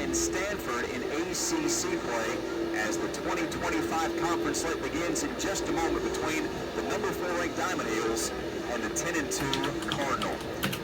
and Stanford in ACC play as the 2025 conference slate begins in just a moment between the number 4 ranked Diamond Eagles and the 10-2 Cardinal.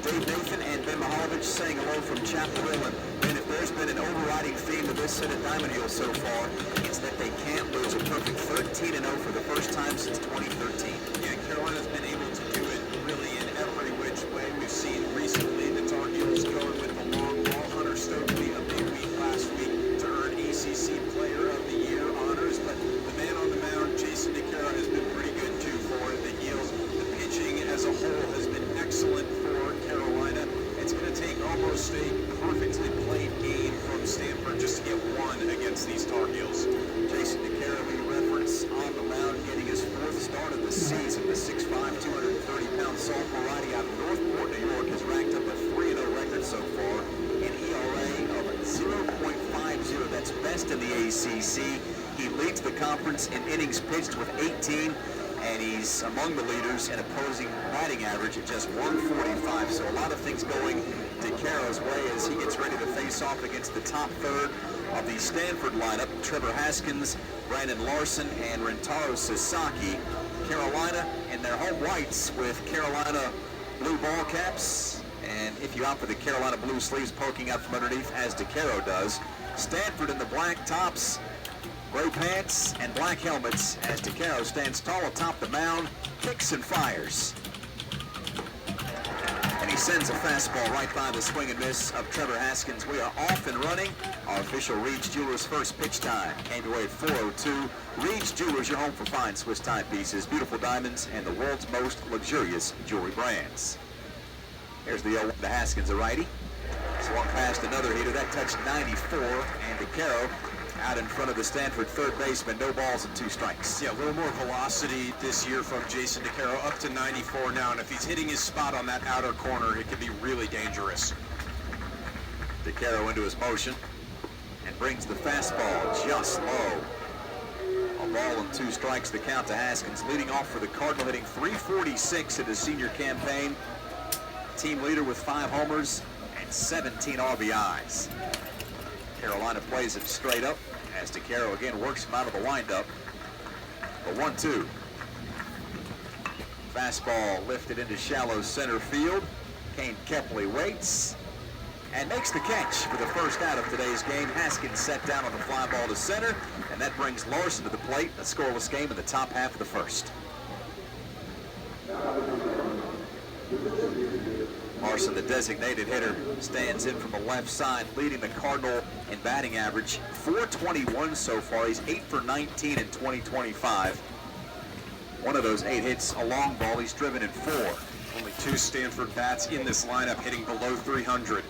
Dave Nathan and Ben Mihalovich saying hello from Chapel Hill. And Ben, if there's been an overriding theme of this set of Diamond Eagles so far, it's that they can't lose. A perfect 13-0 for the first time since 2013. Yeah, Carolina's been able to do it really in every which way. We've seen recently the Tar Heels going with the long ball. Hunter Stokely, a big week last week to earn ACC Player of the Year honors. But the man on the mound, Jason DeCaro, has been pretty good too for the Heels. The pitching as a whole has been excellent for Carolina. It's going to take almost a perfectly played game from Stanford just to get one against these Tar Heels. Jason DeCaro, we reference on the mound, getting his 4th start of the season. The 6'5", 230-pound sophomore righty out of Northport, New York, has racked up a 3-0 record so far. An ERA of 0.50. That's best in the ACC. He leads the conference in innings pitched with 18. And he's among the leaders in opposing batting average at just 145. So a lot of things going DeCaro's way as he gets ready to face off against the top third of the Stanford lineup. Trevor Haskins, Brandon Larson, and Rentaro Sasaki. Carolina in their home whites with Carolina blue ball caps. And if you opt for the Carolina blue sleeves poking out from underneath, as DeCaro does. Stanford in the black tops, gray pants, and black helmets as DeCaro stands tall atop the mound, kicks and fires. And he sends a fastball right by the swing and miss of Trevor Haskins. We are off and running. Our official Reed's Jewelers first pitch time came away at 4:02. Reed's Jewelers, your home for fine Swiss timepieces, beautiful diamonds, and the world's most luxurious jewelry brands. Here's the 0-1 to Haskins, a righty. Swung past another hitter. That touched 94, and DeCaro out in front of the Stanford third baseman. No balls and 2 strikes. Yeah, a little more velocity this year from Jason DeCaro, up to 94 now. And if he's hitting his spot on that outer corner, it could be really dangerous. DeCaro into his motion and brings the fastball just low. A ball and 2 strikes, the count to Haskins. Leading off for the Cardinal, hitting .346 in his senior campaign. Team leader with 5 homers and 17 RBIs. Carolina plays him straight up as DeCaro again works him out of the windup. A 1-2. Fastball lifted into shallow center field. Kane Kepley waits and makes the catch for the first out of today's game. Haskins set down on the fly ball to center, and that brings Larson to the plate. A scoreless game in the top half of the first. Larson, the designated hitter, stands in from the left side, leading the Cardinal in batting average. .421 so far. He's 8 for 19 in 2025. One of those 8 hits a long ball. He's driven in 4. Only 2 Stanford bats in this lineup hitting below 300.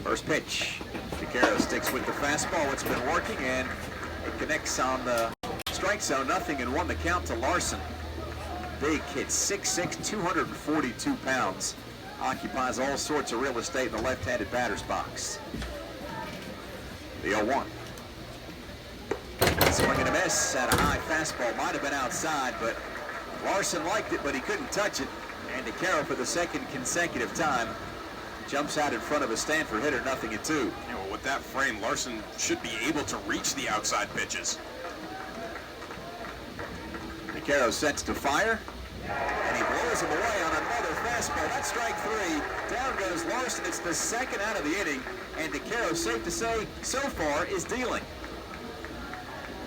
First pitch. DeCaro sticks with the fastball. It's been working, and it connects on the strike zone. 0-1 the count to Larson. Big kid, 6'6", 242 pounds. Occupies all sorts of real estate in the left-handed batter's box. The 0-1. Swing and a miss at a high fastball. Might have been outside, but Larson liked it, but he couldn't touch it. And DeCaro, for the second consecutive time, jumps out in front of a Stanford hitter, 0-2. Yeah, well, with that frame, Larson should be able to reach the outside pitches. DeCaro sets to fire, and he blows him away on another fastball. That's strike 3. Down goes Larson. It's the second out of the inning, and DeCaro, safe to say, so far is dealing.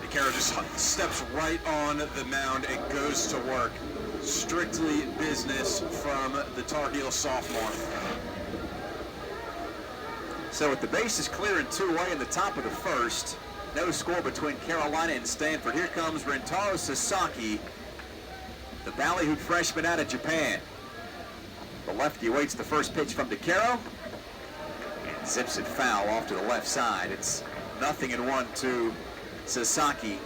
DeCaro just steps right on the mound and goes to work. Strictly business from the Tar Heel sophomore. So with the bases clear and 2 away in the top of the first, no score between Carolina and Stanford. Here comes Rentaro Sasaki, the ballyhooed freshman out of Japan. The lefty waits the first pitch from DeCaro and zips it foul off to the left side. It's 0-1 to Sasaki.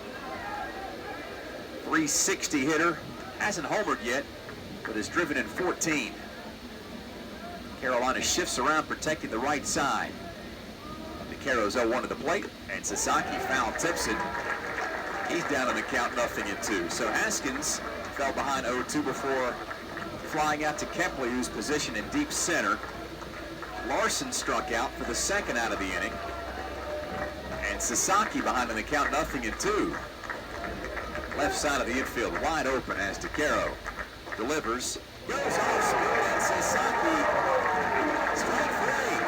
.360 hitter, hasn't homered yet, but has driven in 14. Carolina shifts around, protecting the right side. DeCaro's 0-1 to the plate, and Sasaki foul tips it. He's down on the count, 0-2. So Haskins fell behind 0-2 before flying out to Kepley, who's positioned in deep center. Larson struck out for the second out of the inning. And Sasaki behind in the count, 0-2. Left side of the infield wide open as DeCaro delivers. Goes off speed and Sasaki. Strike three.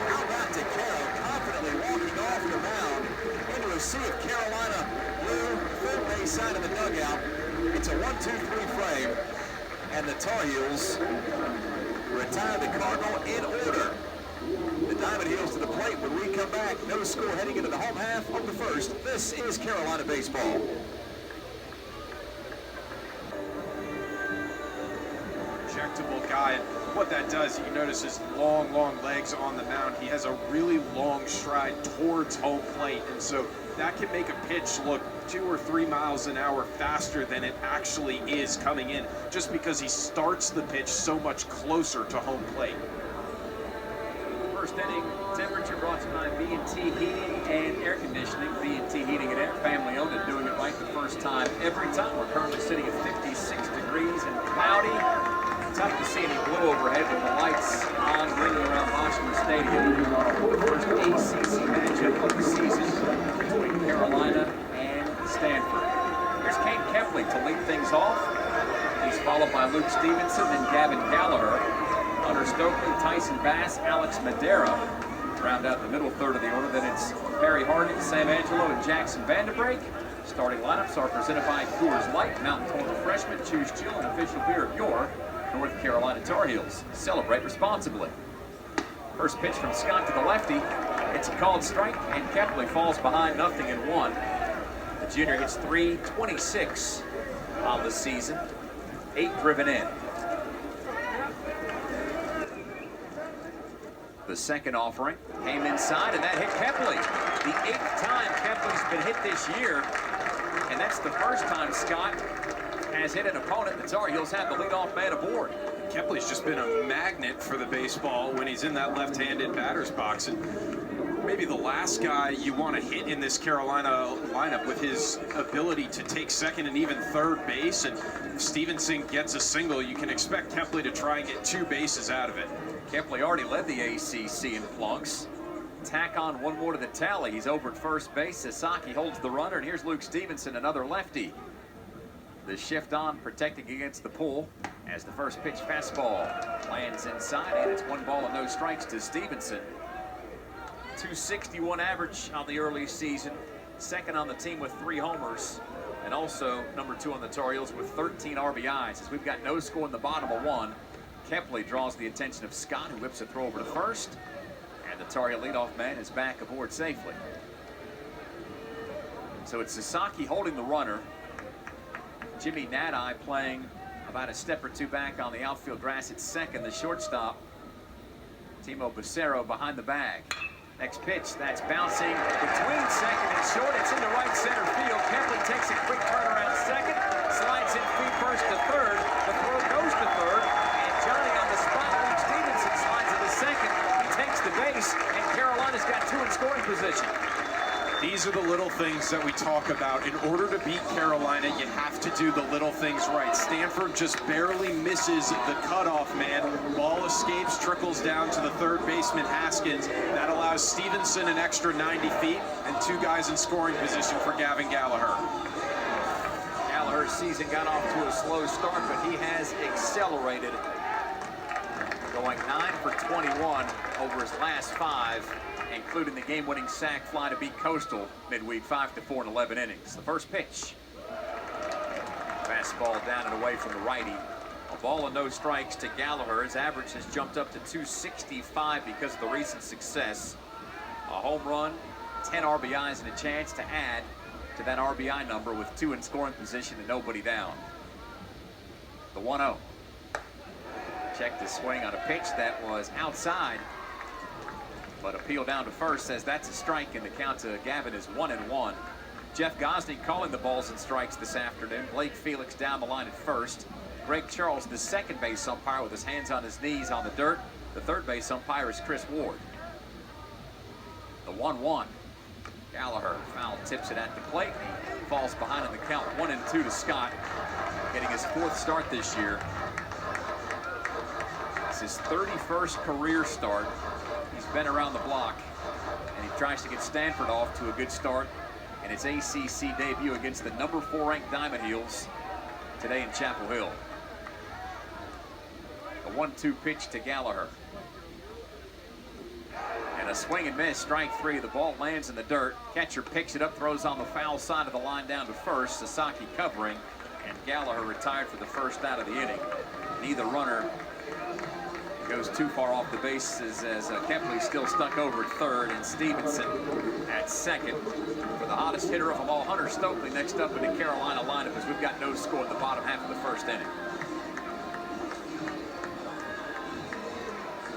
How about DeCaro confidently walking off the mound into a sea of Carolina blue, third base side of the dugout. It's a 1-2-3 frame, and the Tar Heels retire the Cardinal in order. The Diamond Heels to the plate when we come back. No score heading into the home half of the first. This is Carolina baseball. Projectable guy, and what that does, you notice his long legs on the mound. He has a really long stride towards home plate, and so that can make a pitch look 2 or 3 miles an hour faster than it actually is coming in, just because he starts the pitch so much closer to home plate. First inning temperature brought to you by B&T Heating and Air Conditioning. B&T Heating and Air, family owned, and doing it right the first time every time. We're currently sitting at 56 degrees and cloudy. Tough to see any blue overhead with the lights on, ringing around Washington Stadium. The first ACC matchup of the season between Carolina and Stanford. Here's Kane Kepley to lead things off. He's followed by Luke Stevenson and Gavin Gallagher. Hunter Stokely, Tyson Bass, Alex Madera round out the middle third of the order. Then it's Perry Harden, Sam Angelo, and Jackson Vanderbrake. Starting lineups are presented by Coors Light, Mountain Total Refreshment, Choose Chill, an official beer of your North Carolina Tar Heels. Celebrate responsibly. First pitch from Scott to the lefty. It's a called strike, and Kepley falls behind 0-1. The junior hits .326 on the season, 8 driven in. The second offering came inside, and that hit Kepley. The 8th time Kepley's been hit this year, and that's the first time Scott has hit an opponent. The Tar Heels have the leadoff man aboard. Kepley's just been a magnet for the baseball when he's in that left-handed batter's box. And maybe the last guy you want to hit in this Carolina lineup with his ability to take second and even third base. And if Stevenson gets a single, you can expect Kepley to try and get 2 bases out of it. Kepley already led the ACC in plunks. Tack on 1 more to the tally. He's over at first base. Sasaki holds the runner, and here's Luke Stevenson, another lefty. The shift on, protecting against the pull as the first pitch fastball lands inside, and it's 1 ball and no strikes to Stevenson. .261 average on the early season, second on the team with 3 homers, and also number 2 on the Tar Heels with 13 RBIs. As we've got no score in the bottom of 1, Kepley draws the attention of Scott, who whips a throw over to first, and the Tar Heel leadoff man is back aboard safely. So it's Sasaki holding the runner. Jimmy Nadai playing about a step or 2 back on the outfield grass at second. The shortstop, Timo Becerro, behind the bag. Next pitch, that's bouncing between second and short. It's into right center field. Kepley takes a quick turnaround second, slides in feet first to third. The throw goes to third, and Johnny on the spot. Luke Stevenson slides into second. He takes the base, and Carolina's got 2 in scoring position. These are the little things that we talk about. In order to beat Carolina, you have to do the little things right. Stanford just barely misses the cutoff man. Ball escapes, trickles down to the third baseman, Haskins. That allows Stevenson an extra 90 feet and 2 guys in scoring position for Gavin Gallagher. Gallagher's season got off to a slow start, but he has accelerated, going 9 for 21 over his last 5. Including the game-winning sac fly to beat Coastal midweek 5-4 in 11 innings. The first pitch. Fastball down and away from the righty. A ball and no strikes to Gallagher. His average has jumped up to .265 because of the recent success. A home run, 10 RBIs, and a chance to add to that RBI number with 2 in scoring position and nobody down. The 1-0. Check the swing on a pitch that was outside, but appeal down to first says that's a strike, and the count to Gavin is 1-1. Jeff Gosney calling the balls and strikes this afternoon. Blake Felix down the line at first. Greg Charles, the second base umpire, with his hands on his knees on the dirt. The third base umpire is Chris Ward. The 1-1. Gallagher foul tips it at the plate. He falls behind in the count. 1-2 to Scott, getting his 4th start this year. It's his 31st career start. He's been around the block, and he tries to get Stanford off to a good start in its ACC debut against the number 4 ranked Diamond Heels today in Chapel Hill. A 1-2 pitch to Gallagher. And a swing and miss, strike 3. The ball lands in the dirt. Catcher picks it up, throws on the foul side of the line down to first. Sasaki covering, and Gallagher retired for the first out of the inning. Neither runner goes too far off the bases as Kepley still stuck over at third, and Stevenson at second. For the hottest hitter of them all, Hunter Stokely next up in the Carolina lineup, as we've got no score in the bottom half of the first inning.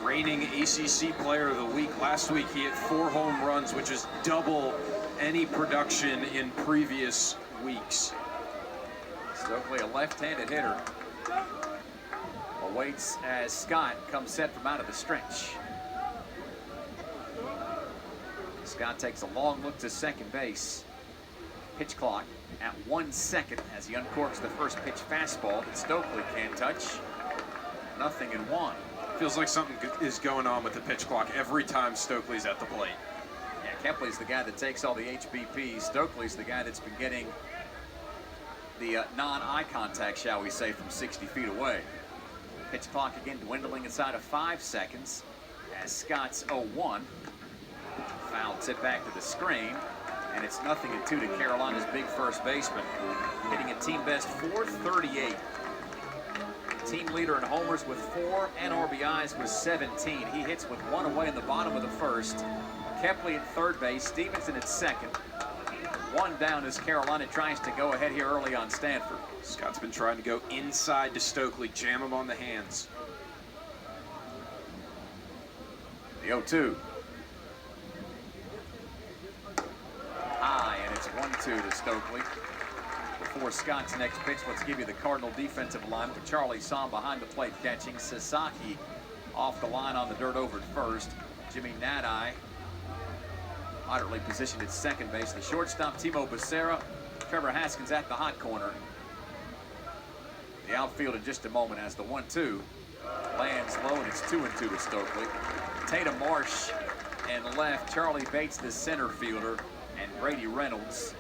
Reigning ACC Player of the Week. Last week he hit 4 home runs, which is double any production in previous weeks. Stokely, a left-handed hitter, awaits as Scott comes set from out of the stretch. Scott takes a long look to second base. Pitch clock at 1 second as he uncorks the first pitch fastball that Stokely can't touch. 0-1. Feels like something is going on with the pitch clock every time Stokely's at the plate. Yeah, Kepley's the guy that takes all the HBPs. Stokely's the guy that's been getting the non-eye contact, shall we say, from 60 feet away. Pitch clock again dwindling inside of 5 seconds as Scott's 0-1. Foul tip back to the screen, and it's 0-2 to Carolina's big first baseman, hitting a team best .438. Team leader in homers with 4 and RBIs with 17. He hits with 1 away in the bottom of the first. Kepley at third base, Stevenson at second. 1 down as Carolina tries to go ahead here early on Stanford. Scott's been trying to go inside to Stokely, jam him on the hands. The 0-2. High, and it's 1-2 to Stokely. Before Scott's next pitch, let's give you the Cardinal defensive line with Charlie Somm behind the plate catching. Sasaki off the line on the dirt over at first. Jimmy Nadai moderately positioned at second base. The shortstop, Timo Becerra. Trevor Haskins at the hot corner. The outfield in just a moment as the 1-2 lands low, and it's 2-2 to Stokely. Tatum Marsh and left. Charlie Bates, the center fielder, and Brady Reynolds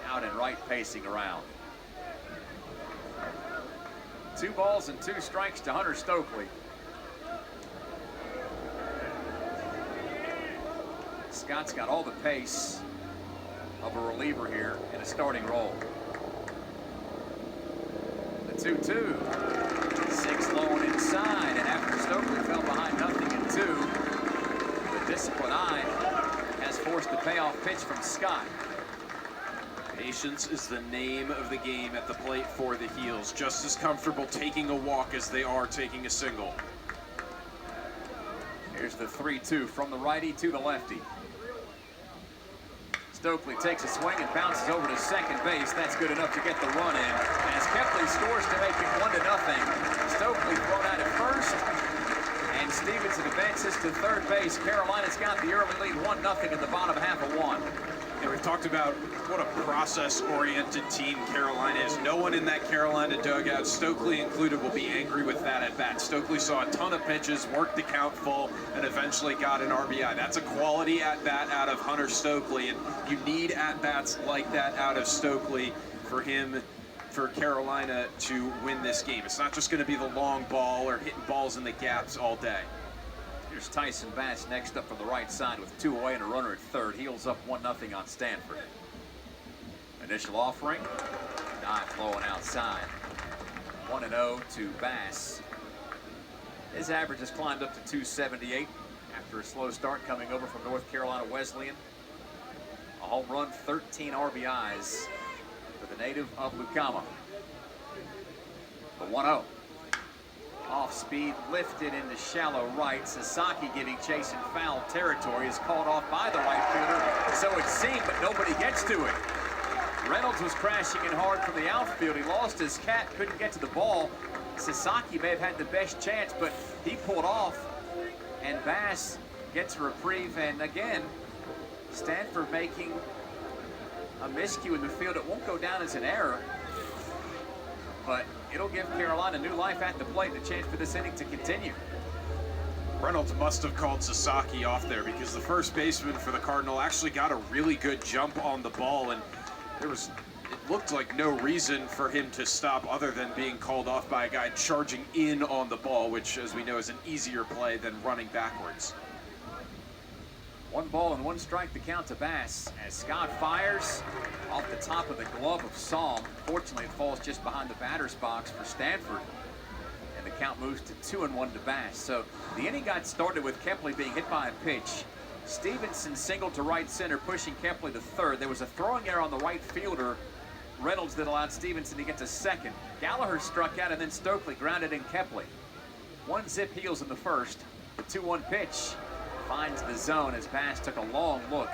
out and right pacing around. 2 balls and 2 strikes to Hunter Stokely. Scott's got all the pace of a reliever here in a starting role. The 2-2. 6 low and inside, and after Stokely fell behind 0-2, the disciplined eye has forced the payoff pitch from Scott. Patience is the name of the game at the plate for the Heels. Just as comfortable taking a walk as they are taking a single. Here's the 3-2 from the righty to the lefty. Stokely takes a swing and bounces over to second base. That's good enough to get the run in. As Kepley scores to make it 1-0. Stokely thrown out at first, and Stevenson advances to third base. Carolina's got the early lead, 1-0 in the bottom half of 1. And we've talked about what a process-oriented team Carolina is. No one in that Carolina dugout, Stokely included, will be angry with that at bat. Stokely saw a ton of pitches, worked the count full, and eventually got an RBI. That's a quality at-bat out of Hunter Stokely, and you need at-bats like that out of Stokely for Carolina to win this game. It's not just going to be the long ball or hitting balls in the gaps all day. Here's Tyson Bass next up from the right side with 2 away and a runner at third. Heels up 1-0 on Stanford. Initial offering, not flowing outside. 1-0 to Bass. His average has climbed up to 278 after a slow start coming over from North Carolina Wesleyan. A home run, 13 RBIs for the native of Lucama. The 1-0. Off speed, lifted into shallow right. Sasaki giving chase in foul territory is called off by the right fielder. So it seemed, but nobody gets to it. Reynolds was crashing in hard from the outfield. He lost his cat, couldn't get to the ball. Sasaki may have had the best chance, but he pulled off. And Bass gets a reprieve. And again, Stanford making a miscue in the field. It won't go down as an error, but it'll give Carolina new life at the plate, the chance for this inning to continue. Reynolds must have called Sasaki off there because the first baseman for the Cardinal actually got a really good jump on the ball, and it looked like no reason for him to stop other than being called off by a guy charging in on the ball, which, as we know, is an easier play than running backwards. 1 ball and 1 strike, the count to Bass as Scott fires off the top of the glove of Psalm. Fortunately, it falls just behind the batter's box for Stanford, and the count moves to 2-1 to Bass. So the inning got started with Kepley being hit by a pitch. Stevenson singled to right center, pushing Kepley to third. There was a throwing error on the right fielder, Reynolds, that allowed Stevenson to get to second. Gallagher struck out, and then Stokely grounded in Kepley. 1-zip heels in the first. The 2-1 pitch finds the zone as Bass took a long look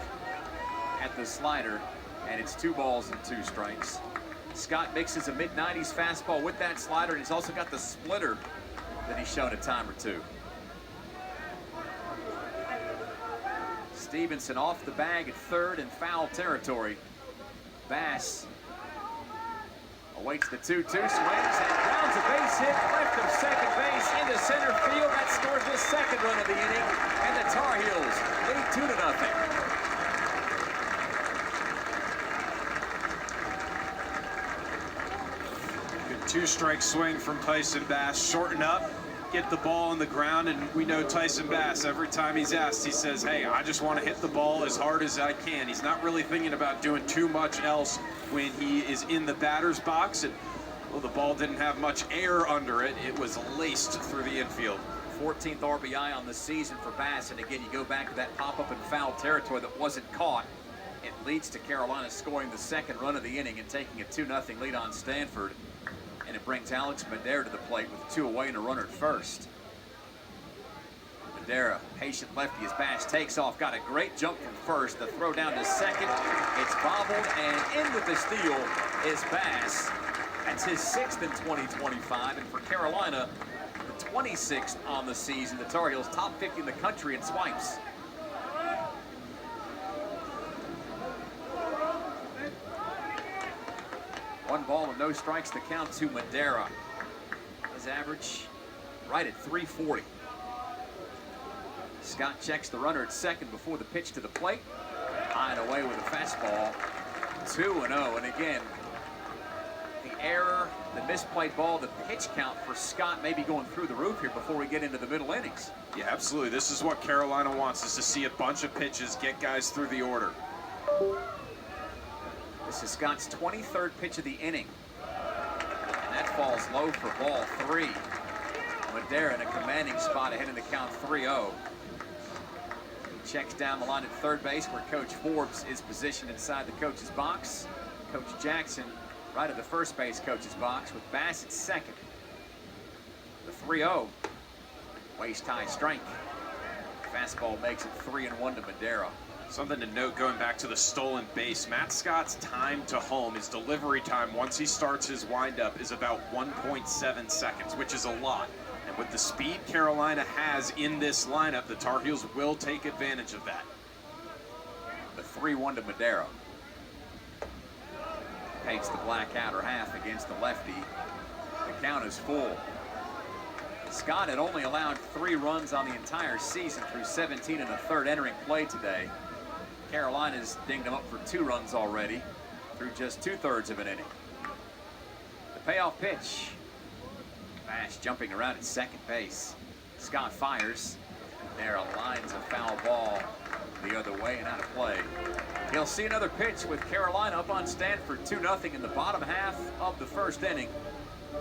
at the slider, and it's 2 balls and 2 strikes. Scott mixes a mid-90s fastball with that slider, and he's also got the splitter that he's shown a time or 2. Stevenson off the bag at third in foul territory. Bass awaits the 2-2, swings and grounds a base hit left of second base into center field. That scores the second run of the inning, and the Tar Heels lead 2-0. Two-strike swing from Tyson Bass. Shorten up, get the ball on the ground, and we know Tyson Bass, every time he's asked, he says, hey, I just want to hit the ball as hard as I can. He's not really thinking about doing too much else when he is in the batter's box. And well, the ball didn't have much air under it. It was laced through the infield. 14th RBI on the season for Bass, and again, you go back to that pop-up in foul territory that wasn't caught. It leads to Carolina scoring the second run of the inning and taking a 2-0 lead on Stanford. And it brings Alex Madera to the plate with 2 away and a runner at first. Madera, patient lefty as Bass takes off, got a great jump from first. The throw down to second, it's bobbled, and in with the steal is Bass. That's his 6th in 2025, and for Carolina, the 26th on the season. The Tar Heels top 50 in the country in swipes. One ball and no strikes to count to Madera. His average right at 340. Scott checks the runner at second before the pitch to the plate. High and away with a fastball. 2-0, and again, the error, the misplayed ball, the pitch count for Scott may be going through the roof here before we get into the middle innings. Yeah, absolutely. This is what Carolina wants, is to see a bunch of pitches, get guys through the order. This is Scott's 23rd pitch of the inning. And that falls low for ball 3. Madera in a commanding spot ahead in the count 3-0. He checks down the line at third base where Coach Forbes is positioned inside the coach's box. Coach Jackson right at the first base coach's box with Bass at second. The 3-0. Waist-high strength. Fastball makes it 3-1 to Madera. Something to note going back to the stolen base, Matt Scott's time to home, his delivery time once he starts his windup is about 1.7 seconds, which is a lot. And with the speed Carolina has in this lineup, the Tar Heels will take advantage of that. The 3-1 to Madera. Paints the black outer half against the lefty. The count is full. Scott had only allowed 3 runs on the entire season through 17 1/3 entering play today. Carolina's dinged him up for 2 runs already through just 2/3 of an inning. The payoff pitch. Bass jumping around at second base. Scott fires. There lines a foul ball the other way and out of play. He'll see another pitch with Carolina up on Stanford 2-0 in the bottom half of the first inning.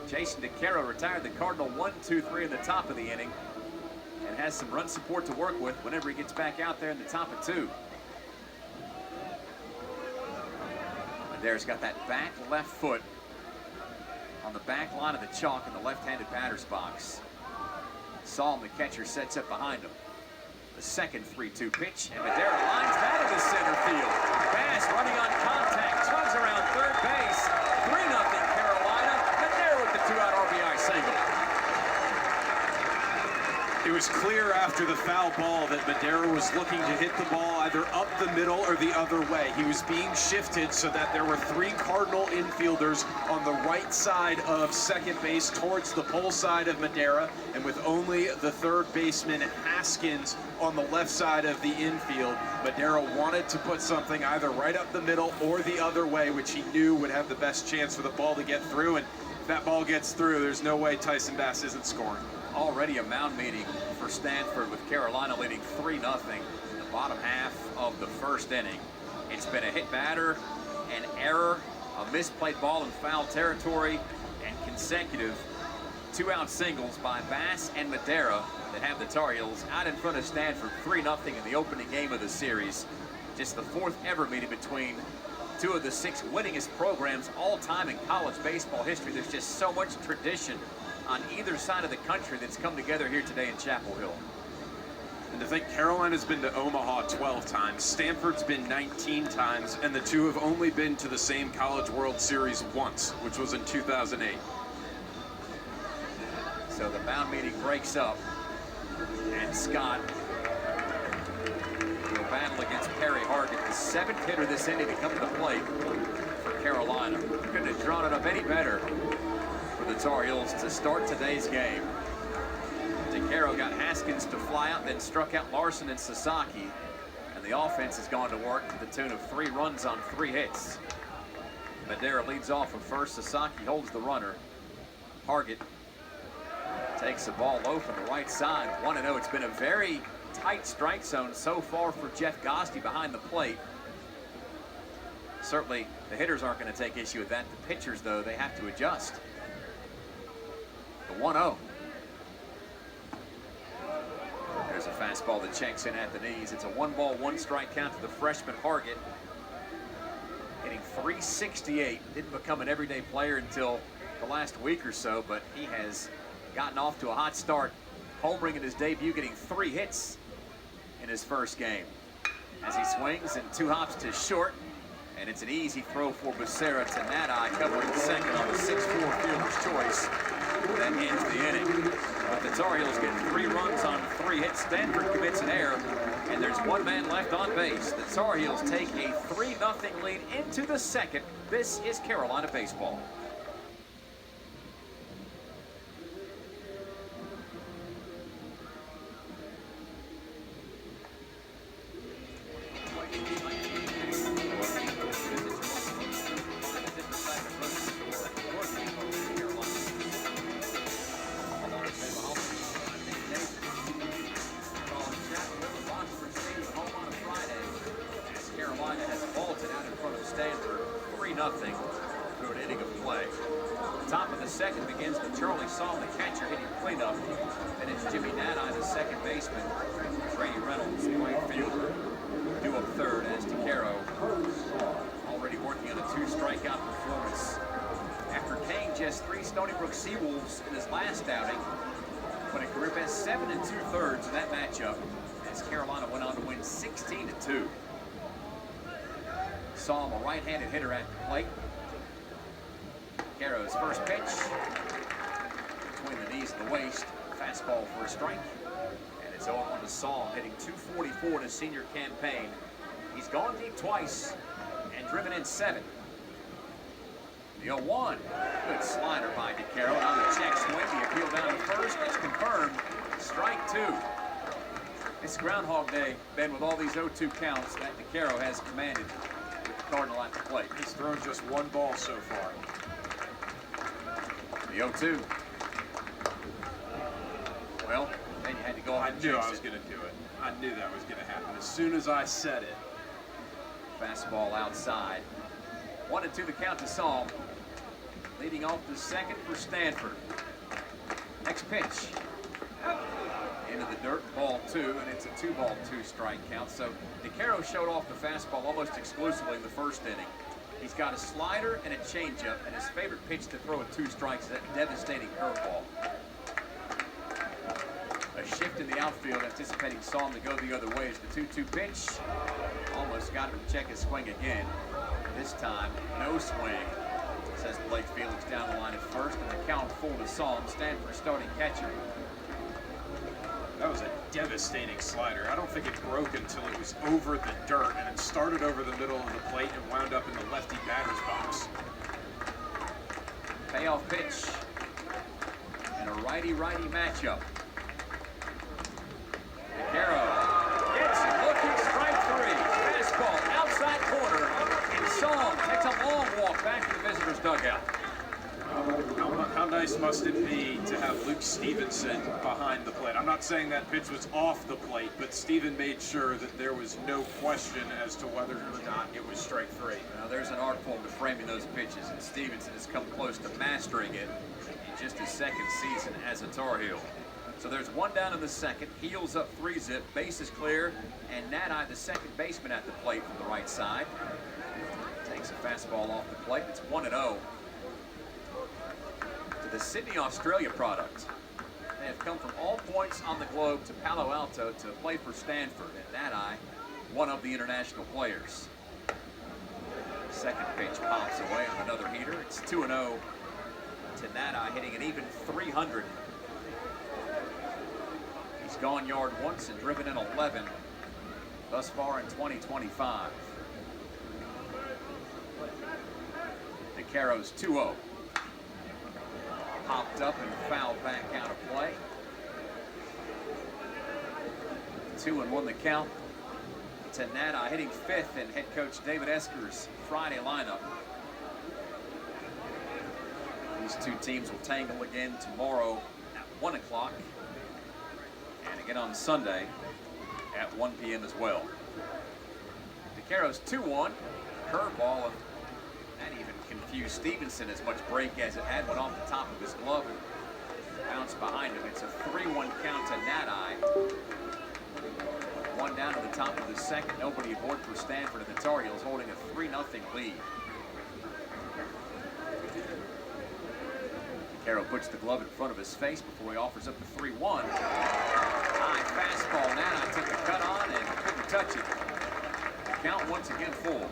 Jason DeCaro retired the Cardinal 1-2-3 in the top of the inning and has some run support to work with whenever he gets back out there in the top of 2. Madera's got that back left foot on the back line of the chalk in the left-handed batter's box. Psalm, the catcher, sets up behind him. The second 3-2 pitch, and Madera lines that into center field. Bass running on contact, tugs around third base. 3-0 Carolina. Madera with the 2-out RBI single. It was clear after the foul ball that Madera was looking to hit the ball either up the middle or the other way. He was being shifted so that there were 3 Cardinal infielders on the right side of second base towards the pole side of Madera, and with only the third baseman Haskins on the left side of the infield, Madera wanted to put something either right up the middle or the other way, which he knew would have the best chance for the ball to get through. And if that ball gets through, there's no way Tyson Bass isn't scoring. Already a mound meeting for Stanford with Carolina leading 3-0 in the bottom half of the first inning. It's been a hit batter, an error, a misplayed ball in foul territory, and consecutive 2-out singles by Bass and Madera that have the Tar Heels out in front of Stanford 3-0 in the opening game of the series. Just the 4th ever meeting between 2 of the 6 winningest programs all time in college baseball history. There's just so much tradition on either side of the country that's come together here today in Chapel Hill. And to think Carolina's been to Omaha 12 times, Stanford's been 19 times, and the 2 have only been to the same College World Series once, which was in 2008. So the mound meeting breaks up, and Scott will battle against Perry Hargett, the 7th hitter this inning to come to the plate for Carolina. Couldn't have drawn it up any better for the Tar Heels to start today's game. DeCaro got Haskins to fly out, then struck out Larson and Sasaki, and the offense has gone to work to the tune of 3 runs on 3 hits. Madera leads off of first. Sasaki holds the runner. Hargett takes the ball low from the right side. 1-0. It's been a very tight strike zone so far for Jeff Gosti behind the plate. Certainly the hitters aren't going to take issue with that. The pitchers, though, they have to adjust. The 1-0. There's a fastball that checks in at the knees. It's a 1-ball, 1-strike count to the freshman Hargett. Hitting .368. Didn't become an everyday player until the last week or so, but he has gotten off to a hot start, homering in his debut, getting 3 hits in his first game. As he swings and 2 hops to short, and it's an easy throw for Becerra to Nadai, covering second on the 6-4 fielder's choice. That ends the inning. But the Tar Heels get 3 runs on 3 hits. Stanford commits an error, and there's 1 man left on base. The Tar Heels take a 3-0 lead into the second. This is Carolina baseball. Stanford 3-0 through an inning of play. Top of the second begins with Charlie Saul, the catcher, hitting cleanup. And it's Jimmy Nadai, the second baseman. Brady Reynolds, the right fielder, due up third as DeCaro already working on a 2-strikeout performance. After Kane just 3 Stony Brook Seawolves in his last outing, but a career best 7 2/3 in that matchup as Carolina went on to win 16-2. Saw him a right-handed hitter at the plate. Caro's first pitch between the knees and the waist. Fastball for a strike. And it's 0-1 to Saul, hitting .244 in his senior campaign. He's gone deep twice and driven in 7. The 0-1. Good slider by DeCaro. On the check swing, the appeal down to first. It's confirmed. Strike 2. It's Groundhog Day, Ben, with all these 0-2 counts that DeCaro has commanded. Cardinal at the plate. He's thrown just 1 ball so far. The 0-2. Well, then you had to go ahead and I knew I was going to do it. I knew that was going to happen as soon as I said it. Fastball outside. 1-2 the count to Saul. Leading off the second for Stanford. Next pitch. Into the dirt, ball 2, and it's a 2-ball, 2-strike count. So DeCaro showed off the fastball almost exclusively in the first inning. He's got a slider and a changeup, and his favorite pitch to throw at 2 strikes is that devastating curveball. A shift in the outfield, anticipating Saul to go the other way as the 2-2 pitch. Almost got him to check his swing again. This time, no swing, says Blake Felix down the line at first, and the count full to Saul, Stanford starting catcher. That devastating slider. I don't think it broke until it was over the dirt, and it started over the middle of the plate and wound up in the lefty batter's box. Payoff pitch in a righty-righty matchup. Vaquero gets it, looking, strike three. Fastball, outside corner, and Song takes a long walk back to the visitor's dugout. How nice must it be to have Luke Stevenson behind the plate? I'm not saying that pitch was off the plate, but Steven made sure that there was no question as to whether or not it was strike three. Now there's an art form to framing those pitches, and Stevenson has come close to mastering it in just his second season as a Tar Heel. So there's one down in the second, heels up 3-zip, base is clear, and Nati, the second baseman, at the plate from the right side. Takes a fastball off the plate. It's 1-0. To the Sydney, Australia product. They have come from all points on the globe to Palo Alto to play for Stanford, and Nati, one of the international players. Second pitch pops away on another heater. It's 2-0 to Nati, hitting an even 300. He's gone yard once and driven in 11 thus far in 2025. Vaquero's 2-0. Popped up and fouled back out of play. 2-1 the count to Nati, hitting fifth in head coach David Esker's Friday lineup. These two teams will tangle again tomorrow at 1 o'clock and again on Sunday at 1 p.m. as well. Vaquero's 2-1, curveball, and that even confused Stevenson as much break as it had, went off the top of his glove and bounced behind him. It's a 3-1 count to Nati. One down to the top of the second, nobody aboard for Stanford, and the Tar Heels holding a 3-0 lead. Vaquero puts the glove in front of his face before he offers up the 3-1. High fastball. Nati took a cut on and couldn't touch it. The count once again full.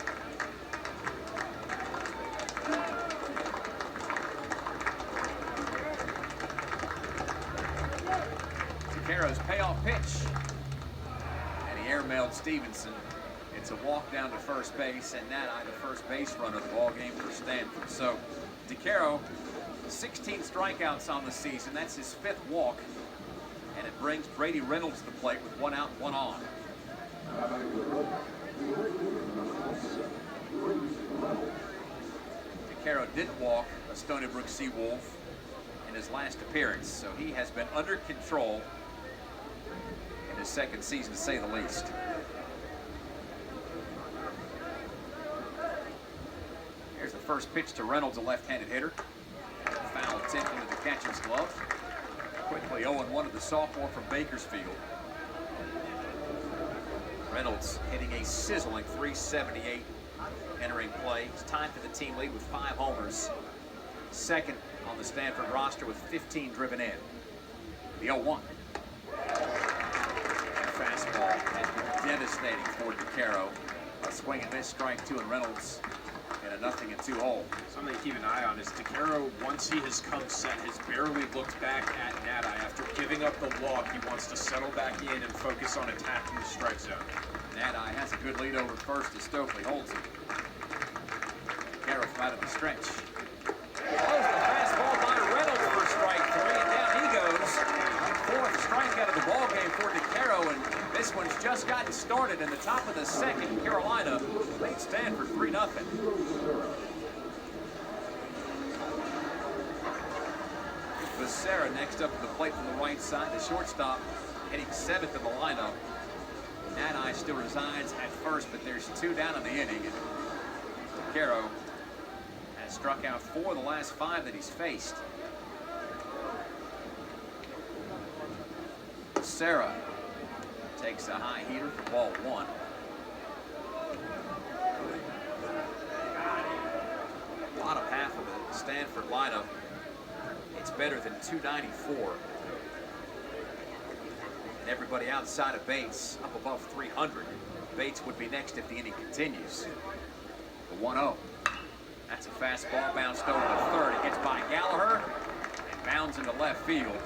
Vaquero's payoff pitch. And he airmailed Stevenson. It's a walk down to first base, and Nati, the first base runner of the ball game for Stanford. So, Vaquero, 16 strikeouts on the season. That's his fifth walk, and it brings Brady Reynolds to the plate with 1 out, 1 on. Vaquero did walk a Stony Brook Seawolf in his last appearance, so he has been under control in his second season, to say the least. Here's the first pitch to Reynolds, a left-handed hitter. Foul tip into the catcher's glove. Quickly 0-1 to the sophomore from Bakersfield. Reynolds hitting a sizzling .378 entering play. He's tied for the team lead with 5 homers. Second on the Stanford roster with 15 driven in. The 0-1. Fastball has been devastating for Vaquero. A swing and miss, strike 2, and Reynolds in a 0-2 hole. Something to keep an eye on is Vaquero, once he has come set, has barely looked back at Nati. After giving up the walk, he wants to settle back in and focus on attacking the strike zone. Nati has a good lead over first as Stokely holds it. Vaquero from out of the stretch. Blows the fastball by Reynolds for strike 3, and down he goes. Fourth strikeout of the ball game for Vaquero, and this one's just gotten started. In the top of the second, Carolina leads Stanford 3-0. Becerra next up to the plate from the right side. The shortstop hitting 7th in the lineup. Nati still resides at first, but there's 2 down in the inning. And Vaquero has struck out 4 of the last 5 that he's faced. Becerra takes a high heater for ball 1. Bottom half of the Stanford lineup, it's better than 294. And everybody outside of Bates up above 300. Bates would be next if the inning continues. The 1-0. That's a fastball bounced over to third. It gets by Gallagher and bounds into left field.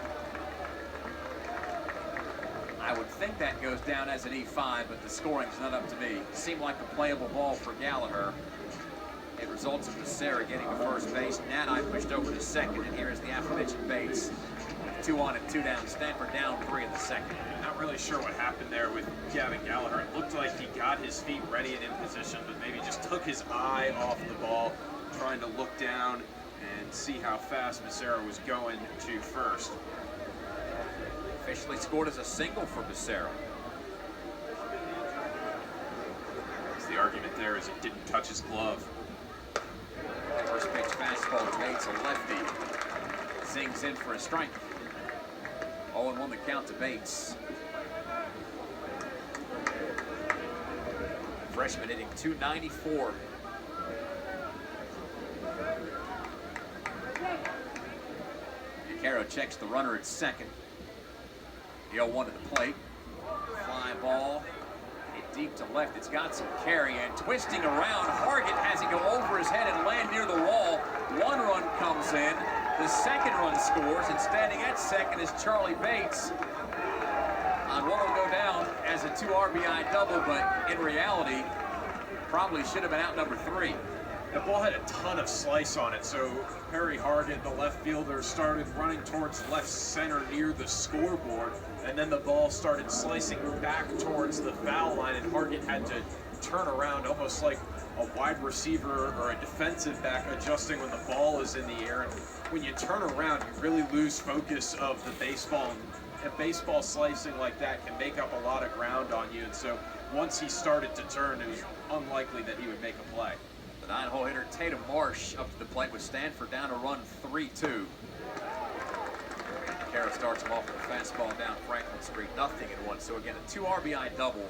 I would think that goes down as an E5, but the scoring's not up to me. Seemed like a playable ball for Gallagher. It results in Becerra getting to first base. Nanai pushed over to second, and here is the aforementioned Bates. 2 on and 2 down. Stanford down 3 in the second. Not really sure what happened there with Gavin Gallagher. It looked like he got his feet ready and in position, but maybe just took his eye off the ball, trying to look down and see how fast Becerra was going to first. Officially scored as a single for Becerra. The argument there is it didn't touch his glove. First pitch fastball to Bates, a lefty. Zings in for a strike. 0-1 the count to Bates. Freshman hitting .294. Caro checks the runner at second. The 0-1 to the plate. Fly ball. Hit deep to left. It's got some carry and twisting around. Hargett has it go over his head and land near the wall. 1 run comes in. The second run scores, and standing at second is Charlie Bates. On what will go down as a 2 RBI double, but in reality, probably should have been out number 3. The ball had a ton of slice on it, so Perry Hargett, the left fielder, started running towards left center near the scoreboard, and then the ball started slicing back towards the foul line, and Hargett had to turn around almost like a wide receiver or a defensive back adjusting when the ball is in the air. And when you turn around, you really lose focus of the baseball. And baseball slicing like that can make up a lot of ground on you, and so once he started to turn, it was unlikely that he would make a play. The 9-hole hitter Tatum Marsh up to the plate with Stanford down to run 3-2. Caro starts him off with a fastball down Franklin Street, 0-1. So again, a 2 RBI double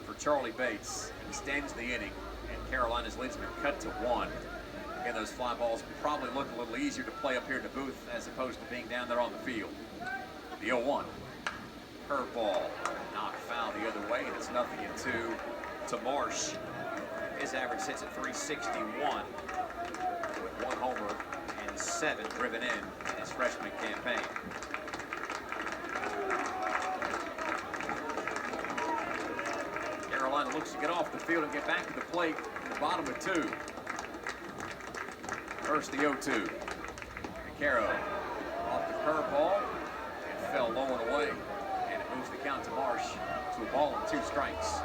for Charlie Bates. He stands the inning, and Carolina's lead's been cut to 1. Again, those fly balls probably look a little easier to play up here in the booth as opposed to being down there on the field. The 0-1. Curveball, knocked foul the other way, and it's 0-2 to Marsh. His average sits at .361 with 1 homer and 7 driven in his freshman campaign. Carolina looks to get off the field and get back to the plate in the bottom of 2. First the 0-2. Caro off the curveball. It fell low and away, and it moves the count to Marsh to a ball and 2 strikes.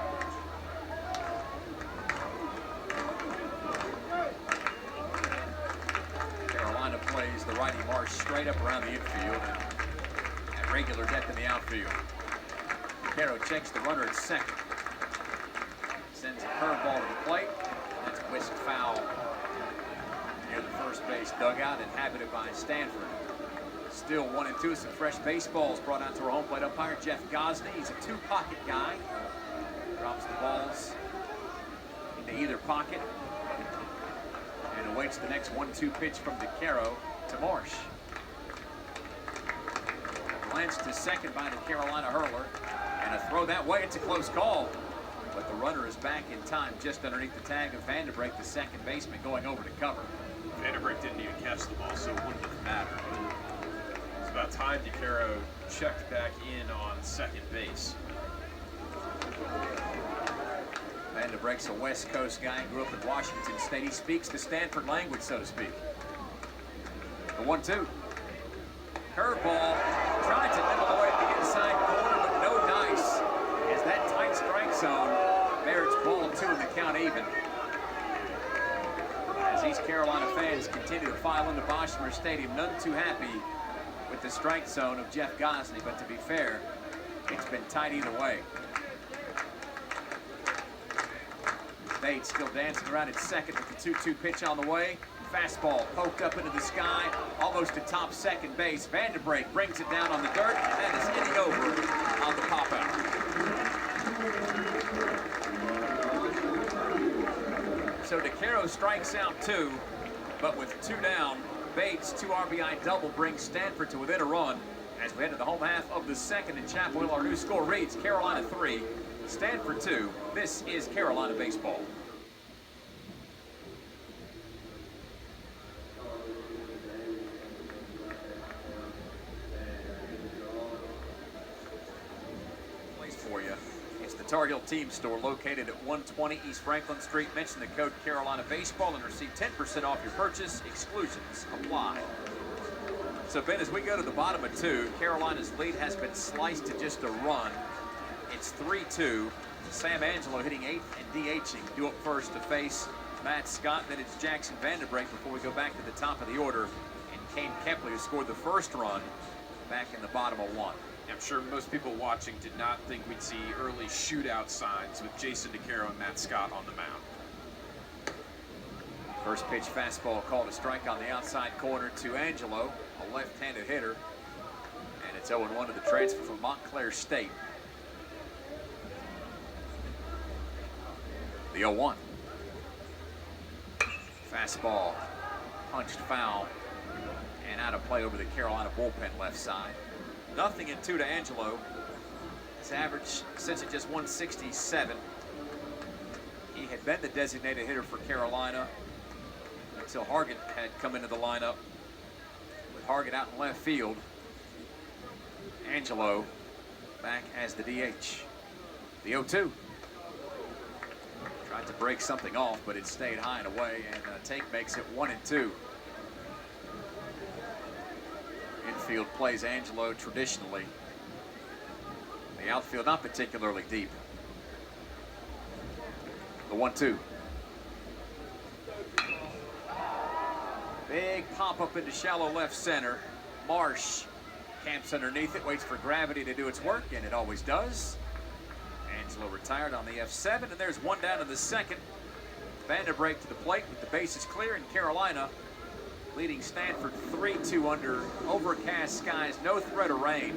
Carolina plays the righty Marsh straight up around the infield and at regular depth in the outfield. Caro checks the runner at second. Sends a curveball to the plate. That's whisked foul near the first base dugout, inhabited by Stanford. Still 1-2. Some fresh baseballs brought out to our home plate umpire, Jeff Gosney. He's a 2-pocket guy. Drops the balls into either pocket and awaits the next 1-2 pitch from DeCaro to Marsh. Glanced to second by the Carolina hurler, and a throw that way. It's a close call, but the runner is back in time just underneath the tag of Vanderbrake, the second baseman, going over to cover. Vanderbrake didn't even catch the ball, so it wouldn't have mattered. It's about time DeCaro checked back in on second base. Vanderbrake's a West Coast guy, grew up in Washington State. He speaks the Stanford language, so to speak. The 1-2. Curveball, tried to nibble away at the inside corner, but no dice. As that tight strike zone merits ball 2 in the count even. As these Carolina fans continue to file into Boshamer Stadium, none too happy with the strike zone of Jeff Gosney, but to be fair, it's been tight either way. Bates still dancing around at second with the 2-2 pitch on the way. Fastball poked up into the sky, almost to top second base. Vanderbrake brings it down on the dirt, and that is hitting over on the pop-out. So DeCaro strikes out 2, but with 2 down, Bates' 2 RBI double brings Stanford to within a run as we head to the home half of the second in Chapel Hill. Our new score reads Carolina 3, Stanford 2. This is Carolina baseball. for you. It's the Tar Heel Team Store located at 120 East Franklin Street. Mention the code Carolina Baseball and receive 10% off your purchase. Exclusions apply. So, Ben, as we go to the bottom of 2, Carolina's lead has been sliced to just a run. It's 3-2. Sam Angelo hitting 8th and DHing. Due up first to face Matt Scott. Then it's Jackson Vanderbrake before we go back to the top of the order. And Kane Kepley, who scored the first run, back in the bottom of 1. I'm sure most people watching did not think we'd see early shootout signs with Jason DeCaro and Matt Scott on the mound. First pitch fastball called a strike on the outside corner to Angelo, a left-handed hitter. And it's 0-1 to the transfer from Montclair State. The 0-1. Fastball punched foul and out of play over the Carolina bullpen left side. 0-2 to Angelo. His average sits at just 167. He had been the designated hitter for Carolina until Hargett had come into the lineup. With Hargett out in left field, Angelo back as the DH. The 0-2. Tried to break something off, but it stayed high and away, and Take makes it 1-2. Infield plays Angelo traditionally. The outfield not particularly deep. The 1-2. Big pop up into shallow left center. Marsh camps underneath it, waits for gravity to do its work, and it always does. Angelo retired on the F7, and there's one down in the second. Vanderbrake to the plate with the bases clear, and Carolina leading Stanford 3-2 under overcast skies, no threat of rain.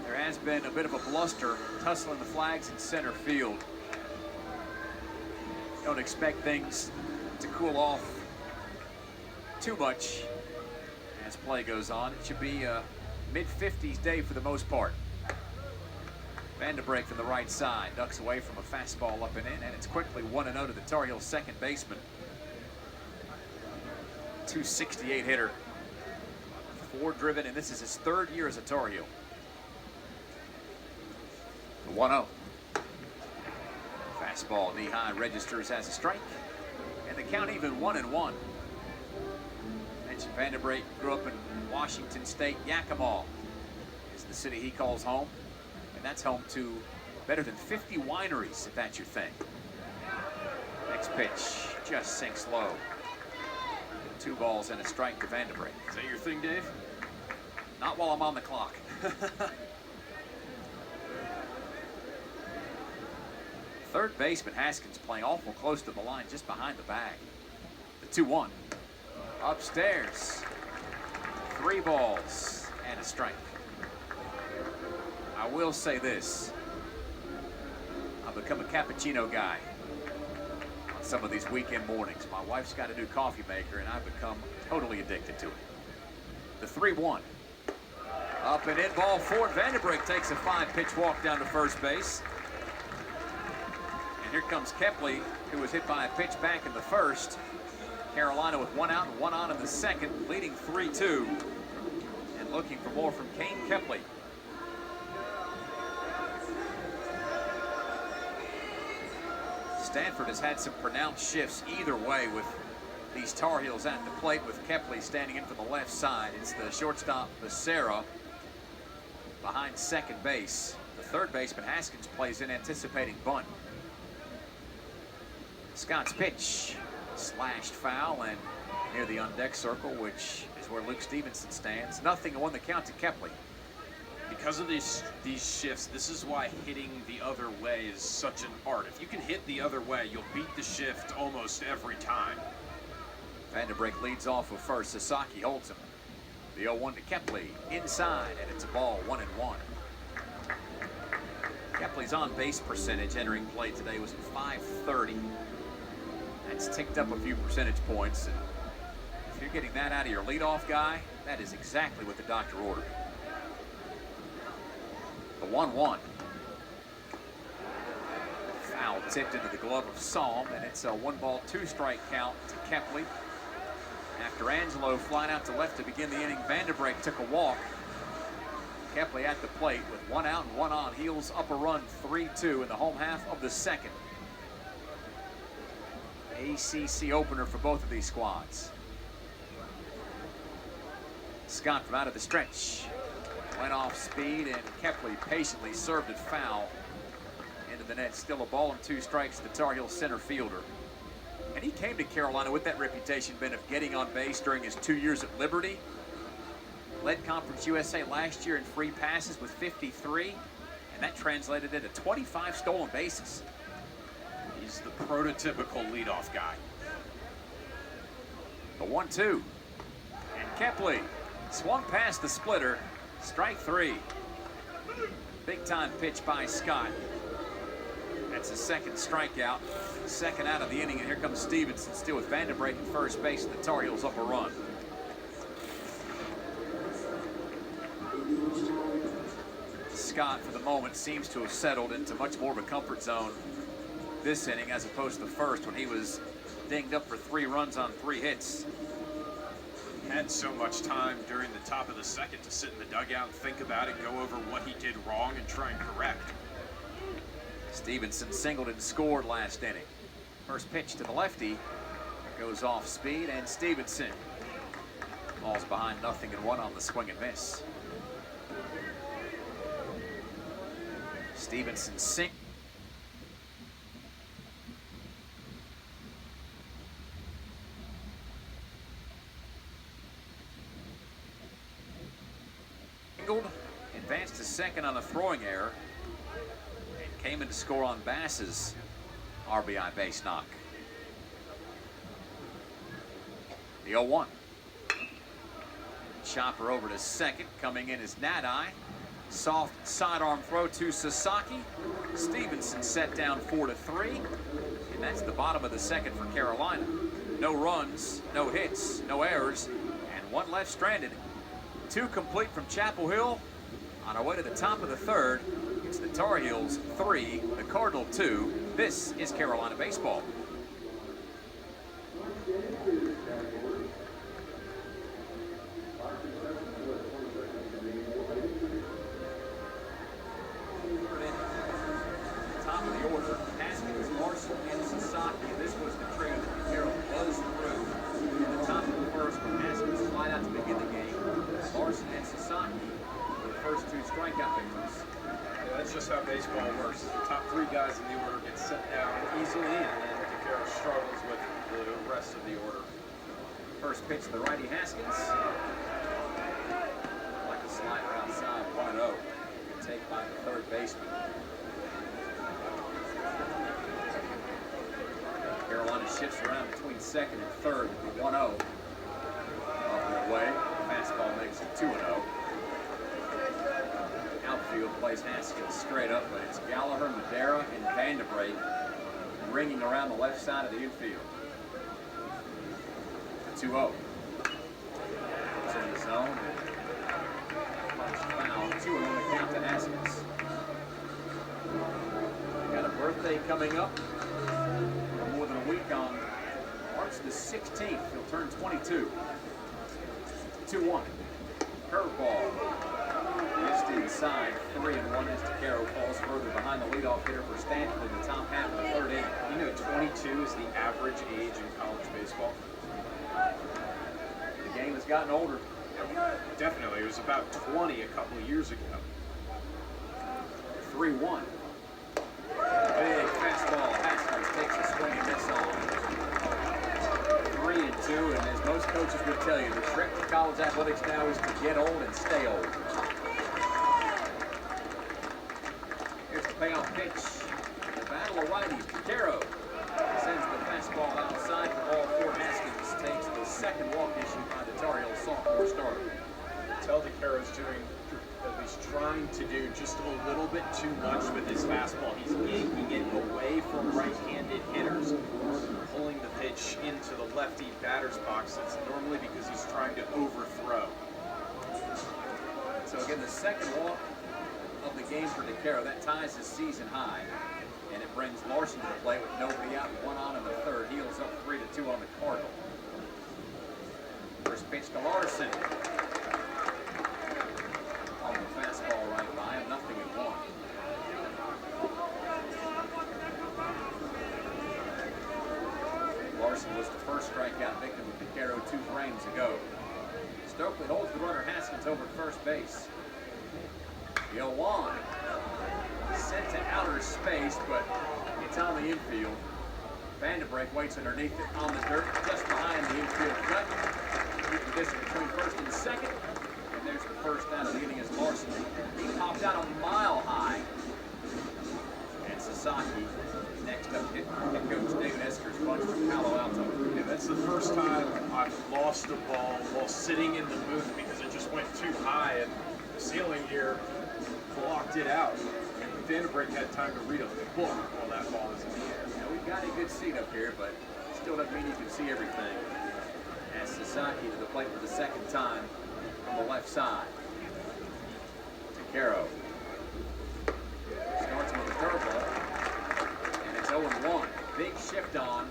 There has been a bit of a bluster tussling the flags in center field. Don't expect things to cool off too much as play goes on. It should be a mid-50s day for the most part. Vanderbrake from the right side, ducks away from a fastball up and in, and it's quickly 1-0 to the Tar Heels second baseman. 268 hitter, 4 driven, and this is his 3rd year as a Tar Heel. The 1-0. Fastball knee-high registers as a strike, and the count even 1-1. Mentioned Vanderbrake grew up in Washington State. Yakima is the city he calls home, and that's home to better than 50 wineries, if that's your thing. Next pitch just sinks low. 2 balls and a strike to Vanderbrake. Is that your thing, Dave? Not while I'm on the clock. Third baseman Haskins playing awful close to the line, just behind the bag. The 2-1. Upstairs. 3 balls and a strike. I will say this. I've become a cappuccino guy on some of these weekend mornings. My wife's got a new coffee maker, and I've become totally addicted to it. The 3-1. Up and in, ball 4. Vanderbrake takes a 5-pitch walk down to first base. And here comes Kepley, who was hit by a pitch back in the first. Carolina with 1 out and 1 on in the second, leading 3-2. And looking for more from Kane Kepley. Stanford has had some pronounced shifts either way with these Tar Heels at the plate, with Kepley standing in from the left side. It's the shortstop Becerra behind second base. The third baseman Haskins plays in, anticipating bunt. Scott's pitch slashed foul and near the on-deck circle, which is where Luke Stevenson stands. 0-1 the count to Kepley. Because of these shifts, this is why hitting the other way is such an art. If you can hit the other way, you'll beat the shift almost every time. Vanderbrake leads off of first. Sasaki holds him. The 0-1 to Kepley inside, and it's a ball, 1-1. Kepley's on-base percentage entering play today was at .530. That's ticked up a few percentage points. And if you're getting that out of your leadoff guy, that is exactly what the doctor ordered. The 1-1. Foul tipped into the glove of Psalm, and it's a 1-ball, 2-strike count to Kepley. After Angelo flying out to left to begin the inning, Vanderbrake took a walk. Kepley at the plate with 1 out and 1 on. Heels up a run, 3-2 in the home half of the second. ACC opener for both of these squads. Scott from out of the stretch. Went off speed, and Kepley patiently served it foul into the net. Still a ball and 2 strikes to the Tar Heel center fielder. And he came to Carolina with that reputation, Ben, of getting on base during his 2 years at Liberty. Led Conference USA last year in free passes with 53, and that translated into 25 stolen bases. He's the prototypical leadoff guy. The 1-2. And Kepley swung past the splitter. Strike 3. Big time pitch by Scott. That's his second strikeout. Second out of the inning, and here comes Stevenson still with Vandenbrake at first base, and the Tar Heels up a run. Scott, for the moment, seems to have settled into much more of a comfort zone this inning as opposed to the first when he was dinged up for 3 runs on 3 hits. Had so much time during the top of the second to sit in the dugout and think about it, go over what he did wrong and try and correct. Stevenson singled and scored last inning. First pitch to the lefty goes off speed, and Stevenson falls behind 0-1 on the swing and miss. Stevenson singled. Advanced to second on a throwing error, and came in to score on Bass's RBI base knock. The 0-1. Chopper over to second. Coming in is Nadai. Soft sidearm throw to Sasaki. Stevenson set down 4-3, and that's the bottom of the second for Carolina. No runs, no hits, no errors, and 1 left stranded. 2 complete from Chapel Hill. On our way to the top of the third, it's the Tar Heels 3, the Cardinal 2. This is Carolina baseball. Top of the order, Haskins, Larson, and Sasaki. This was the trio that Carroll buzzed through. In the top of the first, when Haskins flied out to begin the game, Larson and Sasaki were the first 2 strikeout victims. Yeah, that's just how baseball works. The top 3 guys in the order get set down easily, and then DeCaro struggles with the rest of the order. First pitch to the righty, Haskins. Like a slider outside, 1-0. Good take by the third baseman. Carolina shifts around between second and third with the 1-0. Up and away. Fastball makes it 2-0. Outfield plays Haskins straight up, but it's Gallagher, Madera, and Vandenbrake ringing around the left side of the infield. 2-0. It's in the zone. Foul. 2-0 the count to Haskins. Got a birthday coming up. More than a week on March the 16th. He'll turn 22. 2-1. Curveball. Missed inside. 3-1 as DeCaro falls further behind the leadoff hitter for Stanford in the top half of the third inning. You know, 22 is the average age in college baseball. The game has gotten older. Definitely. It was about 20 a couple of years ago. 3-1. Big fastball. Haskins takes a swing and miss on. 3-2, and as most coaches would tell you, the trick to college athletics now is to get old and stay old. Here's the payoff pitch. The battle of righties. DeCaro sends the fastball outside for ball 4. Haskins takes the second walk issued by the Tar Heels sophomore starter. Tell DeCaro's doing, at least trying to do, just a little bit too much with his fastball. He's yanking it away from right-handed hitters, pulling the pitch into the lefty batter's box. It's normally because he's trying to overthrow. So again, the second walk of the game for DeCaro, that ties his season high. And it brings Larson to the plate with nobody out, 1 on in the third. Heels up 3-2 on the Cardinal. First pitch to Larson. On on the fastball right by him, 0-1. Larson was the first strikeout victim of Picaro 2 frames ago. Stokely holds the runner Haskins over at first base. The 0-1 sent to outer space, but it's on the infield. Vandenbrink waits underneath it on the dirt, just behind the infield cut. Keep the distance between first and second. And there's the first out of the inning as Larson. He popped out a mile high. And Sasaki next up hit coach David Esker's bunch from Palo Alto. Yeah, that's the first time I've lost a ball while sitting in the booth because it just went too high and the ceiling here blocked it out. And Vandenbrink had time to read a book while that ball was in the air. Now we've got a good seat up here, but still doesn't mean you can see everything. As Sasaki to the plate for the second time from the left side. Picaro starts with a curveball, and it's 0-1. Big shift on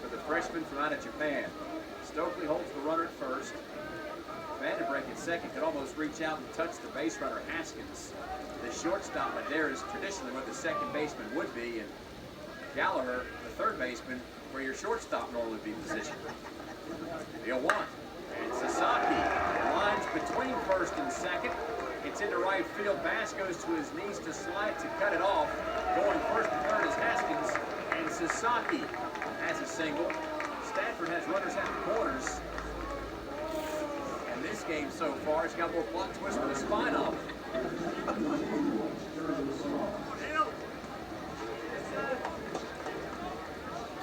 for the freshman from out of Japan. Stokely holds the runner at first. Vandenbrink at second could almost reach out and touch the base runner Haskins. The shortstop there is traditionally where the second baseman would be, and Gallagher, the third baseman, where your shortstop normally would be positioned. The 0-1. And Sasaki lines between first and second. It's into right field. Bass goes to his knees to slide to cut it off. Going first and third is Haskins. And Sasaki has a single. Stanford has runners at the corners. And this game so far has got more plot twist with a spine off.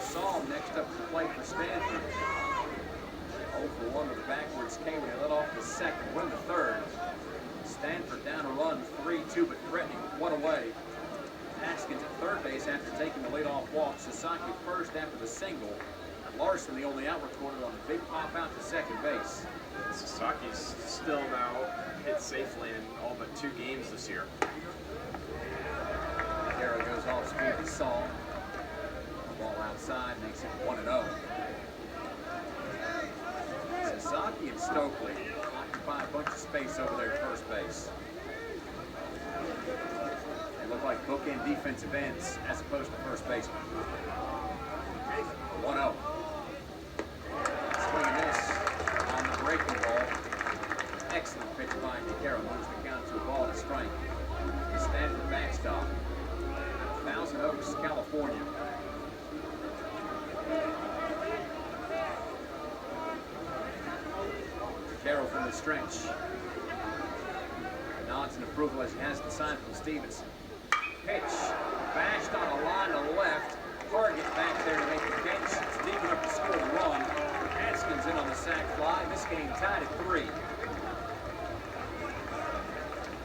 Saul next up to the plate for Stanford. 0-1 with a backwards K when he let off the second, win the third. Stanford down a run, 3-2, but threatening one away. Haskins at third base after taking the leadoff walk. Sasaki first after the single. And Larson the only out recorded on the big pop out to second base. Sasaki's still now hit safely in all but 2 games this year. Picaro goes off speed to Saul. Ball outside makes it 1-0. Sasaki and Stokely occupy a bunch of space over there at first base. They look like bookend defensive ends as opposed to first baseman. 1-0. Swing and miss on the breaking ball. Excellent pitch by Picaro. Moves the count to a ball and a strike. The Stanford backstop. Thousand Oaks, California. Picaro from the stretch. Nods in approval as he has the sign from Stevenson. Pitch. Bashed on a line to left. Target back there to make the catch. It's deep enough to score the run. Haskins in on the sac fly. This game tied at 3.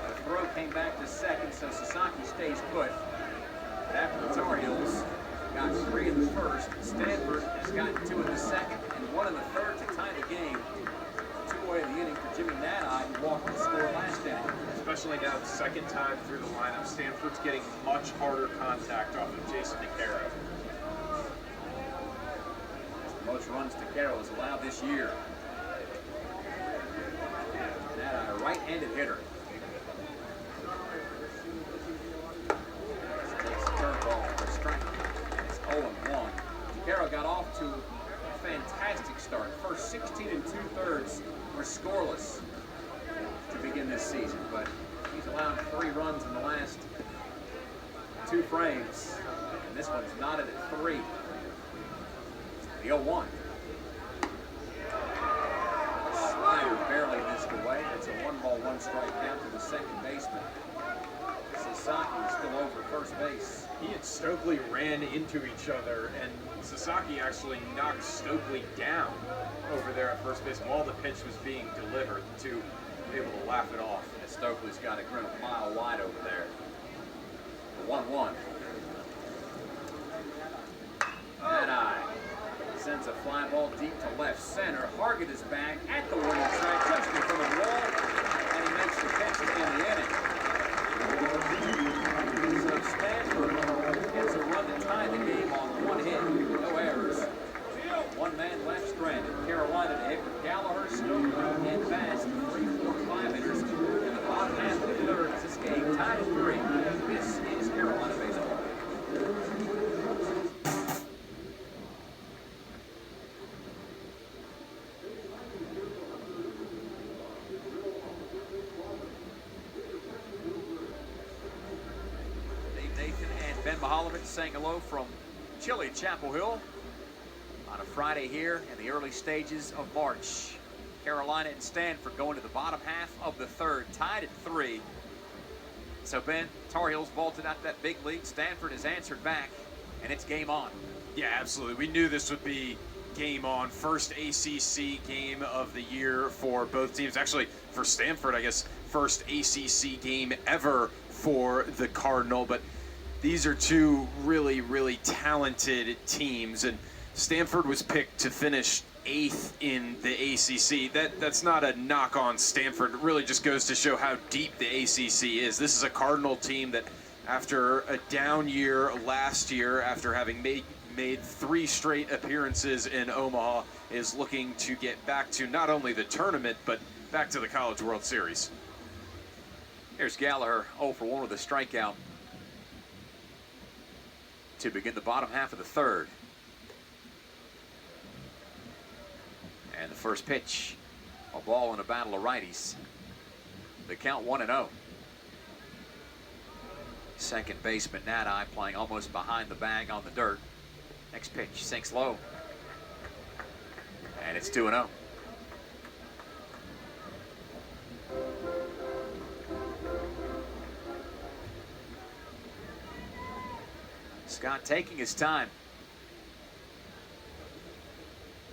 The throw came back to second, so Sasaki stays put. But after the Tar Heels got 3 in the first, Stanford has gotten 2 in the second and 1 in the third to tie the game. 2-way of the inning for Jimmy Nadi, who walked the score last inning. Especially now the second time through the lineup, Stanford's getting much harder contact off of Jason Picaro. The most runs Picaro has allowed this year. Nadi, a right-handed hitter. Takes the curveball for a strike. It's 0-1. Picaro got off to a fantastic start. First 16 2/3 were scoreless to begin this season, but he's allowed 3 runs in the last 2 frames, and this one's knotted at 3. The 0-1. Slider barely missed away. It's a 1-ball-1-strike count to the second baseman. Sasaki is still over first base. He and Stokely ran into each other, and Sasaki actually knocked Stokely down over there at first base while the pitch was being delivered to be able to laugh it off. And Stokely's got a grin a mile wide over there. The 1-1. Nadi sends a fly ball deep to left center. Hargett is back at the winning track, just in front of the wall, and he makes the catch to end the inning. So Stanford gets a run to tie the game on 1 hit, no errors. 1 man left stranded. Carolina to hit with Gallagher, Stokely, and Bass, 3, 4, 5 hitters. Ben Mahalovic saying hello from chilly Chapel Hill on a Friday here in the early stages of March. Carolina and Stanford going to the bottom half of the third, tied at 3. So Ben, Tar Heels vaulted out that big lead. Stanford has answered back, and it's game on. Yeah, absolutely. We knew this would be game on. First ACC game of the year for both teams. Actually, for Stanford, I guess, first ACC game ever for the Cardinal. But these are two really, really talented teams. And Stanford was picked to finish 8th in the ACC. That's not a knock on Stanford. It really just goes to show how deep the ACC is. This is a Cardinal team that, after a down year last year, after having made 3 straight appearances in Omaha, is looking to get back to not only the tournament, but back to the College World Series. Here's Gallagher, 0 for 1 with a strikeout to begin the bottom half of the third. And the first pitch, a ball in a battle of righties. The count 1-0. Second baseman Nadi playing almost behind the bag on the dirt. Next pitch sinks low. And it's 2-0. Scott taking his time.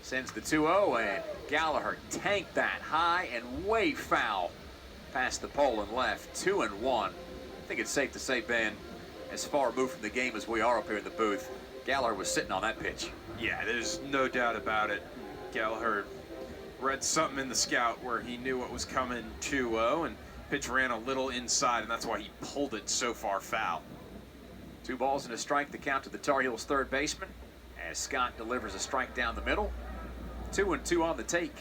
Sends the 2-0, and Gallagher tanked that high and way foul past the pole and left. 2-1. I think it's safe to say, Ben, as far removed from the game as we are up here in the booth, Gallagher was sitting on that pitch. Yeah, there's no doubt about it. Gallagher read something in the scout where he knew what was coming. 2-0, and pitch ran a little inside, and that's why he pulled it so far foul. 2 balls and a strike, the count to the Tar Heels third baseman as Scott delivers a strike down the middle. 2-2 on the take.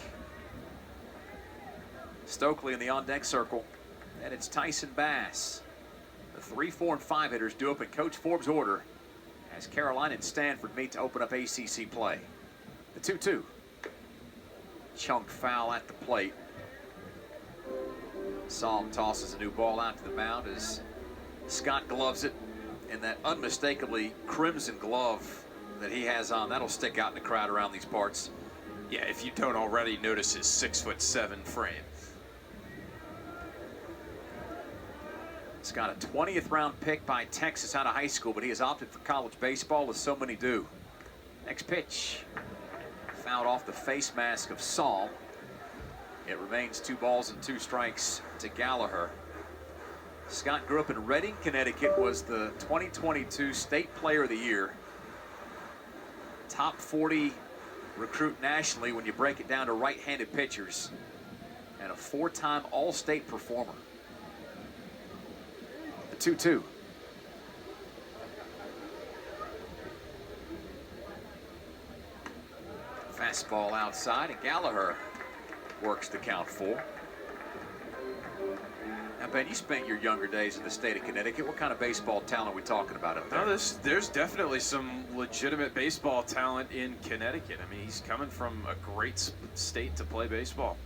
Stokely in the on-deck circle, and it's Tyson Bass. The 3, 4, and 5 hitters do up in Coach Forbes' order as Carolina and Stanford meet to open up ACC play. The 2-2. Chunk foul at the plate. Psalm tosses a new ball out to the mound as Scott gloves it in that unmistakably crimson glove that he has on. That'll stick out in the crowd around these parts. Yeah, if you don't already notice his 6'7" frame. Scott, a 20th round pick by Texas out of high school, but he has opted for college baseball, as so many do. Next pitch, fouled off the face mask of Psalm. It remains 2 balls and 2 strikes to Gallagher. Scott grew up in Reading, Connecticut, was the 2022 State Player of the Year. Top 40 recruit nationally when you break it down to right-handed pitchers, and a 4-time All-State performer. The 2-2. Fastball outside, and Gallagher works the count 4. Now, Ben, you spent your younger days in the state of Connecticut. What kind of baseball talent are we talking about up there? No, there's definitely some legitimate baseball talent in Connecticut. I mean, he's coming from a great state to play baseball.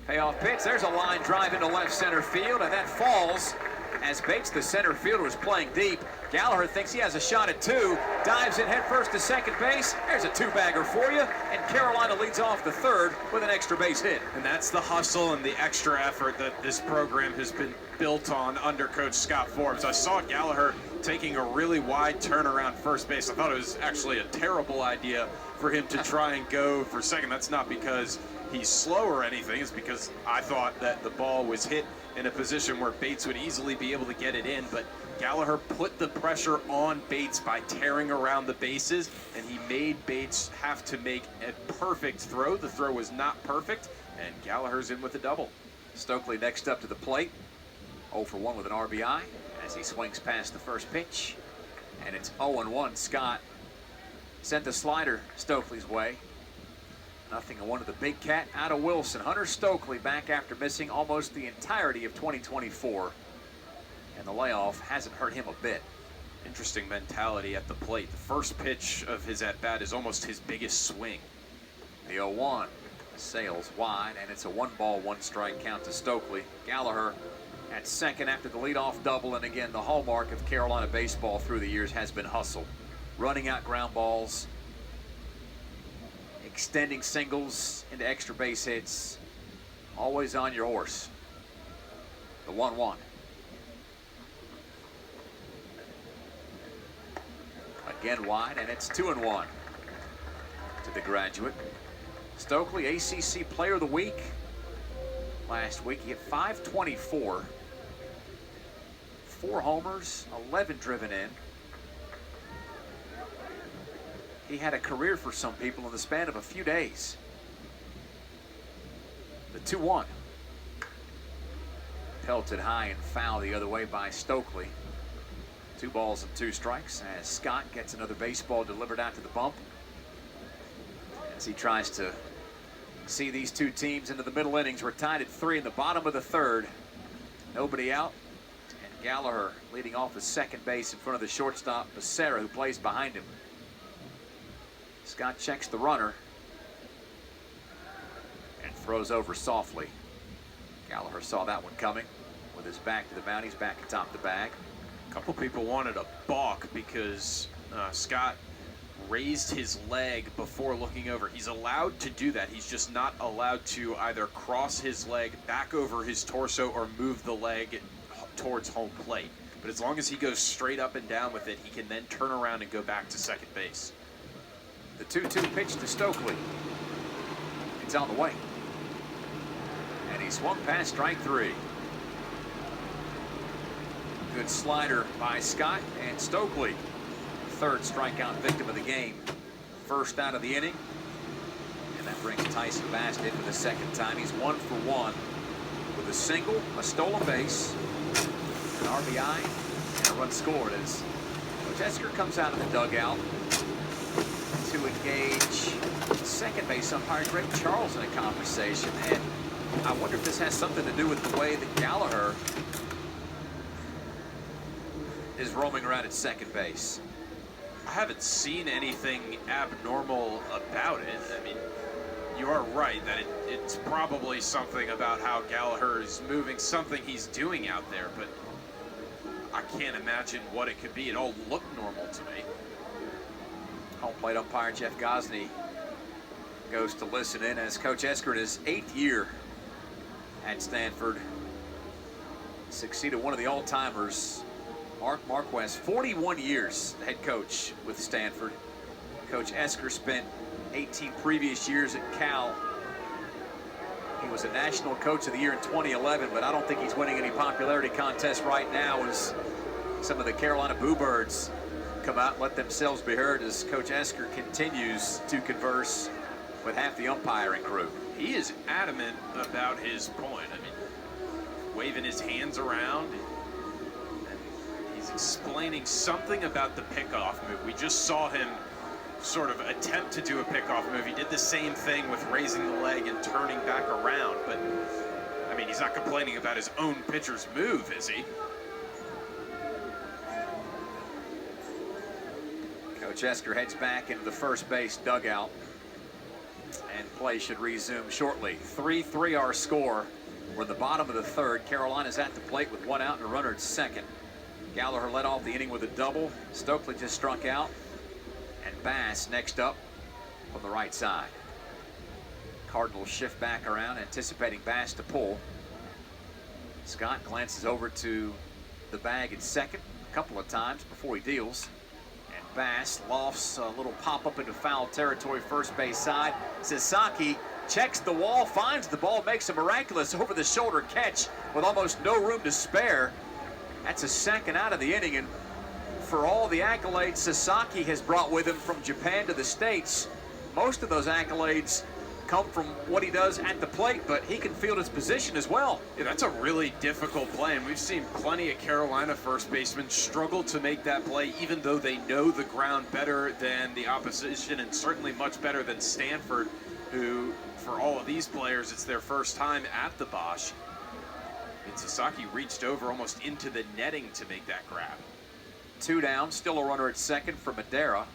Payoff pitch. There's a line drive into left center field, and that falls as Bates, the center fielder, was playing deep. Gallagher thinks he has a shot at 2, dives in headfirst to second base. There's a 2-bagger for you, and Carolina leads off the third with an extra base hit. And that's the hustle and the extra effort that this program has been built on under Coach Scott Forbes. I saw Gallagher taking a really wide turn around first base. I thought it was actually a terrible idea for him to try and go for second. That's not because he's slow or anything. It's because I thought that the ball was hit in a position where Bates would easily be able to get it in, but Gallagher put the pressure on Bates by tearing around the bases, and he made Bates have to make a perfect throw. The throw was not perfect, and Gallagher's in with a double. Stokely next up to the plate, 0 for 1 with an RBI as he swings past the first pitch, and it's 0-1. Scott sent the slider Stokely's way. 0-1 to the big cat out of Wilson. Hunter Stokely back after missing almost the entirety of 2024. And the layoff hasn't hurt him a bit. Interesting mentality at the plate. The first pitch of his at-bat is almost his biggest swing. The 0-1 sails wide, and it's a 1-ball, 1-strike count to Stokely. Gallagher at second after the leadoff double. And again, the hallmark of Carolina baseball through the years has been hustle. Running out ground balls, extending singles into extra base hits, always on your horse. The 1-1. Again wide, and it's 2-1 to the graduate. Stokely, ACC Player of the Week. Last week he hit .524, 4 homers, 11 driven in. He had a career for some people in the span of a few days. The 2-1. Pelted high and foul the other way by Stokely. 2 balls and 2 strikes as Scott gets another baseball delivered out to the bump. As he tries to see these two teams into the middle innings. We're tied at 3 in the bottom of the 3rd. Nobody out. And Gallagher leading off at second base in front of the shortstop, Becerra, who plays behind him. Scott checks the runner and throws over softly. Gallagher saw that one coming with his back to the mound. He's back atop the bag. A couple people wanted a balk because Scott raised his leg before looking over. He's allowed to do that. He's just not allowed to either cross his leg back over his torso or move the leg towards home plate. But as long as he goes straight up and down with it, he can then turn around and go back to second base. The 2-2 pitch to Stokely. It's on the way. And he swung past strike 3. Good slider by Scott, and Stokely, 3rd strikeout victim of the game. First out of the inning. And that brings Tyson Bass in for the 2nd time. He's 1 for 1 with a single, a stolen base, an RBI, and a run scored as Coach Esker comes out of the dugout to engage second base umpire Greg Charles in a conversation. And I wonder if this has something to do with the way that Gallagher is roaming around at second base. I haven't seen anything abnormal about it. I mean, you are right that it's probably something about how Gallagher is moving, something he's doing out there, but I can't imagine what it could be. It all looked normal to me. Home plate umpire Jeff Gosney goes to listen in as Coach Esker in his 8th year at Stanford succeeded one of the all-timers, Mark Marquez, 41 years the head coach with Stanford. Coach Esker spent 18 previous years at Cal. He was a National Coach of the Year in 2011, but I don't think he's winning any popularity contests right now as some of the Carolina Bluebirds come out and let themselves be heard as Coach Esker continues to converse with half the umpiring crew. He is adamant about his point. I mean, waving his hands around. He's explaining something about the pickoff move. We just saw him sort of attempt to do a pickoff move. He did the same thing with raising the leg and turning back around. But, I mean, he's not complaining about his own pitcher's move, is he? Coach Esker heads back into the first base dugout, and play should resume shortly. 3-3 our score. We're in the bottom of the 3rd. Carolina's at the plate with 1 out and a runner at second. Gallagher led off the inning with a double. Stokely just struck out. And Bass next up from the right side. Cardinals shift back around, anticipating Bass to pull. Scott glances over to the bag at second a couple of times before he deals. Bass lofts a little pop-up into foul territory, first base side. Sasaki checks the wall, finds the ball, makes a miraculous over-the-shoulder catch with almost no room to spare. That's a 2nd out of the inning, and for all the accolades Sasaki has brought with him from Japan to the States, most of those accolades come from what he does at the plate, but he can field his position as well. Yeah, that's a really difficult play, and we've seen plenty of Carolina first basemen struggle to make that play, even though they know the ground better than the opposition, and certainly much better than Stanford, who, for all of these players, it's their first time at the Bosch. And Sasaki reached over almost into the netting to make that grab. 2 down, still a runner at second for Madera.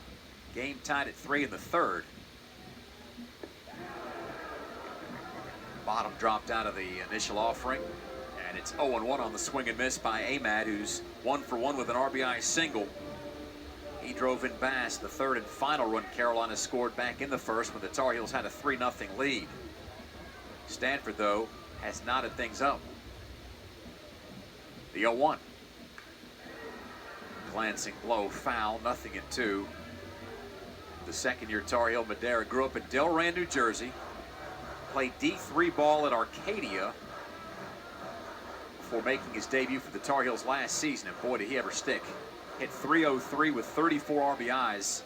Game tied at 3 in the 3rd. Bottom dropped out of the initial offering And it's 0-1 on the swing and miss by Ahmad, who's 1 for 1 with an RBI single. He drove in Bass, the third and final run Carolina scored back in the first when the Tar Heels had a 3-0 lead. Stanford, though, has knotted things up. The 0-1. Glancing blow, foul, 0-2. The second-year Tar Heel Madera grew up in Delran, New Jersey. Played D3 ball at Arcadia before making his debut for the Tar Heels last season, and boy, did he ever stick. Hit .303 with 34 RBIs,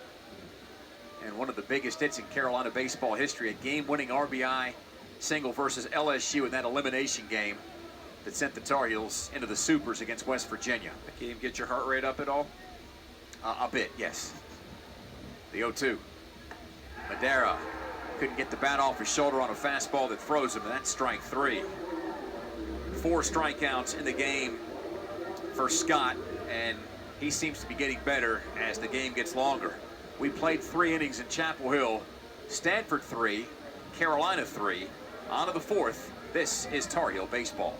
and one of the biggest hits in Carolina baseball history, a game-winning RBI single versus LSU in that elimination game that sent the Tar Heels into the Supers against West Virginia. That game get your heart rate up at all? A bit, yes. The 0-2. Madera couldn't get the bat off his shoulder on a fastball that froze him, and that's strike 3. 4 strikeouts in the game for Scott, and he seems to be getting better as the game gets longer. We played 3 innings in Chapel Hill. Stanford 3, Carolina 3. On to the 4th. This is Tar Heel baseball.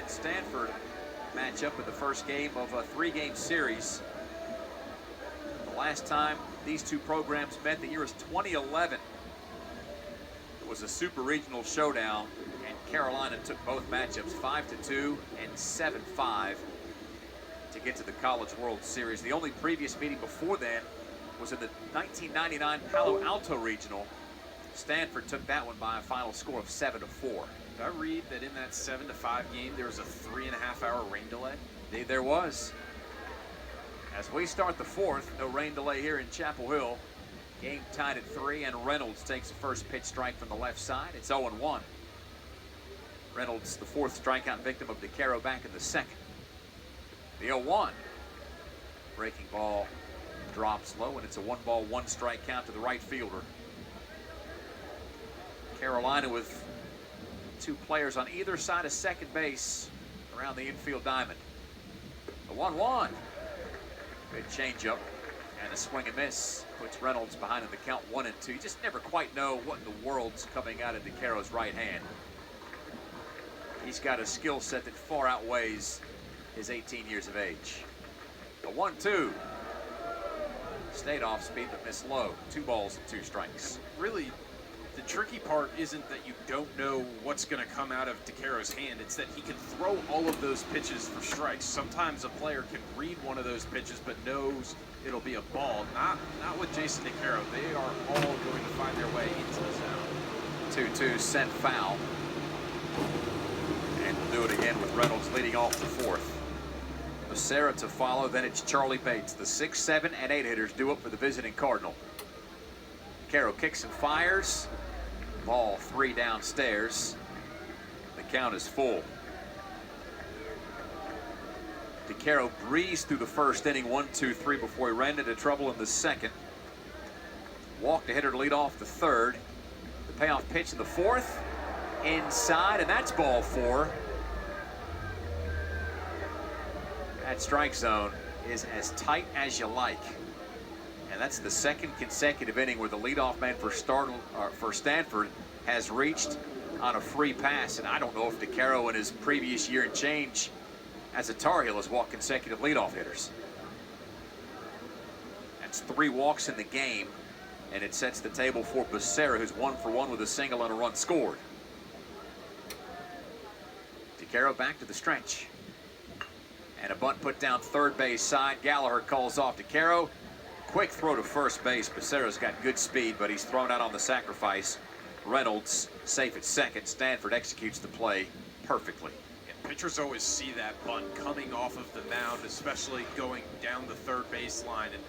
Stanford match up in the first game of a 3-game series. The last time these two programs met, the year was 2011. It was a super regional showdown, and Carolina took both matchups 5-2 and 7-5 to get to the College World Series. The only previous meeting before then was in the 1999 Palo Alto Regional. Stanford took that one by a final score of 7-4. Did I read that in that 7-5 game there was a 3.5-hour rain delay? Indeed there was. As we start the 4th, no rain delay here in Chapel Hill. Game tied at 3, and Reynolds takes the first pitch strike from the left side. It's 0-1. Reynolds, the 4th strikeout victim of DeCaro back in the 2nd. The 0-1. Breaking ball drops low, and it's a 1-ball, 1-strike count to the right fielder. Carolina with 2 players on either side of second base around the infield diamond. The 1-1. Good changeup and a swing and miss puts Reynolds behind in the count 1-2. You just never quite know what in the world's coming out of DeCaro's right hand. He's got a skill set that far outweighs his 18 years of age. The 1-2. Stayed off speed but missed low. 2 balls and 2 strikes. Really, the tricky part isn't that you don't know what's going to come out of DeCaro's hand. It's that he can throw all of those pitches for strikes. Sometimes a player can read one of those pitches but knows it'll be a ball. Not with Jason DeCaro. They are all going to find their way into the zone. 2-2 sent foul. And we'll do it again with Reynolds leading off the 4th. Becerra to follow, then it's Charlie Bates. The 6, 7, and 8 hitters due up for the visiting Cardinal. DeCaro kicks and fires. Ball 3 downstairs. The count is full. DeCaro breezed through the first inning, 1, 2, 3 before he ran into trouble in the 2nd. Walked a hitter to lead off the 3rd. The payoff pitch in the 4th. Inside, and that's ball 4. That strike zone is as tight as you like. And that's the 2nd consecutive inning where the leadoff man for Stanford has reached on a free pass. And I don't know if DeCaro in his previous year and change as a Tar Heel has walked consecutive leadoff hitters. That's 3 walks in the game, and it sets the table for Becerra, who's 1 for 1 with a single and a run scored. DeCaro back to the stretch. And a bunt put down third base side. Gallagher calls off DeCaro. Quick throw to first base. Becerra's got good speed, but he's thrown out on the sacrifice. Reynolds safe at 2nd. Stanford executes the play perfectly. And pitchers always see that bunt coming off of the mound, especially going down the 3rd baseline. And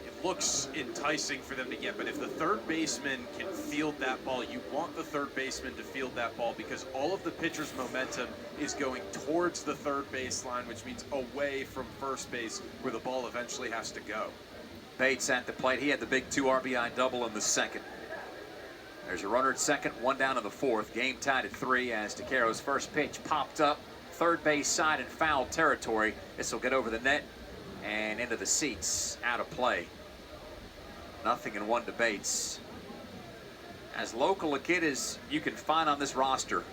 it looks enticing for them to get, but if the 3rd baseman can field that ball, you want the 3rd baseman to field that ball because all of the pitcher's momentum is going towards the 3rd baseline, which means away from first base where the ball eventually has to go. Bates at the plate. He had the big 2 RBI double in the 2nd. There's a runner at second, one down in the fourth. Game tied at 3 as DeCaro's first pitch popped up third base side in foul territory. This will get over the net and into the seats, out of play. 0-1 to Bates. As local a kid as you can find on this roster,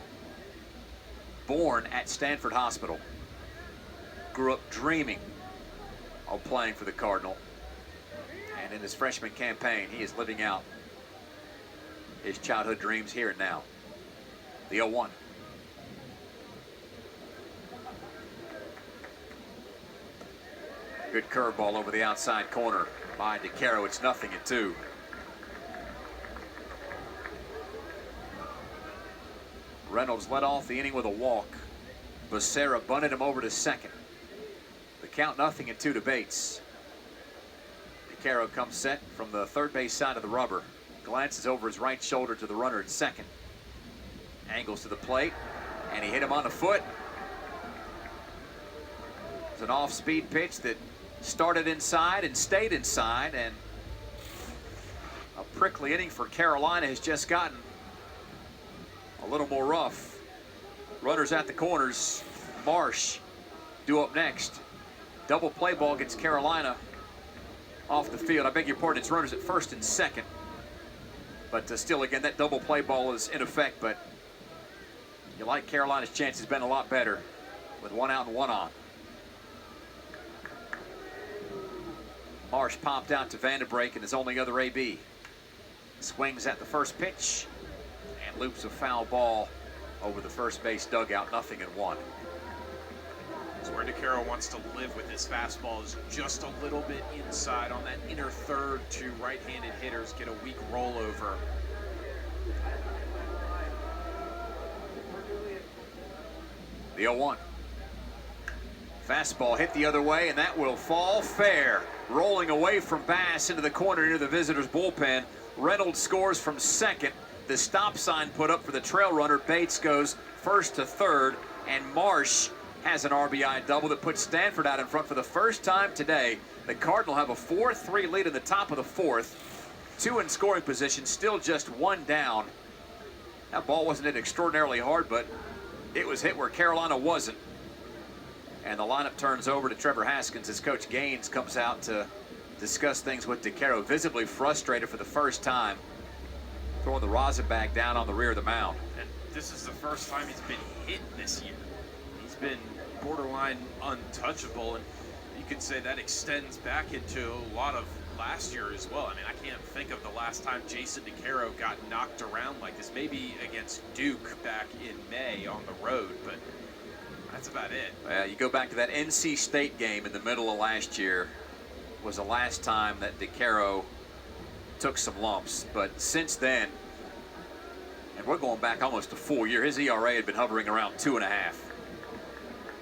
born at Stanford Hospital, grew up dreaming of playing for the Cardinal, and in his freshman campaign he is living out his childhood dreams here and now. The 0-1. Good curveball over the outside corner by DeCaro. It's 0-2. Reynolds led off the inning with a walk. Becerra bunted him over to second. The count 0-2 to Bates. DeCaro comes set from the third base side of the rubber. Glances over his right shoulder to the runner at second. Angles to the plate, and he hit him on the foot. It's an off-speed pitch that started inside and stayed inside, and a prickly inning for Carolina has just gotten a little more rough. Runners at the corners. Marsh due up next. Double play ball against Carolina off the field. I beg your pardon, it's runners at first and second. But still, again, that double play ball is in effect, but you like Carolina's chances been a lot better with 1 out and 1 on. Marsh popped out to Vandenbrake and his only other AB. Swings at the first pitch and loops a foul ball over the first base dugout. 0-1. It's where DeCaro wants to live with his fastball, is just a little bit inside on that inner third to right-handed hitters get a weak rollover. The 0-1. Fastball hit the other way, and that will fall fair. Rolling away from Bass into the corner near the visitors' bullpen. Reynolds scores from second. The stop sign put up for the trail runner. Bates goes first to third, and Marsh has an RBI double that puts Stanford out in front for the first time today. The Cardinal have a 4-3 lead in the top of the fourth. 2 in scoring position, still just 1 down. That ball wasn't hit extraordinarily hard, but it was hit where Carolina wasn't. And the lineup turns over to Trevor Haskins as Coach Gaines comes out to discuss things with DeCaro, visibly frustrated for the first time, throwing the rosin bag down on the rear of the mound. And this is the first time he's been hit this year. He's been borderline untouchable, and you could say that extends back into a lot of last year as well. I mean, I can't think of the last time Jason DeCaro got knocked around like this. Maybe against Duke back in May on the road, but that's about it. You go back to that NC State game in the middle of last year was the last time that DeCaro took some lumps. But since then, and we're going back almost a full year, his ERA had been hovering around 2.5.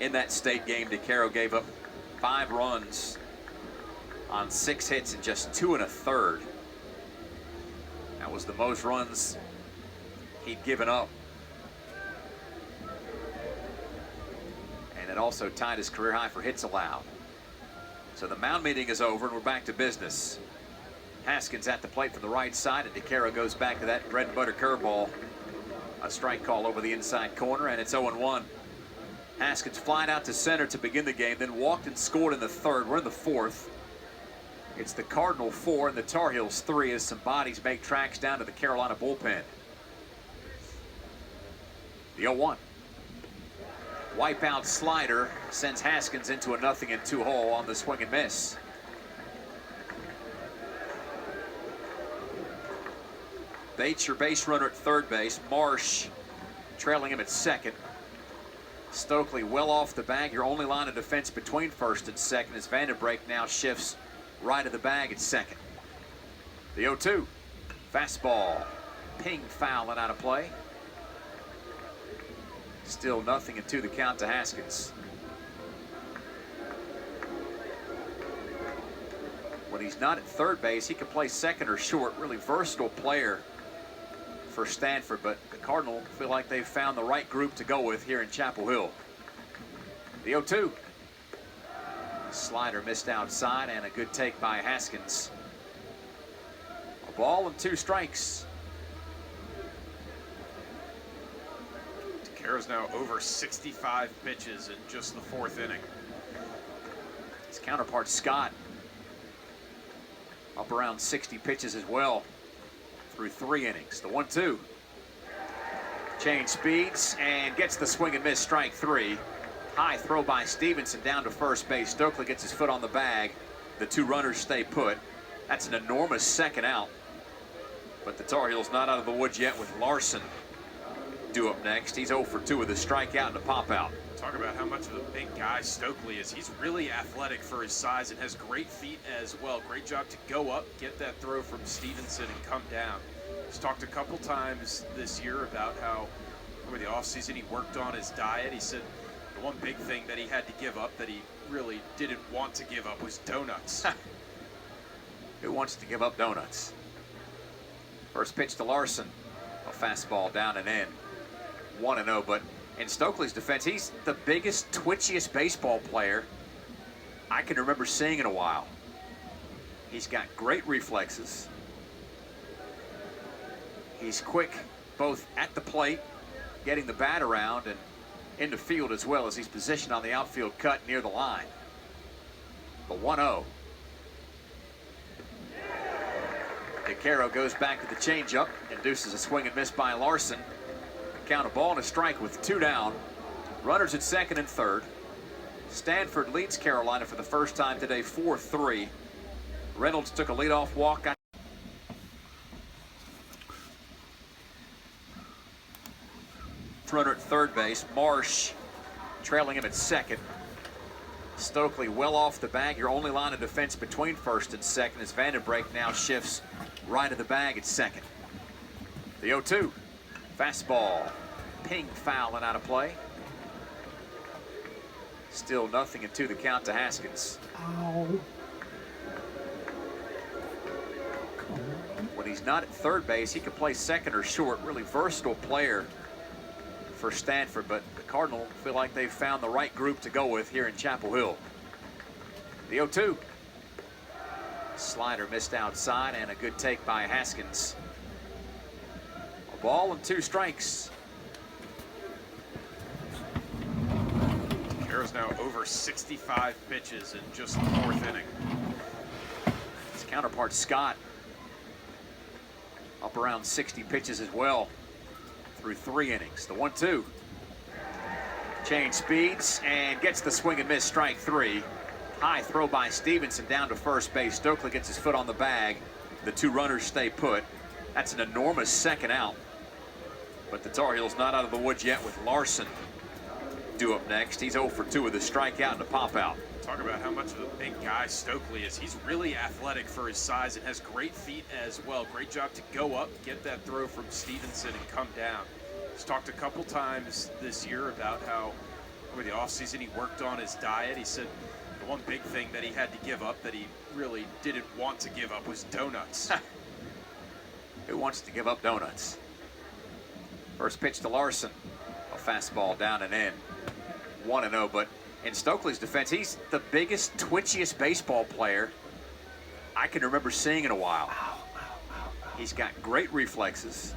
In that state game, DeCaro gave up 5 runs on 6 hits in just 2 1/3. That was the most runs he'd given up. And it also tied his career high for hits allowed. So the mound meeting is over and we're back to business. Haskins at the plate from the right side, and DeCaro goes back to that bread and butter curveball. A strike call over the inside corner, and it's 0-1. Haskins flied out to center to begin the game, then walked and scored in the third. We're in the fourth. It's the Cardinal 4 and the Tar Heels 3 as some bodies make tracks down to the Carolina bullpen. The 0-1. Wipeout slider sends Haskins into a 0-2 hole on the swing and miss. Bates, your base runner at third base. Marsh trailing him at second. Stokely well off the bag, your only line of defense between first and second, as Vandenbrake now shifts right of the bag at second. The 0-2. Fastball. Ping foul and out of play. Still 0-2 the count to Haskins. When he's not at third base, he can play second or short. Really versatile player for Stanford, but the Cardinal feel like they've found the right group to go with here in Chapel Hill. The 0-2. Slider missed outside, and a good take by Haskins. A ball and 2 strikes. Arrow's now over 65 pitches in just the 4th inning. His counterpart Scott up around 60 pitches as well through 3 innings. The 1-2. Change speeds and gets the swing and miss, strike 3. High throw by Stevenson down to first base. Stokely gets his foot on the bag. The 2 runners stay put. That's an enormous second out. But the Tar Heels not out of the woods yet with Larson due up next. He's 0 for 2 with a strikeout and a pop out. Talk about how much of a big guy Stokely is. He's really athletic for his size and has great feet as well. Great job to go up, get that throw from Stevenson and come down. He's talked a couple times this year about how over the offseason he worked on his diet. He said the one big thing that he had to give up that he really didn't want to give up was donuts. Who wants to give up donuts? First pitch to Larson. A fastball down and in. 1-0, but in Stokely's defense, he's the biggest, twitchiest baseball player I can remember seeing in a while. He's got great reflexes. He's quick both at the plate, getting the bat around, and in the field as well as he's positioned on the outfield cut near the line. The 1-0. DeCaro goes back to the changeup, induces a swing and miss by Larson. Count a ball and a strike with 2 down. Runners at second and third. Stanford leads Carolina for the first time today, 4-3. Reynolds took a leadoff walk. Runner at third base. Marsh trailing him at second. Stokely well off the bag. Your only line of defense between first and second as Vandenbrake now shifts right of the bag at second. The 0-2. Fastball. Ping foul and out of play. Still 0-2 the count to Haskins. Ow. When he's not at third base, he can play second or short. Really versatile player for Stanford, but the Cardinals feel like they've found the right group to go with here in Chapel Hill. The 0-2. Slider missed outside and a good take by Haskins. A ball and 2 strikes. Arrow's now over 65 pitches in just the 4th inning. His counterpart Scott up around 60 pitches as well through 3 innings. The 1-2. Change speeds and gets the swing and miss, strike 3. High throw by Stevenson down to first base. Stokely gets his foot on the bag. The 2 runners stay put. That's an enormous second out. But the Tar Heels not out of the woods yet with Larson due up next. He's 0 for 2 with a strikeout and a pop out. Talk about how much of a big guy Stokely is. He's really athletic for his size and has great feet as well. Great job to go up, get that throw from Stevenson and come down. He's talked a couple times this year about how over the offseason he worked on his diet. He said the one big thing that he had to give up that he really didn't want to give up was donuts. Who wants to give up donuts? First pitch to Larson. A fastball down and in. 1-0, but in Stokely's defense, he's the biggest, twitchiest baseball player I can remember seeing in a while. He's got great reflexes.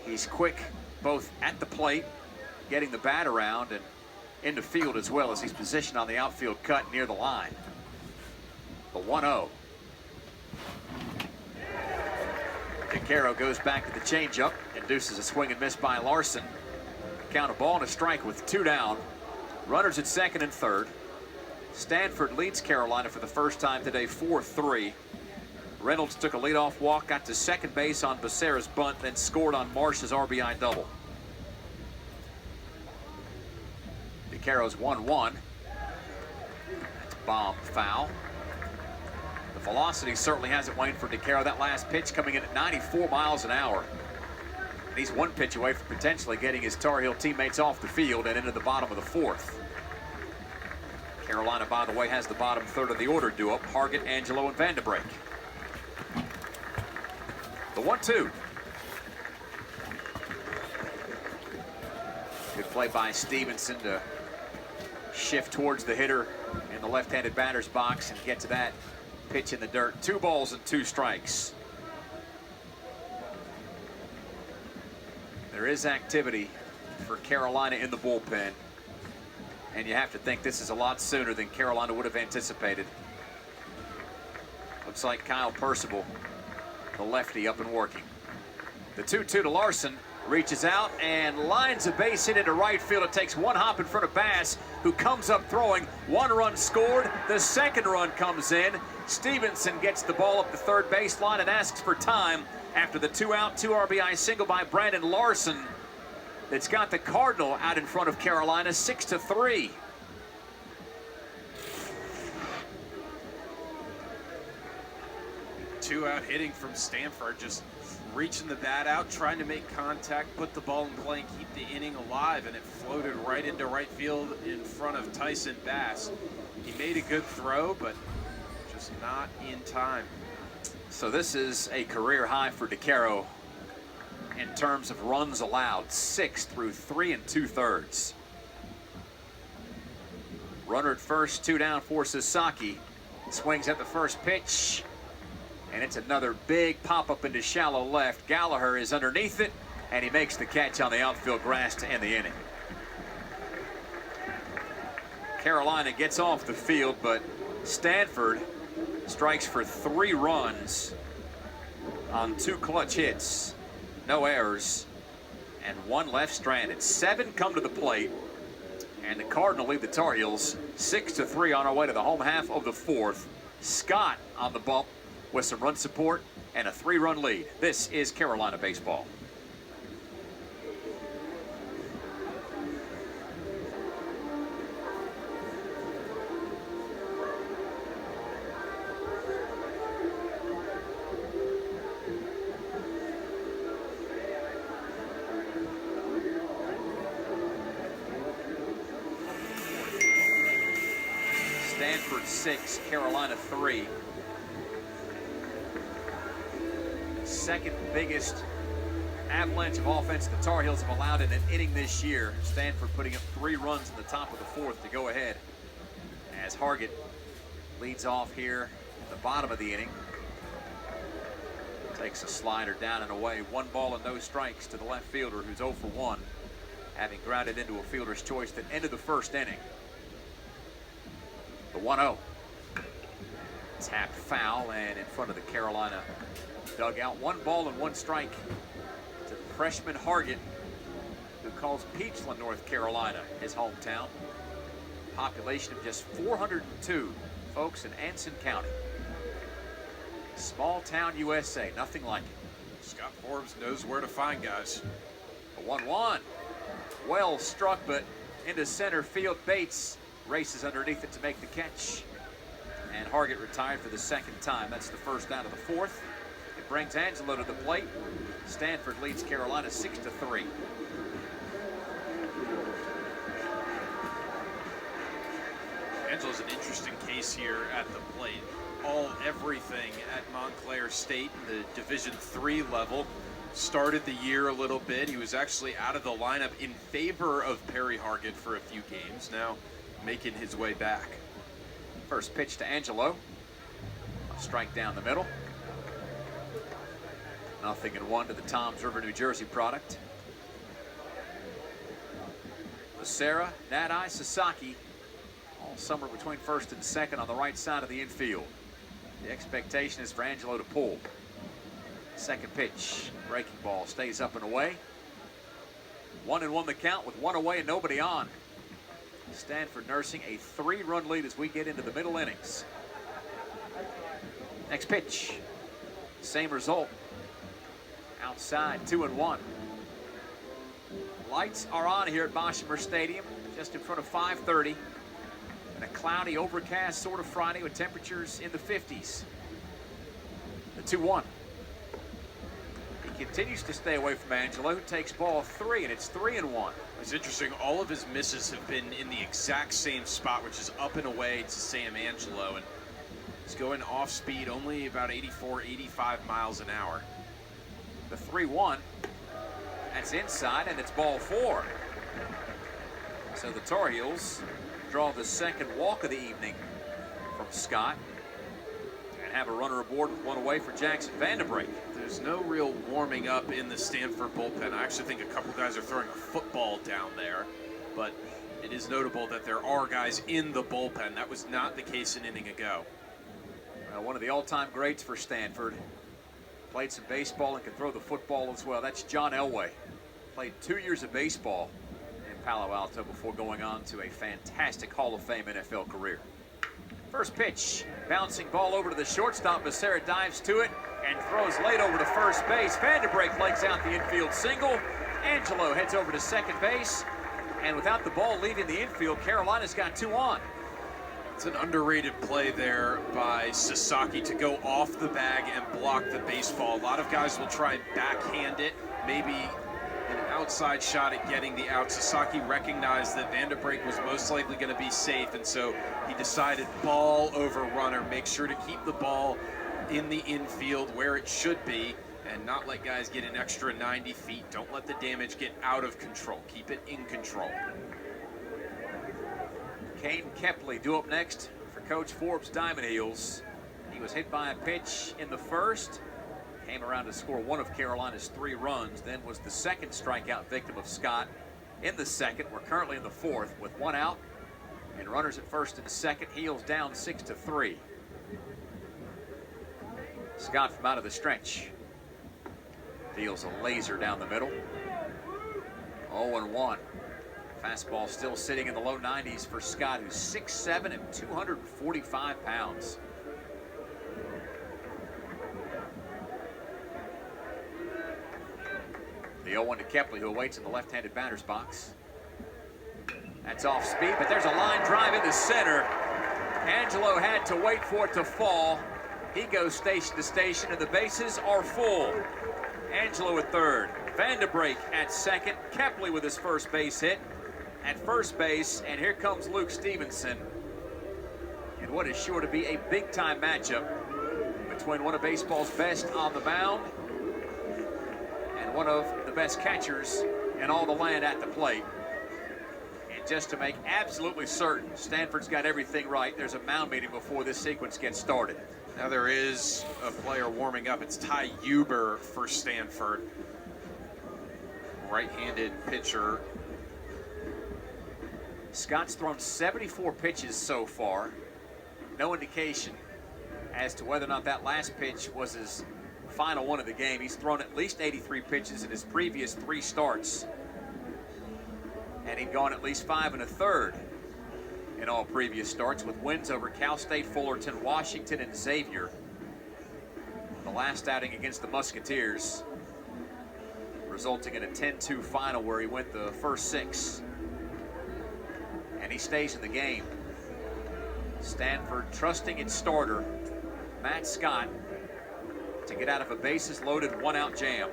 He's quick both at the plate, getting the bat around, and in the field as well as he's positioned on the outfield cut near the line. The 1-0. DeCaro goes back to the changeup, induces a swing and miss by Larson. Count a ball and a strike with 2 down. Runners at second and third. Stanford leads Carolina for the first time today, 4-3. Reynolds took a leadoff walk, got to second base on Becerra's bunt, then scored on Marsh's RBI double. DeCaro's 1-1. That's bomb foul. The velocity certainly hasn't waned for DeCaro. That last pitch coming in at 94 miles an hour. And he's 1 pitch away from potentially getting his Tar Heel teammates off the field and into the bottom of the 4th. Carolina, by the way, has the bottom third of the order due up. Hargett, Angelo, and Vandenbrake. The 1-2. Good play by Stevenson to shift towards the hitter in the left-handed batter's box and get to that pitch in the dirt. 2 balls and 2 strikes. There is activity for Carolina in the bullpen, and you have to think this is a lot sooner than Carolina would have anticipated. Looks like Kyle Percival, the lefty, up and working. The 2-2 to Larson, reaches out and lines a base hit into right field. It takes one hop in front of Bass, who comes up throwing. One run scored. The second run comes in. Stevenson gets the ball up the third baseline and asks for time after the 2-out, 2 RBI single by Brandon Larson. That's got the Cardinal out in front of Carolina, 6-3. Two-out hitting from Stanford, just reaching the bat out, trying to make contact, put the ball in play, and keep the inning alive, and it floated right into right field in front of Tyson Bass. He made a good throw, but just not in time. So this is a career high for DeCaro in terms of runs allowed, 6 through 3 2/3. Runner at first, 2 down for Sasaki. Swings at the first pitch, and it's another big pop-up into shallow left. Gallagher is underneath it, and he makes the catch on the outfield grass to end the inning. Carolina gets off the field, but Stanford strikes for 3 runs on 2 clutch hits, no errors, and 1 left stranded. 7 come to the plate, and the Cardinal lead the Tar Heels 6-3 on our way to the home half of the 4th. Scott on the bump with some run support and a 3-run lead. This is Carolina baseball. Stanford 6, Carolina 3. Second biggest avalanche of offense the Tar Heels have allowed in an inning this year. Stanford putting up 3 runs in the top of the 4th to go ahead, as Hargett leads off here in the bottom of the inning. Takes a slider down and away. 1 ball and no strikes to the left fielder, who's 0 for 1, having grounded into a fielder's choice that ended the 1st inning. The 1-0. Tapped foul and in front of the Carolina dugout. 1 ball and 1 strike to freshman Hargett, who calls Peachland, North Carolina, his hometown. Population of just 402 folks in Anson County. Small town USA, nothing like it. Scott Forbes knows where to find guys. A 1-1. Well struck, but into center field. Bates races underneath it to make the catch. And Hargett retired for the 2nd time. That's the 1st out of the 4th. It brings Angelo to the plate. Stanford leads Carolina 6-3. Angelo's an interesting case here at the plate. Everything at Montclair State in the Division III level. Started the year a little bit. He was actually out of the lineup in favor of Perry Hargett for a few games. Now making his way back. First pitch to Angelo. A strike down the middle. 0-1 to the Toms River, New Jersey product. Becerra, Nadai, Sasaki, all somewhere between 1st and 2nd on the right side of the infield. The expectation is for Angelo to pull. 2nd pitch, breaking ball, stays up and away. 1-1 the count with 1 away and nobody on. Stanford nursing a 3-run lead as we get into the middle innings. Next pitch, same result. Outside, 2-1. Lights are on here at Boshemer Stadium, just in front of 5:30. And a cloudy, overcast sort of Friday with temperatures in the 50s. The 2-1. He continues to stay away from Angelo, who takes ball 3, and it's 3-1. It's interesting, all of his misses have been in the exact same spot, which is up and away to Sam Angelo, and he's going off speed, only about 84, 85 miles an hour. The 3-1, that's inside, and it's ball 4. So the Tar Heels draw the 2nd walk of the evening from Scott and have a runner aboard with one away for Jackson Vanderbrake. There's no real warming up in the Stanford bullpen. I actually think a couple guys are throwing a football down there, but it is notable that there are guys in the bullpen. That was not the case an inning ago. One of the all-time greats for Stanford. Played some baseball and can throw the football as well. That's John Elway. Played 2 years of baseball in Palo Alto before going on to a fantastic Hall of Fame NFL career. First pitch, bouncing ball over to the shortstop. Becerra dives to it and throws late over to first base. Vanderbrake legs out the infield single. Angelo heads over to second base. And without the ball leaving the infield, Carolina's got 2 on. It's an underrated play there by Sasaki to go off the bag and block the baseball. A lot of guys will try and backhand it, maybe an outside shot at getting the out. Sasaki recognized that Vanderbrake was most likely going to be safe, and so he decided ball over runner. Make sure to keep the ball in the infield where it should be and not let guys get an extra 90 feet. Don't let the damage get out of control. Keep it in control. Kane Kepley due up next for Coach Forbes' Diamond Heels. He was hit by a pitch in the first, came around to score one of Carolina's 3 runs, then was the second strikeout victim of Scott in the second. We're currently in the fourth with 1 out and runners at first and second. Heels down 6-3. Scott from out of the stretch deals a laser down the middle. 0-1. Fastball still sitting in the low 90s for Scott, who's 6'7" and 245 pounds. The 0-1 to Kepley, who awaits in the left-handed batter's box. That's off speed, but there's a line drive into center. Angelo had to wait for it to fall. He goes station to station, and the bases are full. Angelo at third, Vanderbrake at second, Kepley with his first base hit at first base, and here comes Luke Stevenson in what is sure to be a big-time matchup between one of baseball's best on the mound and one of the best catchers in all the land at the plate. And just to make absolutely certain Stanford's got everything right, there's a mound meeting before this sequence gets started. Now there is a player warming up. It's Ty Huber for Stanford. Right-handed pitcher. Scott's thrown 74 pitches so far. No indication as to whether or not that last pitch was his final one of the game. He's thrown at least 83 pitches in his previous 3 starts. And he'd gone at least 5 1/3 in all previous starts, with wins over Cal State, Fullerton, Washington, and Xavier. The last outing against the Musketeers resulting in a 10-2 final where he went the first 6. And he stays in the game. Stanford trusting its starter, Matt Scott, to get out of a bases-loaded 1-out jam.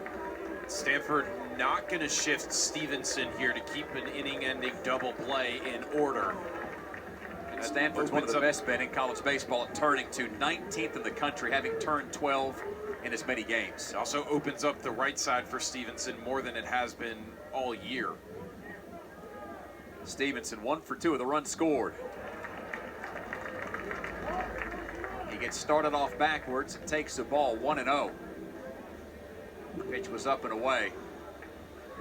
Stanford not going to shift Stevenson here to keep an inning-ending double play in order. And Stanford's one of the best men in college baseball at turning to 19th in the country, having turned 12 in as many games. It also opens up the right side for Stevenson more than it has been all year. Stevenson 1 for 2 of the runs scored. He gets started off backwards and takes the ball 1-0. The pitch was up and away.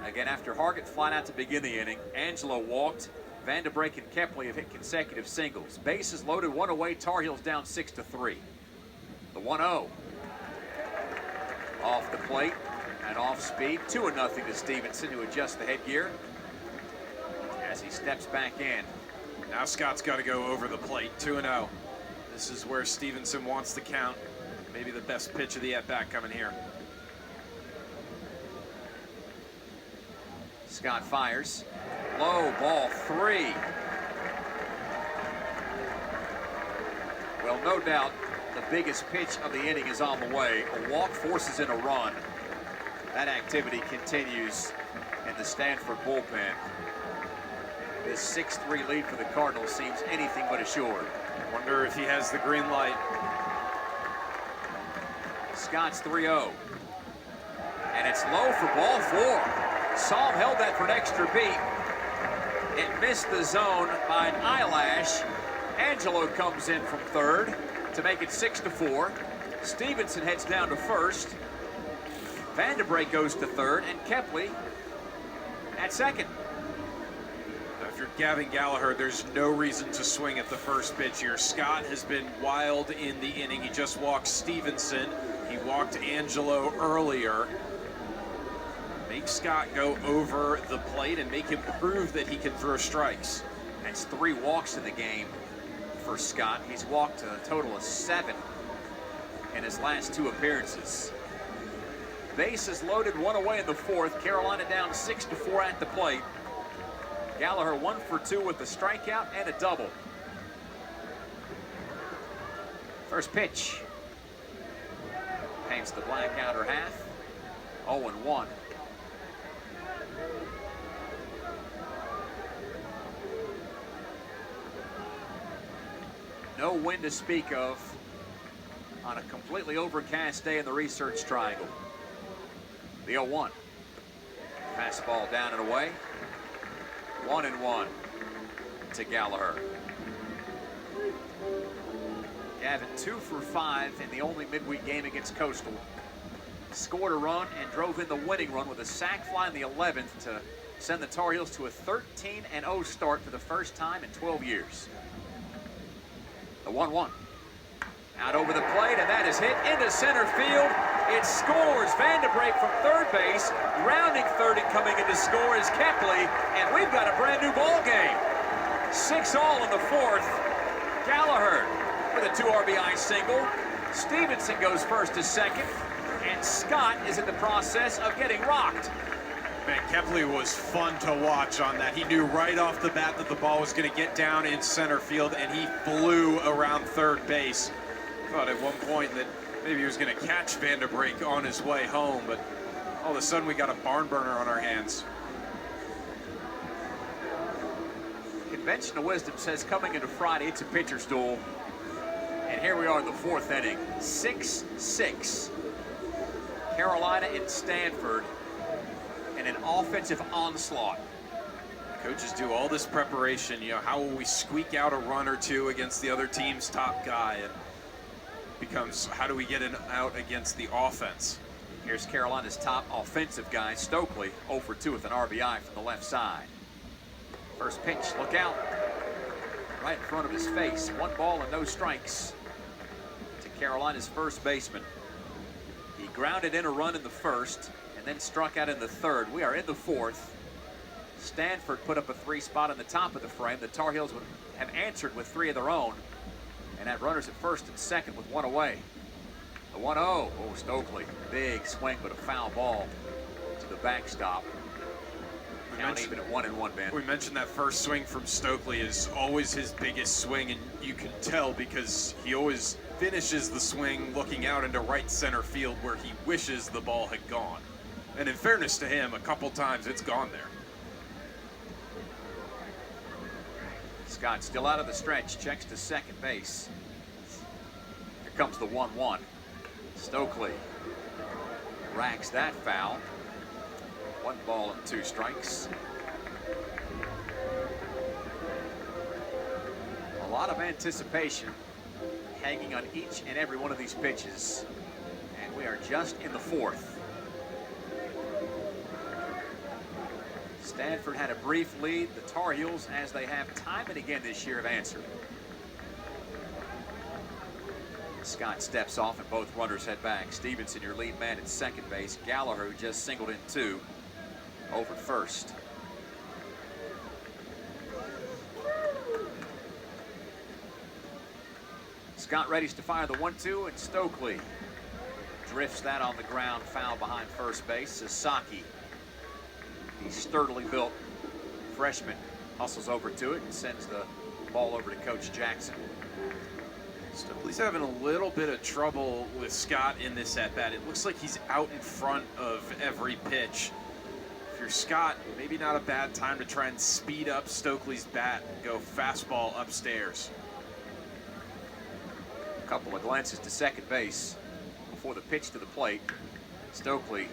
Again, after Hargett flying out to begin the inning, Angelo walked. Vanderbrake and Kepley have hit consecutive singles. Bases loaded, 1 away. Tar Heels down 6-3. The 1-0. Off the plate and off speed. 2-0 to Stevenson, who adjusts the headgear as he steps back in. Now Scott's got to go over the plate. 2-0. This is where Stevenson wants the count. Maybe the best pitch of the at-bat coming here. Scott fires. Low, ball 3. Well, no doubt the biggest pitch of the inning is on the way. A walk forces in a run. That activity continues in the Stanford bullpen. This 6-3 lead for the Cardinals seems anything but assured. Wonder if he has the green light. Scott's 3-0. And it's low for ball 4. Saul held that for an extra beat. It missed the zone by an eyelash. Angelo comes in from third to make it 6-4. Stevenson heads down to first. Vanderbrake goes to third, and Kepley at second. Now, if you're Gavin Gallagher, there's no reason to swing at the first pitch here. Scott has been wild in the inning. He just walked Stevenson. He walked Angelo earlier. Make Scott go over the plate and make him prove that he can throw strikes. That's 3 walks in the game for Scott. He's walked a total of 7 in his last 2 appearances. Bases loaded, 1 away in the 4th. Carolina down 6-4 at the plate. Gallagher 1 for 2 with a strikeout and a double. First pitch. Paints the black outer half. 0-1. No wind to speak of on a completely overcast day in the Research Triangle. The 0-1. Fastball down and away. 1-1 to Gallagher. Gavin 2 for 5 in the only midweek game against Coastal. Scored a run and drove in the winning run with a sac fly in the 11th to send the Tar Heels to a 13-0 start for the first time in 12 years. The 1-1. Out over the plate, and that is hit into center field. It scores. Vanderbrake from third base, rounding third and coming in to score is Kepley, and we've got a brand new ball game. 6-all in the 4th. Gallagher with a 2 RBI single. Stevenson goes first to second, and Scott is in the process of getting rocked. Man, Kepley was fun to watch on that. He knew right off the bat that the ball was going to get down in center field, and he flew around third base. Thought at one point that maybe he was going to catch Vanderbrake on his way home, but all of a sudden we got a barn burner on our hands. Conventional wisdom says coming into Friday, it's a pitcher's duel. And here we are in the 4th inning. 6-6. Carolina and Stanford in an offensive onslaught. Coaches do all this preparation, you know, how will we squeak out a run or 2 against the other team's top guy? And becomes, how do we get an out against the offense? Here's Carolina's top offensive guy, Stokely, 0 for 2 with an RBI from the left side. First pitch, look out. Right in front of his face. 1 ball and no strikes to Carolina's first baseman. He grounded in a run in the 1st and then struck out in the 3rd. We are in the 4th. Stanford put up a 3 spot on the top of the frame. The Tar Heels would have answered with 3 of their own. And had runners at first and second with 1 away. The 1-0. Oh, Stokely. Big swing, but a foul ball to the backstop. Count even at 1-1, Ben. We mentioned that first swing from Stokely is always his biggest swing, and you can tell because he always finishes the swing looking out into right center field where he wishes the ball had gone. And in fairness to him, a couple times it's gone there. Scott still out of the stretch, checks to second base. Here comes the 1-1. Stokely racks that foul. 1 ball and 2 strikes. A lot of anticipation hanging on each and every one of these pitches. And we are just in the 4th. Stanford had a brief lead. The Tar Heels, as they have time and again this year, have answered. Scott steps off and both runners head back. Stevenson, your lead man at second base. Gallagher, who just singled in 2, over first. Scott readies to fire the 1-2, and Stokely drifts that on the ground, foul behind first base. Sasaki, the sturdily built freshman, hustles over to it and sends the ball over to Coach Jackson. Stokely's having a little bit of trouble with Scott in this at-bat. It looks like he's out in front of every pitch. If you're Scott, maybe not a bad time to try and speed up Stokely's bat and go fastball upstairs. A couple of glances to second base before the pitch to the plate. Stokely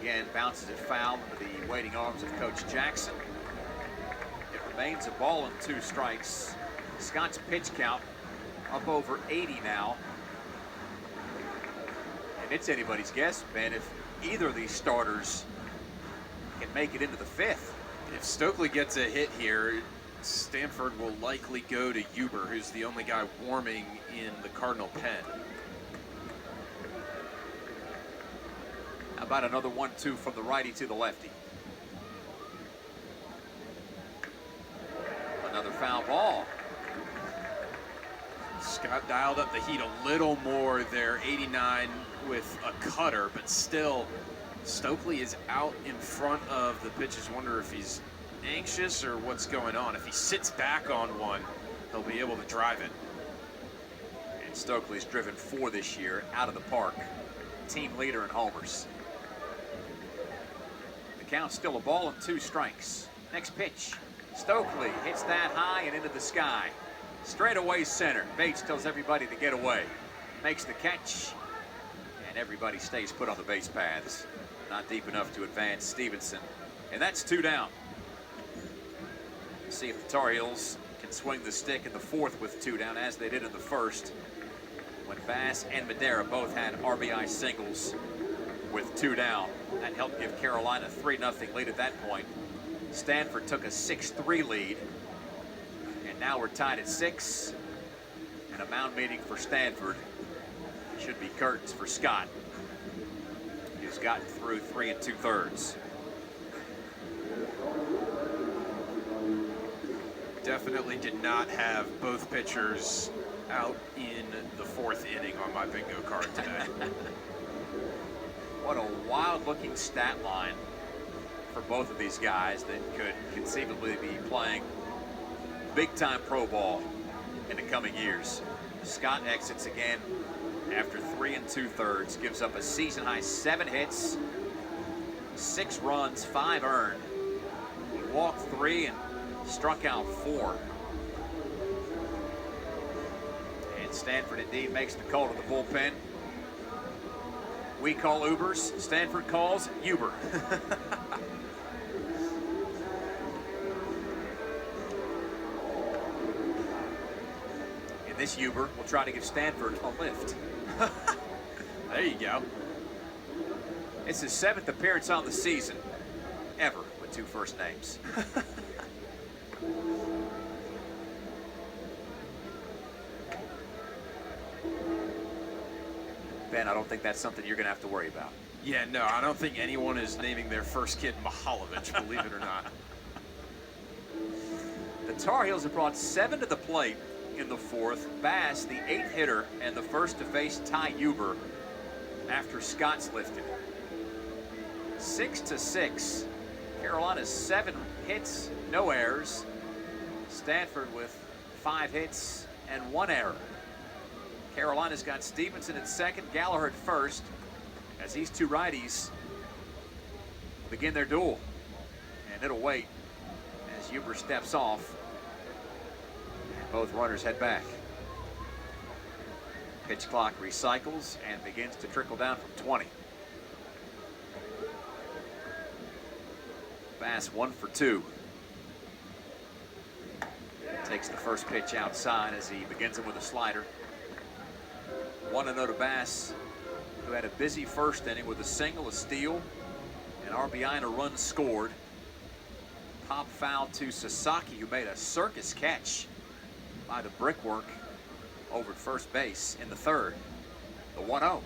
again bounces it foul into the waiting arms of Coach Jackson. It remains a ball and 2 strikes. Scott's pitch count up over 80 now. It's anybody's guess, Ben, if either of these starters can make it into the 5th. If Stokely gets a hit here, Stanford will likely go to Huber, who's the only guy warming in the Cardinal pen. How about another 1-2 from the righty to the lefty? Another foul ball. Scott dialed up the heat a little more there, 89 with a cutter, but still Stokely is out in front of the pitches. Wonder if he's anxious or what's going on. If he sits back on one, he'll be able to drive it. And Stokely's driven 4 this year out of the park. Team leader in homers. The count's still a ball and 2 strikes. Next pitch. Stokely hits that high and into the sky. Straight away center. Bates tells everybody to get away. Makes the catch. And everybody stays put on the base paths. Not deep enough to advance Stevenson. And that's 2 down. See if the Tar Heels can swing the stick in the 4th with 2 down, as they did in the 1st, when Bass and Madera both had RBI singles with 2 down. That helped give Carolina a 3-0 lead at that point. Stanford took a 6-3 lead, and now we're tied at 6. And a mound meeting for Stanford. Should be curtains for Scott, who's gotten through 3 2/3. Definitely did not have both pitchers out in the 4th inning on my bingo card today. What a wild-looking stat line for both of these guys that could conceivably be playing big-time pro ball in the coming years. Scott exits again after 3 2/3, gives up a season-high 7 hits, 6 runs, 5 earned. He walked 3 and struck out 4. And Stanford indeed makes the call to the bullpen. We call Ubers, Stanford calls Uber. And this Uber will try to give Stanford a lift. There you go. It's his 7th appearance on the season, ever with 2 first names. Ben, I don't think that's something you're going to have to worry about. Yeah, no, I don't think anyone is naming their first kid Mihaljevic, believe it or not. The Tar Heels have brought 7 to the plate in the 4th. Bass, the 8th hitter, and the first to face Ty Huber after Scott's lifted. 6-6. Carolina's 7 hits, no errors. Stanford with 5 hits and 1 error. Carolina's got Stevenson at 2nd, Gallagher at 1st, as these 2 righties begin their duel. And it'll wait as Huber steps off. And both runners head back. Pitch clock recycles and begins to trickle down from 20. Bass 1 for 2. Takes the first pitch outside as he begins it with a slider. 1-0 to Bass, who had a busy first inning with a single, a steal, an RBI, and a run scored. Pop foul to Sasaki, who made a circus catch by the brickwork over at first base in the 3rd. The 1-0.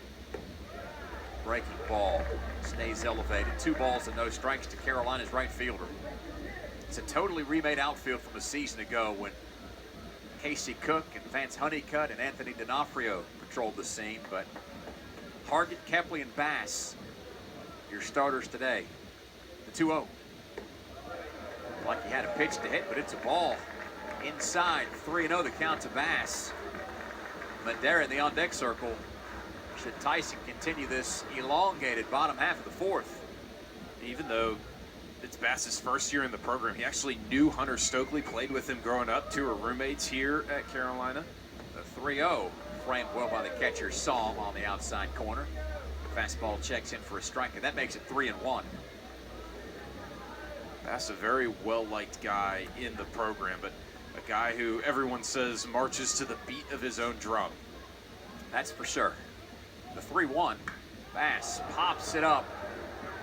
Breaking ball stays elevated. 2 balls and no strikes to Carolina's right fielder. It's a totally remade outfield from a season ago when Casey Cook and Vance Honeycutt and Anthony D'Onofrio patrolled the scene, but Hargett, Kepley, and Bass, your starters today. The 2-0. Like he had a pitch to hit, but it's a ball inside. 3-0 the count to Bass. Madera in the on-deck circle. Should Tyson continue this elongated bottom half of the 4th? Even though it's Bass's first year in the program, he actually knew Hunter Stokely, played with him growing up. 2 are roommates here at Carolina. The 3-0 framed well by the catcher Psalm on the outside corner. Fastball checks in for a strike, and that makes it 3-1. Bass, a very well-liked guy in the program, but a guy who everyone says marches to the beat of his own drum. That's for sure. The 3-1 Bass pops it up.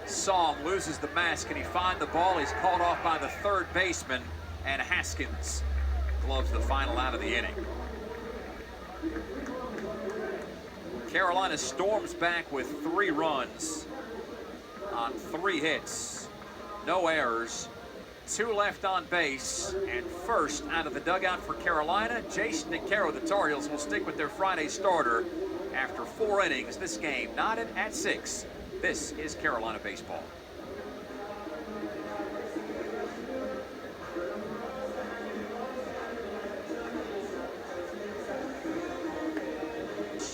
Psalm loses the mask. Can he find the ball? He's called off by the third baseman, and Haskins gloves the final out of the inning. Carolina storms back with 3 runs on 3 hits, no errors, 2 left on base, and first out of the dugout for Carolina, Jason DeCaro. The Tar Heels will stick with their Friday starter after 4 innings. This game knotted at 6. This is Carolina baseball.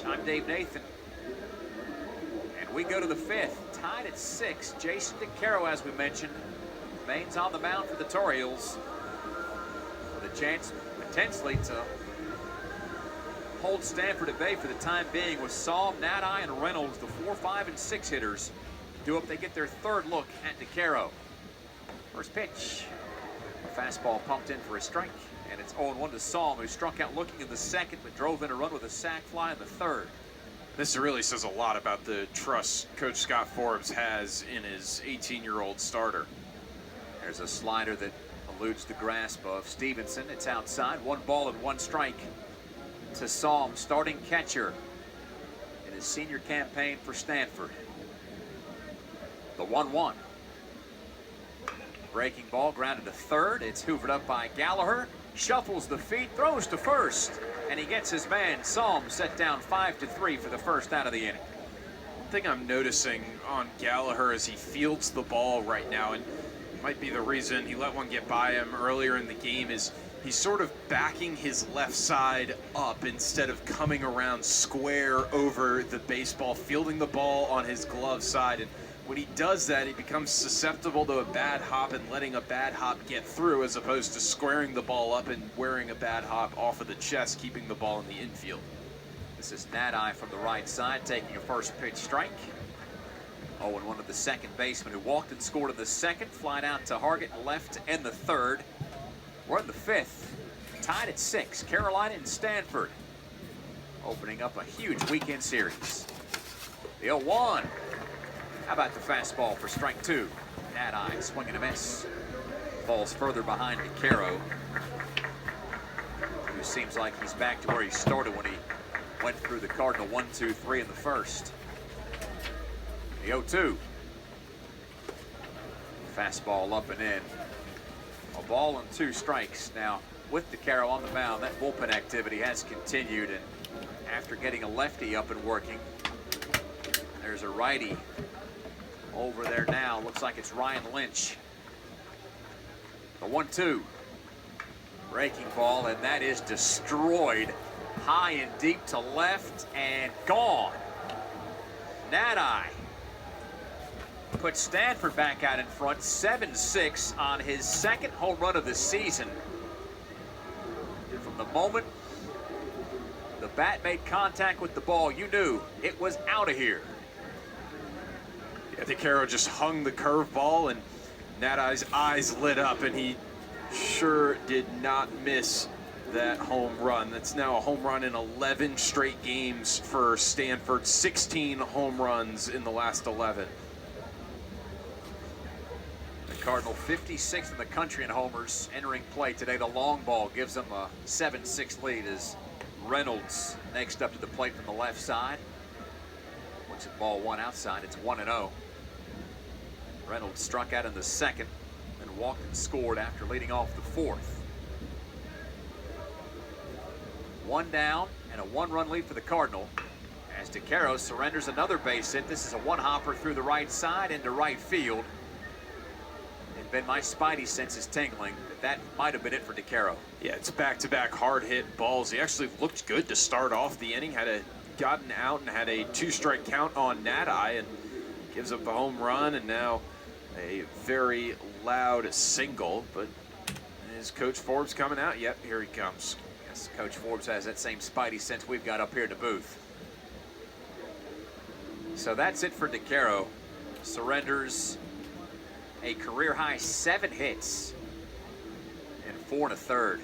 I'm Dave Nathan, and we go to the 5th, tied at 6. Jason DeCaro, as we mentioned, remains on the mound for the Tar Heels with a chance potentially to hold Stanford at bay for the time being, with Psalm, Nadi, and Reynolds, the 4, 5, and 6 hitters, do up they get their 3rd look at DeCaro. First pitch, a fastball pumped in for a strike. And it's 0-1 to Psalm, who struck out looking in the 2nd, but drove in a run with a sac fly in the 3rd. This really says a lot about the trust Coach Scott Forbes has in his 18-year-old starter. There's a slider that eludes the grasp of Stevenson. It's outside. 1 ball and 1 strike to Psalm, starting catcher in his senior campaign for Stanford. The 1-1. Breaking ball grounded to 3rd. It's hoovered up by Gallagher. Shuffles the feet, throws to 1st, and he gets his man. Psalm set down 5-3 for the first out of the inning. One thing I'm noticing on Gallagher as he fields the ball right now, and it might be the reason he let one get by him earlier in the game, is he's sort of backing his left side up instead of coming around square over the baseball, fielding the ball on his glove side. And when he does that, he becomes susceptible to a bad hop and letting a bad hop get through, as opposed to squaring the ball up and wearing a bad hop off of the chest, keeping the ball in the infield. This is Nadi from the right side, taking a first pitch strike. 0-1 to the second baseman, who walked and scored in the 2nd, flied out to Hargett left to end the 3rd. We're in the 5th, tied at 6. Carolina and Stanford opening up a huge weekend series. The 0-1. How about the fastball for strike 2? Nadi swing and a miss. Falls further behind DeCaro, who seems like he's back to where he started when he went through the Cardinal 1-2-3 in the 1st. The 0-2. Fastball up and in. A ball and 2 strikes. Now, with DeCaro on the mound, that bullpen activity has continued, and after getting a lefty up and working, there's a righty over there now. Looks like it's Ryan Lynch. The 1-2. Breaking ball, and that is destroyed high and deep to left and gone. Nadi puts Stanford back out in front, 7-6 on his 2nd home run of the season. From the moment the bat made contact with the ball, you knew it was out of here. Yeah, DeCaro just hung the curveball, and Nadi's eyes lit up, and he sure did not miss that home run. That's now a home run in 11 straight games for Stanford, 16 home runs in the last 11. The Cardinal 56th in the country in homers entering play today. The long ball gives them a 7-6 lead as Reynolds next up to the plate from the left side. Looks at ball 1 outside. It's 1-0. Reynolds struck out in the 2nd and walked and scored after leading off the 4th. 1 down and a 1-run lead for the Cardinal as DeCaro surrenders another base hit. This is a 1-hopper through the right side into right field. It's been my spidey senses tingling that might have been it for DeCaro. Yeah, it's back-to-back hard hit balls. He actually looked good to start off the inning, had gotten out and had a 2-strike count on Nadi, and gives up a home run, and now a very loud single. But is Coach Forbes coming out? Yep, here he comes. Yes, Coach Forbes has that same spidey sense we've got up here in the booth. So that's it for DeCaro. Surrenders a career-high 7 hits in 4 1/3.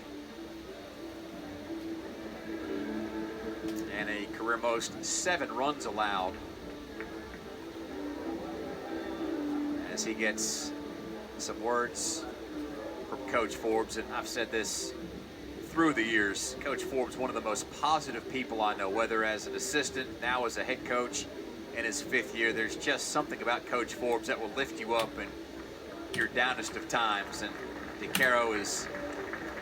And a career most 7 runs allowed as he gets some words from Coach Forbes. And I've said this through the years, Coach Forbes, one of the most positive people I know, whether as an assistant, now as a head coach in his 5th year. There's just something about Coach Forbes that will lift you up in your downest of times. And DeCaro is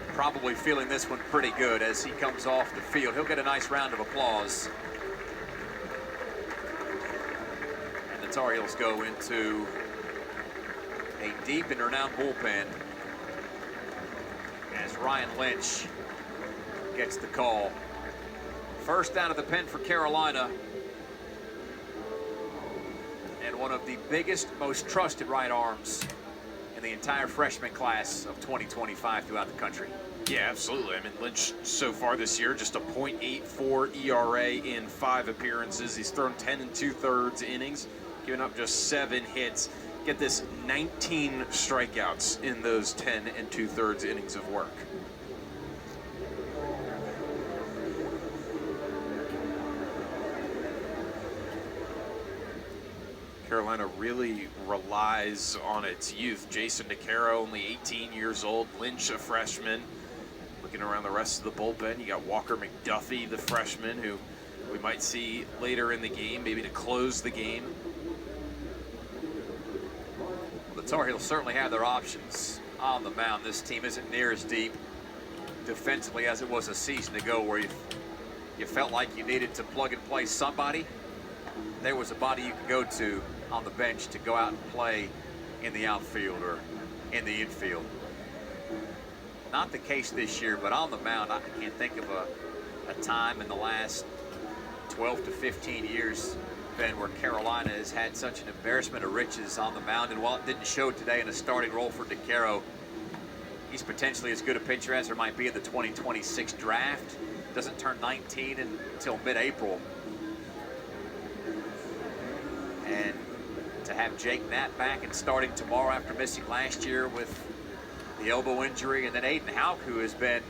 probably feeling this one pretty good as he comes off the field. He'll get a nice round of applause. And the Tar Heels go into a deep and renowned bullpen as Ryan Lynch gets the call. First out of the pen for Carolina. And one of the biggest, most trusted right arms in the entire freshman class of 2025 throughout the country. Yeah, absolutely. I mean, Lynch so far this year, just a .84 ERA in 5 appearances. He's thrown 10 2/3 innings, giving up just 7 hits. Get this, 19 strikeouts in those 10 2/3 innings of work. Carolina really relies on its youth. Jason DeCaro, only 18 years old. Lynch, a freshman. Looking around the rest of the bullpen, you got Walker McDuffie, the freshman, who we might see later in the game, maybe to close the game. Well, the Tar Heels certainly have their options on the mound. This team isn't near as deep defensively as it was a season ago, where you felt like you needed to plug and play somebody. There was a body you could go to on the bench to go out and play in the outfield or in the infield. Not the case this year, but on the mound, I can't think of a time in the last 12 to 15 years, Ben, where Carolina has had such an embarrassment of riches on the mound. And while it didn't show today in a starting role for DeCaro, he's potentially as good a pitcher as there might be in the 2026 draft. Doesn't turn 19 until mid-April. And to have Jake Knapp back and starting tomorrow after missing last year with the elbow injury, and then Aiden Houck, who has been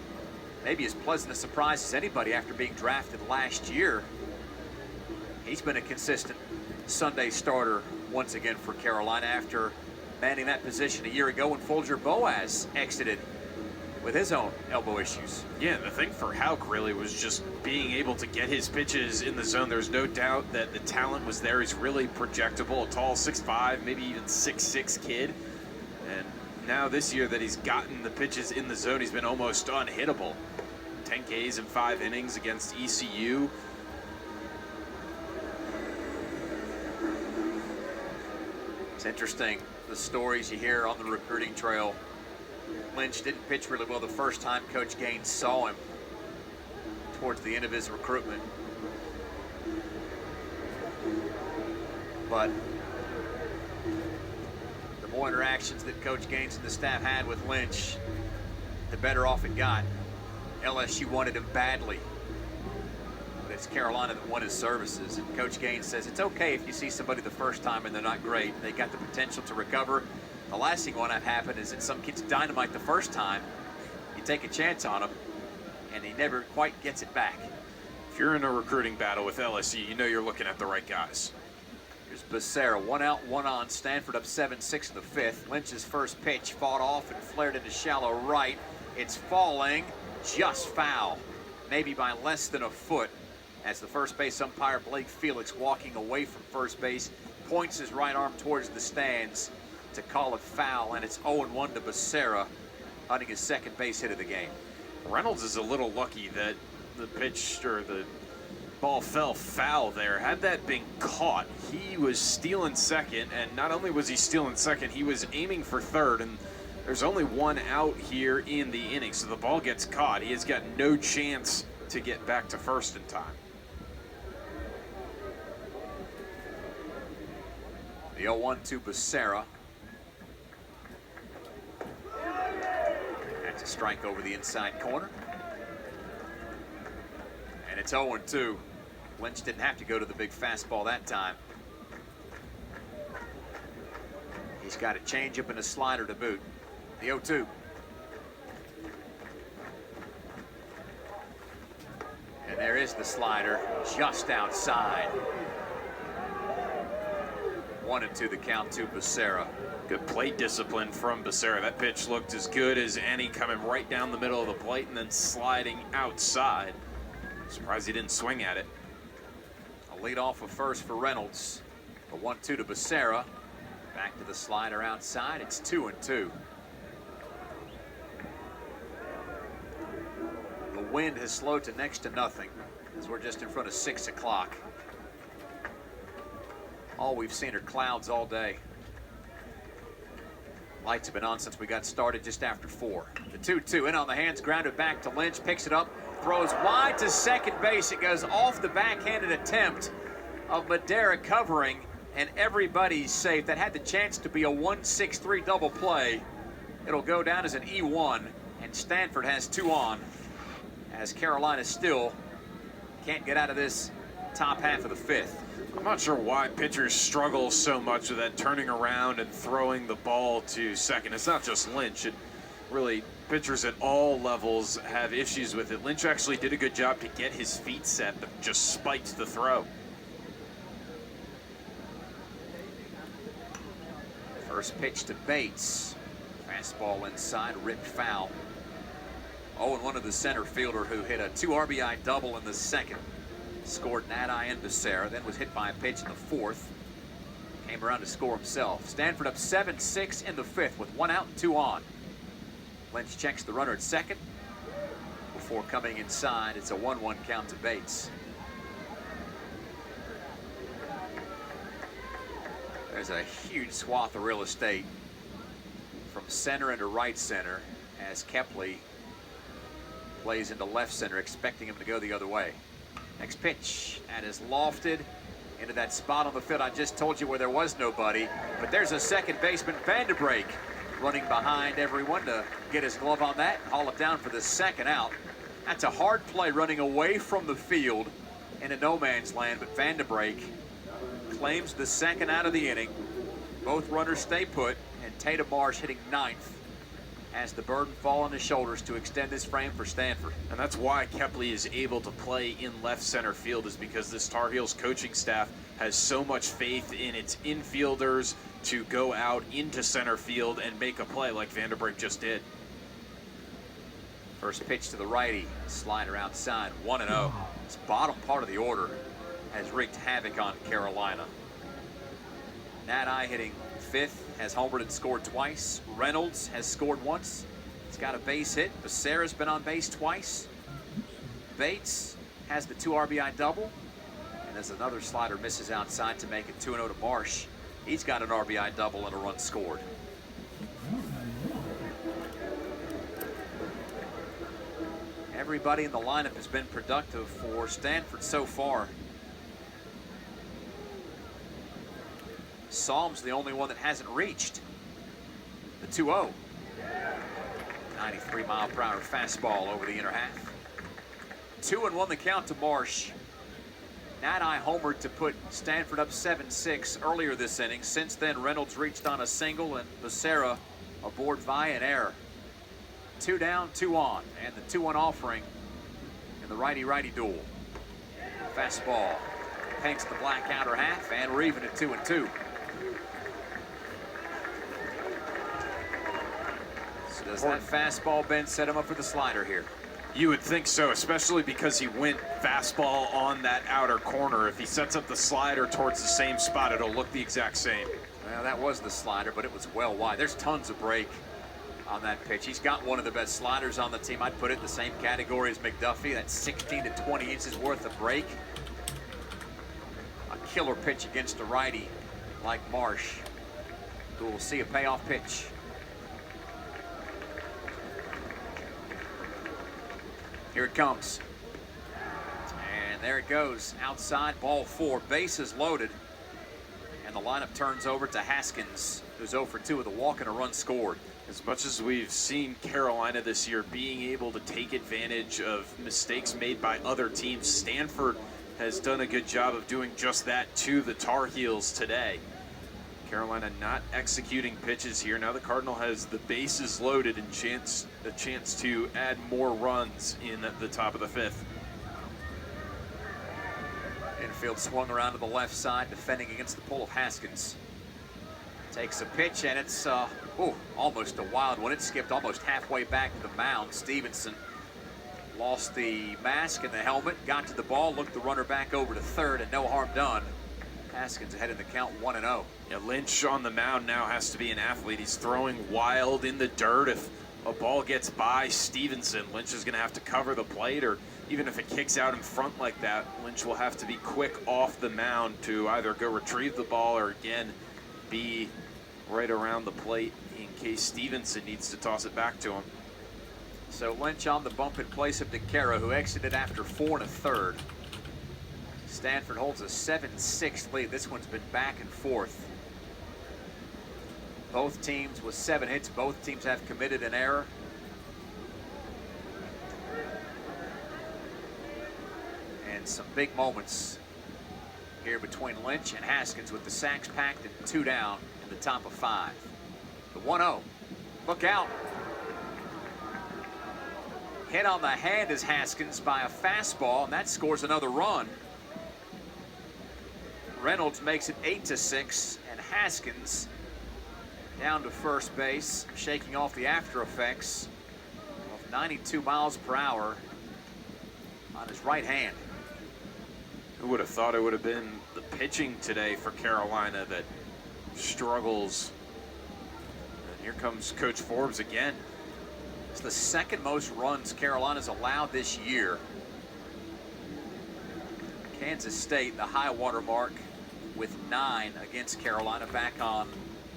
maybe as pleasant a surprise as anybody after being drafted last year. He's been a consistent Sunday starter once again for Carolina after manning that position a year ago when Folger Boas exited with his own elbow issues. Yeah, the thing for Houck really was just being able to get his pitches in the zone. There's no doubt that the talent was there. He's really projectable, a tall 6'5", maybe even 6'6" kid. And now this year that he's gotten the pitches in the zone, he's been almost unhittable. 10 Ks in 5 innings against ECU. It's interesting, the stories you hear on the recruiting trail. Lynch didn't pitch really well the first time Coach Gaines saw him towards the end of his recruitment. But the more interactions that Coach Gaines and the staff had with Lynch, the better off it got. LSU wanted him badly, but it's Carolina that won his services. And Coach Gaines says it's okay if you see somebody the first time and they're not great. They got the potential to recover. The last thing you want to have happen is that some kid's dynamite the first time, you take a chance on him, and he never quite gets it back. If you're in a recruiting battle with LSU, you know you're looking at the right guys. Here's Becerra, 1 out, 1 on. Stanford up 7-6 in the 5th. Lynch's first pitch fought off and flared into shallow right. It's falling just foul, maybe by less than a foot, as the first base umpire Blake Felix, walking away from first base, points his right arm towards the stands to call it foul, and it's 0-1 to Becerra, hunting his second base hit of the game. Reynolds is a little lucky that the pitch or the ball fell foul there. Had that been caught, he was stealing second, and not only was he stealing second, he was aiming for third, and there's only 1 out here in the inning, so the ball gets caught. He has got no chance to get back to first in time. The 0-1 to Becerra. That's a strike over the inside corner. And it's 0-2. Lynch didn't have to go to the big fastball that time. He's got a changeup and a slider to boot. The 0-2. And there is the slider just outside. 1-2 the count to Becerra. Good plate discipline from Becerra. That pitch looked as good as any, coming right down the middle of the plate and then sliding outside. Surprised he didn't swing at it. A lead off of first for Reynolds. A 1-2 to Becerra. Back to the slider outside. It's 2-2. The wind has slowed to next to nothing as we're just in front of 6 o'clock. All we've seen are clouds all day. Lights have been on since we got started just after 4. The 2-2 in on the hands, grounded back to Lynch, picks it up, throws wide to second base. It goes off the backhanded attempt of Madera covering, and everybody's safe. That had the chance to be a 1-6-3 double play. It'll go down as an E1, and Stanford has 2 on, as Carolina still can't get out of this top half of the 5th. I'm not sure why pitchers struggle so much with that turning around and throwing the ball to second. It's not just Lynch. It really, pitchers at all levels have issues with it. Lynch actually did a good job to get his feet set, but just spiked the throw. First pitch to Bates. Fastball inside, ripped foul. 0-1 of the center fielder who hit a 2 RBI double in the second. Scored Nadai and Becerra, then was hit by a pitch in the 4th. Came around to score himself. Stanford up 7-6 in the 5th with 1 out and 2 on. Lynch checks the runner at second before coming inside. It's a 1-1 count to Bates. There's a huge swath of real estate from center into right center as Kepley plays into left center, expecting him to go the other way. Next pitch, that is lofted into that spot on the field I just told you where there was nobody. But there's a second baseman, Vanderbrake, running behind everyone to get his glove on that and haul it down for the second out. That's a hard play running away from the field into no man's land, but Vanderbrake claims the second out of the inning. Both runners stay put, and Tatum Marsh hitting 9th. Has the burden fall on his shoulders to extend this frame for Stanford. And that's why Kepley is able to play in left center field, is because this Tar Heels coaching staff has so much faith in its infielders to go out into center field and make a play like Vanderbrake just did. First pitch to the righty, slider outside, 1-0. This bottom part of the order has wreaked havoc on Carolina. Nadai hitting 5th, has homered and scored twice. Reynolds has scored once. He's got a base hit. Becerra's been on base twice. Bates has the 2 RBI double. And as another slider misses outside to make it 2-0 to Marsh, he's got an RBI double and a run scored. Everybody in the lineup has been productive for Stanford so far. Psalm's the only one that hasn't reached the 2-0. 93-mile-per-hour fastball over the inner half. 2-1 the count to Marsh. Nadai homered to put Stanford up 7-6 earlier this inning. Since then, Reynolds reached on a single and Becerra aboard via an error. 2 down, 2 on, and the 2-1 offering in the righty-righty duel. Fastball paints the black outer half, and we're even at 2-2. Does that fastball, Ben, set him up for the slider here? You would think so, especially because he went fastball on that outer corner. If he sets up the slider towards the same spot, it'll look the exact same. Well, that was the slider, but it was well wide. There's tons of break on that pitch. He's got one of the best sliders on the team. I'd put it in the same category as McDuffie. That's 16 to 20 inches worth of break. A killer pitch against a righty like Marsh, who will see a payoff pitch. Here it comes. And there it goes. Outside, ball 4. Bases loaded. And the lineup turns over to Haskins, who's 0 for 2 with a walk and a run scored. As much as we've seen Carolina this year being able to take advantage of mistakes made by other teams, Stanford has done a good job of doing just that to the Tar Heels today. Carolina not executing pitches here. Now the Cardinal has the bases loaded and a chance to add more runs in the top of the 5th. Infield swung around to the left side, defending against the pull of Haskins. Takes a pitch, and it's almost a wild one. It skipped almost halfway back to the mound. Stevenson lost the mask and the helmet, got to the ball, looked the runner back over to third, and no harm done. Haskins ahead in the count 1-0. Yeah, Lynch on the mound now has to be an athlete. He's throwing wild in the dirt. If a ball gets by Stevenson, Lynch is going to have to cover the plate, or even if it kicks out in front like that, Lynch will have to be quick off the mound to either go retrieve the ball or, again, be right around the plate in case Stevenson needs to toss it back to him. So Lynch on the bump in place of DeCaro, who exited after 4 1/3. Stanford holds a 7-6 lead. This one's been back and forth. Both teams with 7 hits. Both teams have committed an error. And some big moments here between Lynch and Haskins, with the sacks packed and 2 down in the top of 5. The 1-0. Look out. Hit on the hand is Haskins by a fastball, and that scores another run. Reynolds makes it 8-6, and Haskins down to first base, shaking off the after effects of 92 miles per hour on his right hand. Who would have thought it would have been the pitching today for Carolina that struggles? And here comes Coach Forbes again. It's the second most runs Carolina's allowed this year. Kansas State, the high water mark, with 9 against Carolina back on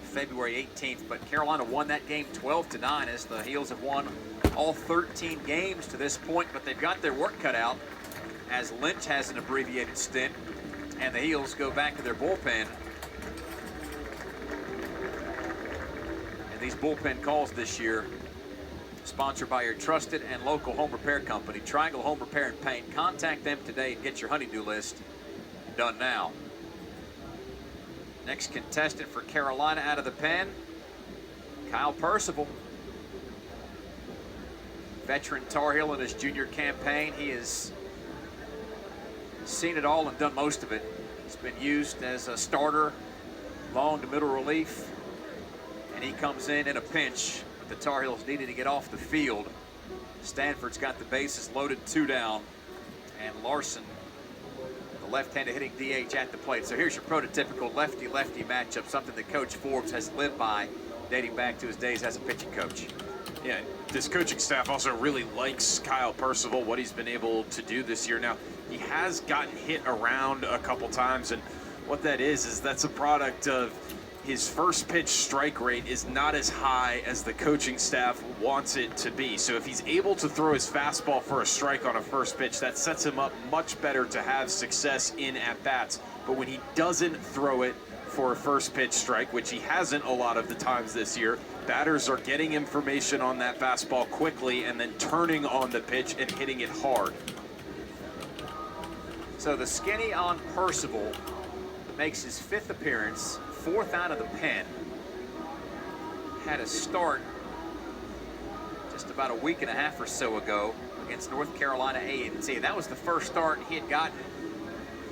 February 18th. But Carolina won that game 12-9, as the Heels have won all 13 games to this point. But they've got their work cut out, as Lynch has an abbreviated stint, and the Heels go back to their bullpen. And these bullpen calls this year, sponsored by your trusted and local home repair company, Triangle Home Repair and Paint. Contact them today and get your honeydew list done now. Next contestant for Carolina out of the pen, Kyle Percival. Veteran Tar Heel in his junior campaign. He has seen it all and done most of it. He's been used as a starter, long to middle relief, and he comes in a pinch. The Tar Heels needed to get off the field. Stanford's got the bases loaded, 2 down, and Larson, the left-handed hitting DH, at the plate. So here's your prototypical lefty-lefty matchup, something that Coach Forbes has lived by dating back to his days as a pitching coach. Yeah, this coaching staff also really likes Kyle Percival, what he's been able to do this year. Now, he has gotten hit around a couple times, and what that is that's a product of his first pitch strike rate is not as high as the coaching staff wants it to be. So if he's able to throw his fastball for a strike on a first pitch, that sets him up much better to have success in at-bats. But when he doesn't throw it for a first pitch strike, which he hasn't a lot of the times this year, batters are getting information on that fastball quickly and then turning on the pitch and hitting it hard. So the skinny on Percival makes his 5th appearance, 4th out of the pen. Had a start just about a week and a half or so ago against North Carolina A&T. That was the first start he had gotten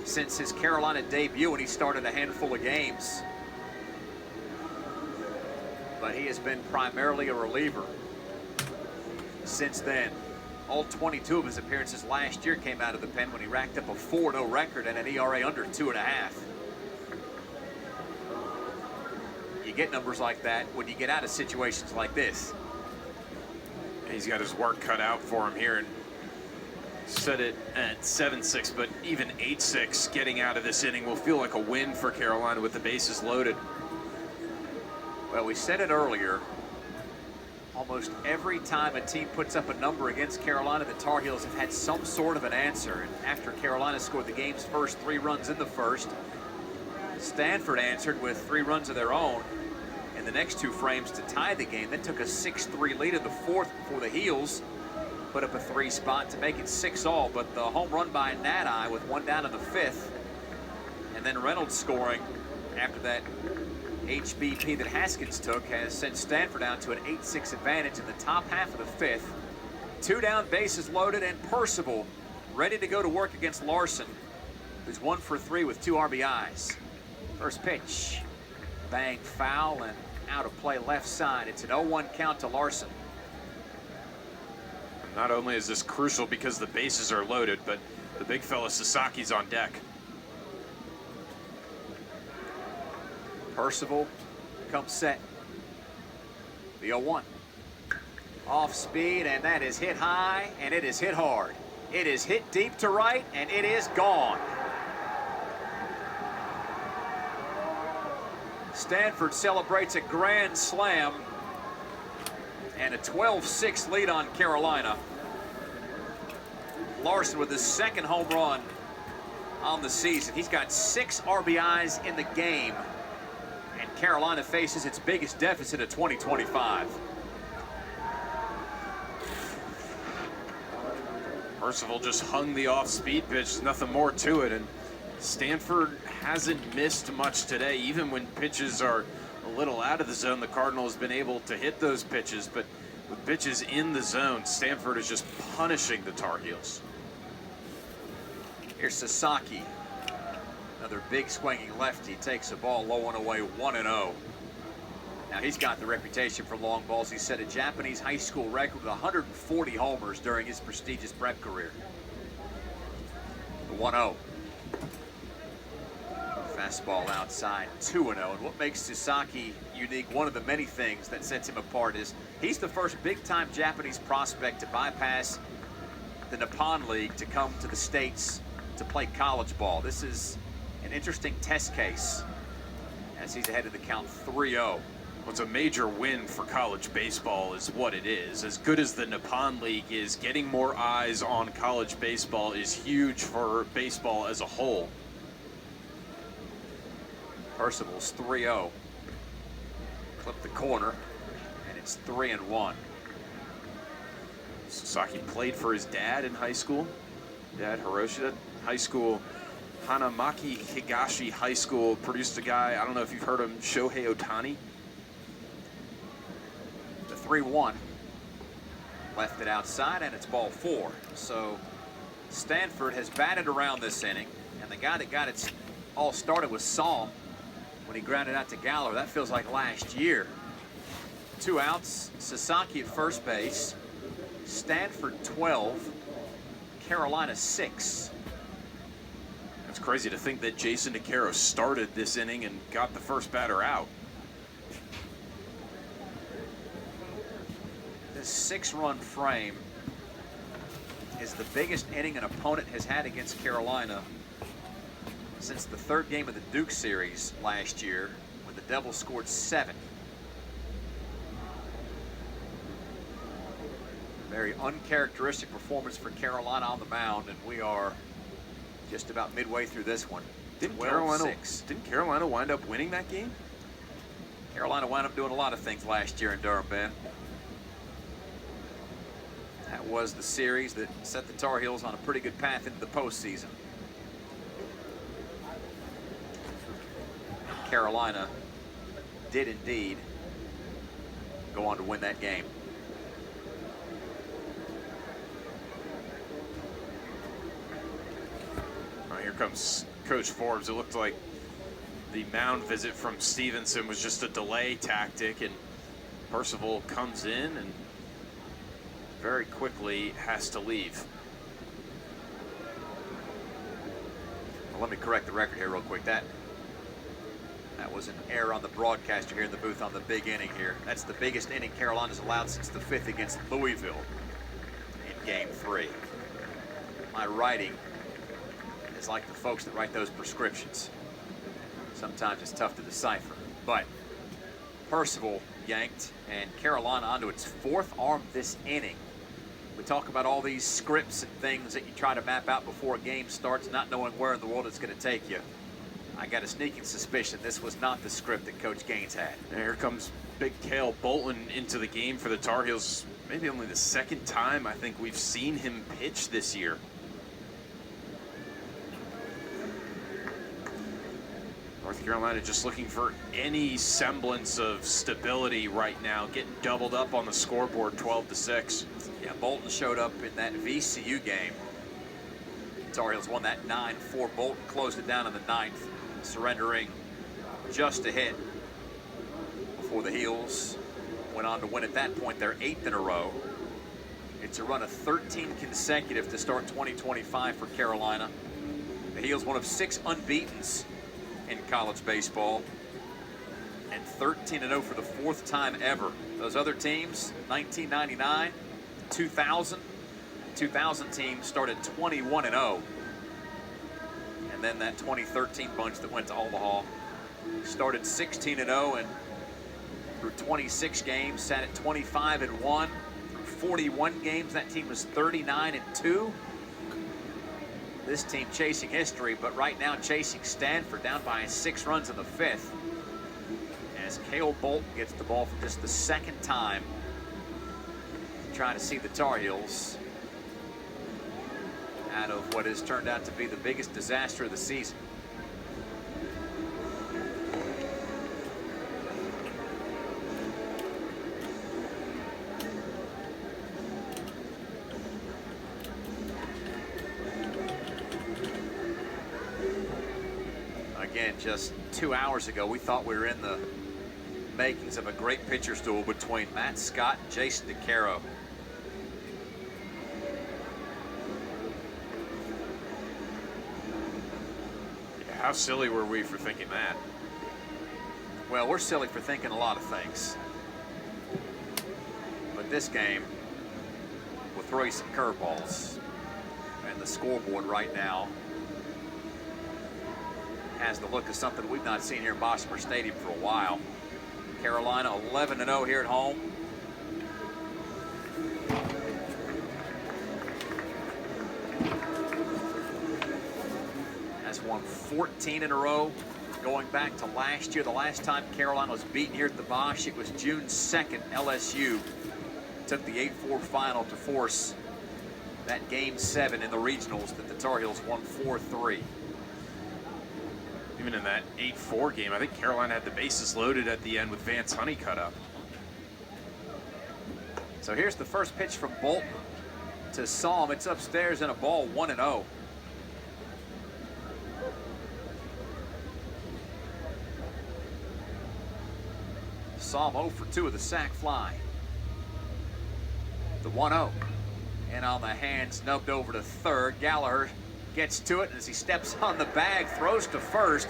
since his Carolina debut, when he started a handful of games. But he has been primarily a reliever since then. All 22 of his appearances last year came out of the pen, when he racked up a 4-0 record and an ERA under 2.5. You get numbers like that when you get out of situations like this. He's got his work cut out for him here, and set it at 7-6, but even 8-6 getting out of this inning will feel like a win for Carolina with the bases loaded. Well, we said it earlier, almost every time a team puts up a number against Carolina, the Tar Heels have had some sort of an answer. And after Carolina scored the game's first 3 runs in the first, Stanford answered with 3 runs of their own in the next 2 frames to tie the game. Then took a 6-3 lead in the 4th before the Heels put up a 3 spot to make it 6-all. But the home run by Nadi with 1 down in the 5th, and then Reynolds scoring after that HBP that Haskins took, has sent Stanford down to an 8-6 advantage in the top half of the 5th. 2 down, bases loaded, and Percival ready to go to work against Larson, who's 1 for 3 with 2 RBIs. First pitch, Bang foul and out of play left side. It's an 0-1 count to Larson. Not only is this crucial because the bases are loaded, but the big fella Sasaki's on deck. Percival comes set. The 0-1. Off speed, and that is hit high, and it is hit hard. It is hit deep to right, and it is gone. Stanford celebrates a grand slam and a 12-6 lead on Carolina. Larson with his second home run on the season. He's got 6 RBIs in the game, and Carolina faces its biggest deficit of 2025. Percival just hung the off-speed pitch. There's nothing more to it, and Stanford hasn't missed much today. Even when pitches are a little out of the zone, the Cardinals have been able to hit those pitches, but with pitches in the zone, Stanford is just punishing the Tar Heels. Here's Sasaki. Another big swinging lefty takes a ball low and away, 1-0. Now he's got the reputation for long balls. He set a Japanese high school record with 140 homers during his prestigious prep career. The 1-0. Fastball outside, 2-0. And what makes Sasaki unique, one of the many things that sets him apart, is he's the first big-time Japanese prospect to bypass the Nippon League to come to the States to play college ball. This is an interesting test case as he's ahead of the count 3-0. What's a major win for college baseball is what it is. As good as the Nippon League is, getting more eyes on college baseball is huge for baseball as a whole. Percival's 3-0. Clip the corner, and it's 3-1. Sasaki played for his dad in high school. Dad Hiroshi, that high school, Hanamaki Higashi High School, produced a guy, I don't know if you've heard of him, Shohei Ohtani. The 3-1. Left it outside, and it's ball 4. So Stanford has batted around this inning, and the guy that got it all started was Saul when he grounded out to Galler. That feels like last year. 2 outs, Sasaki at first base, Stanford 12, Carolina 6. It's crazy to think that Jason DeCaro started this inning and got the first batter out. This 6-run frame is the biggest inning an opponent has had against Carolina since the 3rd game of the Duke series last year, when the Devils scored 7. Very uncharacteristic performance for Carolina on the mound, and we are just about midway through this one. Didn't Carolina wind up winning that game? Carolina wound up doing a lot of things last year in Durham, Ben. That was the series that set the Tar Heels on a pretty good path into the postseason. Carolina did indeed go on to win that game. Here comes Coach Forbes. It looked like the mound visit from Stevenson was just a delay tactic, and Percival comes in and very quickly has to leave. Well, let me correct the record here real quick. That was an error on the broadcaster here in the booth on the big inning here. That's the biggest inning Carolina's allowed since the 5th against Louisville in Game 3. My writing is like the folks that write those prescriptions. Sometimes it's tough to decipher. But Percival yanked, and Carolina onto its 4th arm this inning. We talk about all these scripts and things that you try to map out before a game starts, not knowing where in the world it's going to take you. I got a sneaking suspicion this was not the script that Coach Gaines had. And here comes Big Tail Bolton into the game for the Tar Heels. Maybe only the 2nd time I think we've seen him pitch this year. North Carolina just looking for any semblance of stability right now, getting doubled up on the scoreboard 12-6. Yeah, Bolton showed up in that VCU game. Tar Heels won that 9-4. Bolton closed it down in the 9th, surrendering just a hit for the Heels. Went on to win at that point their 8th in a row. It's a run of 13 consecutive to start 2025 for Carolina. The Heels, one of 6 unbeatens in college baseball, and 13-0 for the 4th time ever. Those other teams, 1999, 2000. 2000 team started 21-0. And then that 2013 bunch that went to Omaha started 16-0 and through 26 games sat at 25-1. Through 41 games, that team was 39-2. This team chasing history, but right now chasing Stanford, down by 6 runs in the 5th. As Cale Bolton gets the ball for just the 2nd time, trying to see the Tar Heels out of what has turned out to be the biggest disaster of the season. Again, just 2 hours ago, we thought we were in the makings of a great pitcher's duel between Matt Scott and Jason DeCaro. How silly were we for thinking that? Well, we're silly for thinking a lot of things. But this game will throw you some curveballs. And the scoreboard right now has the look of something we've not seen here in Bosmer Stadium for a while. Carolina 11-0 here at home. Has won 14 in a row. Going back to last year, the last time Carolina was beaten here at the Bosch, it was June 2nd. LSU took the 8-4 final to force that Game 7 in the regionals that the Tar Heels won 4-3. Even in that 8-4 game, I think Carolina had the bases loaded at the end with Vance Honeycutt up. So here's the first pitch from Bolton to Psalm. It's upstairs and a ball, 1-0. Psalm 0 for 2 with a sac fly. The 1-0. And on the hand, snubbed over to third. Gallagher gets to it, and as he steps on the bag, throws to first.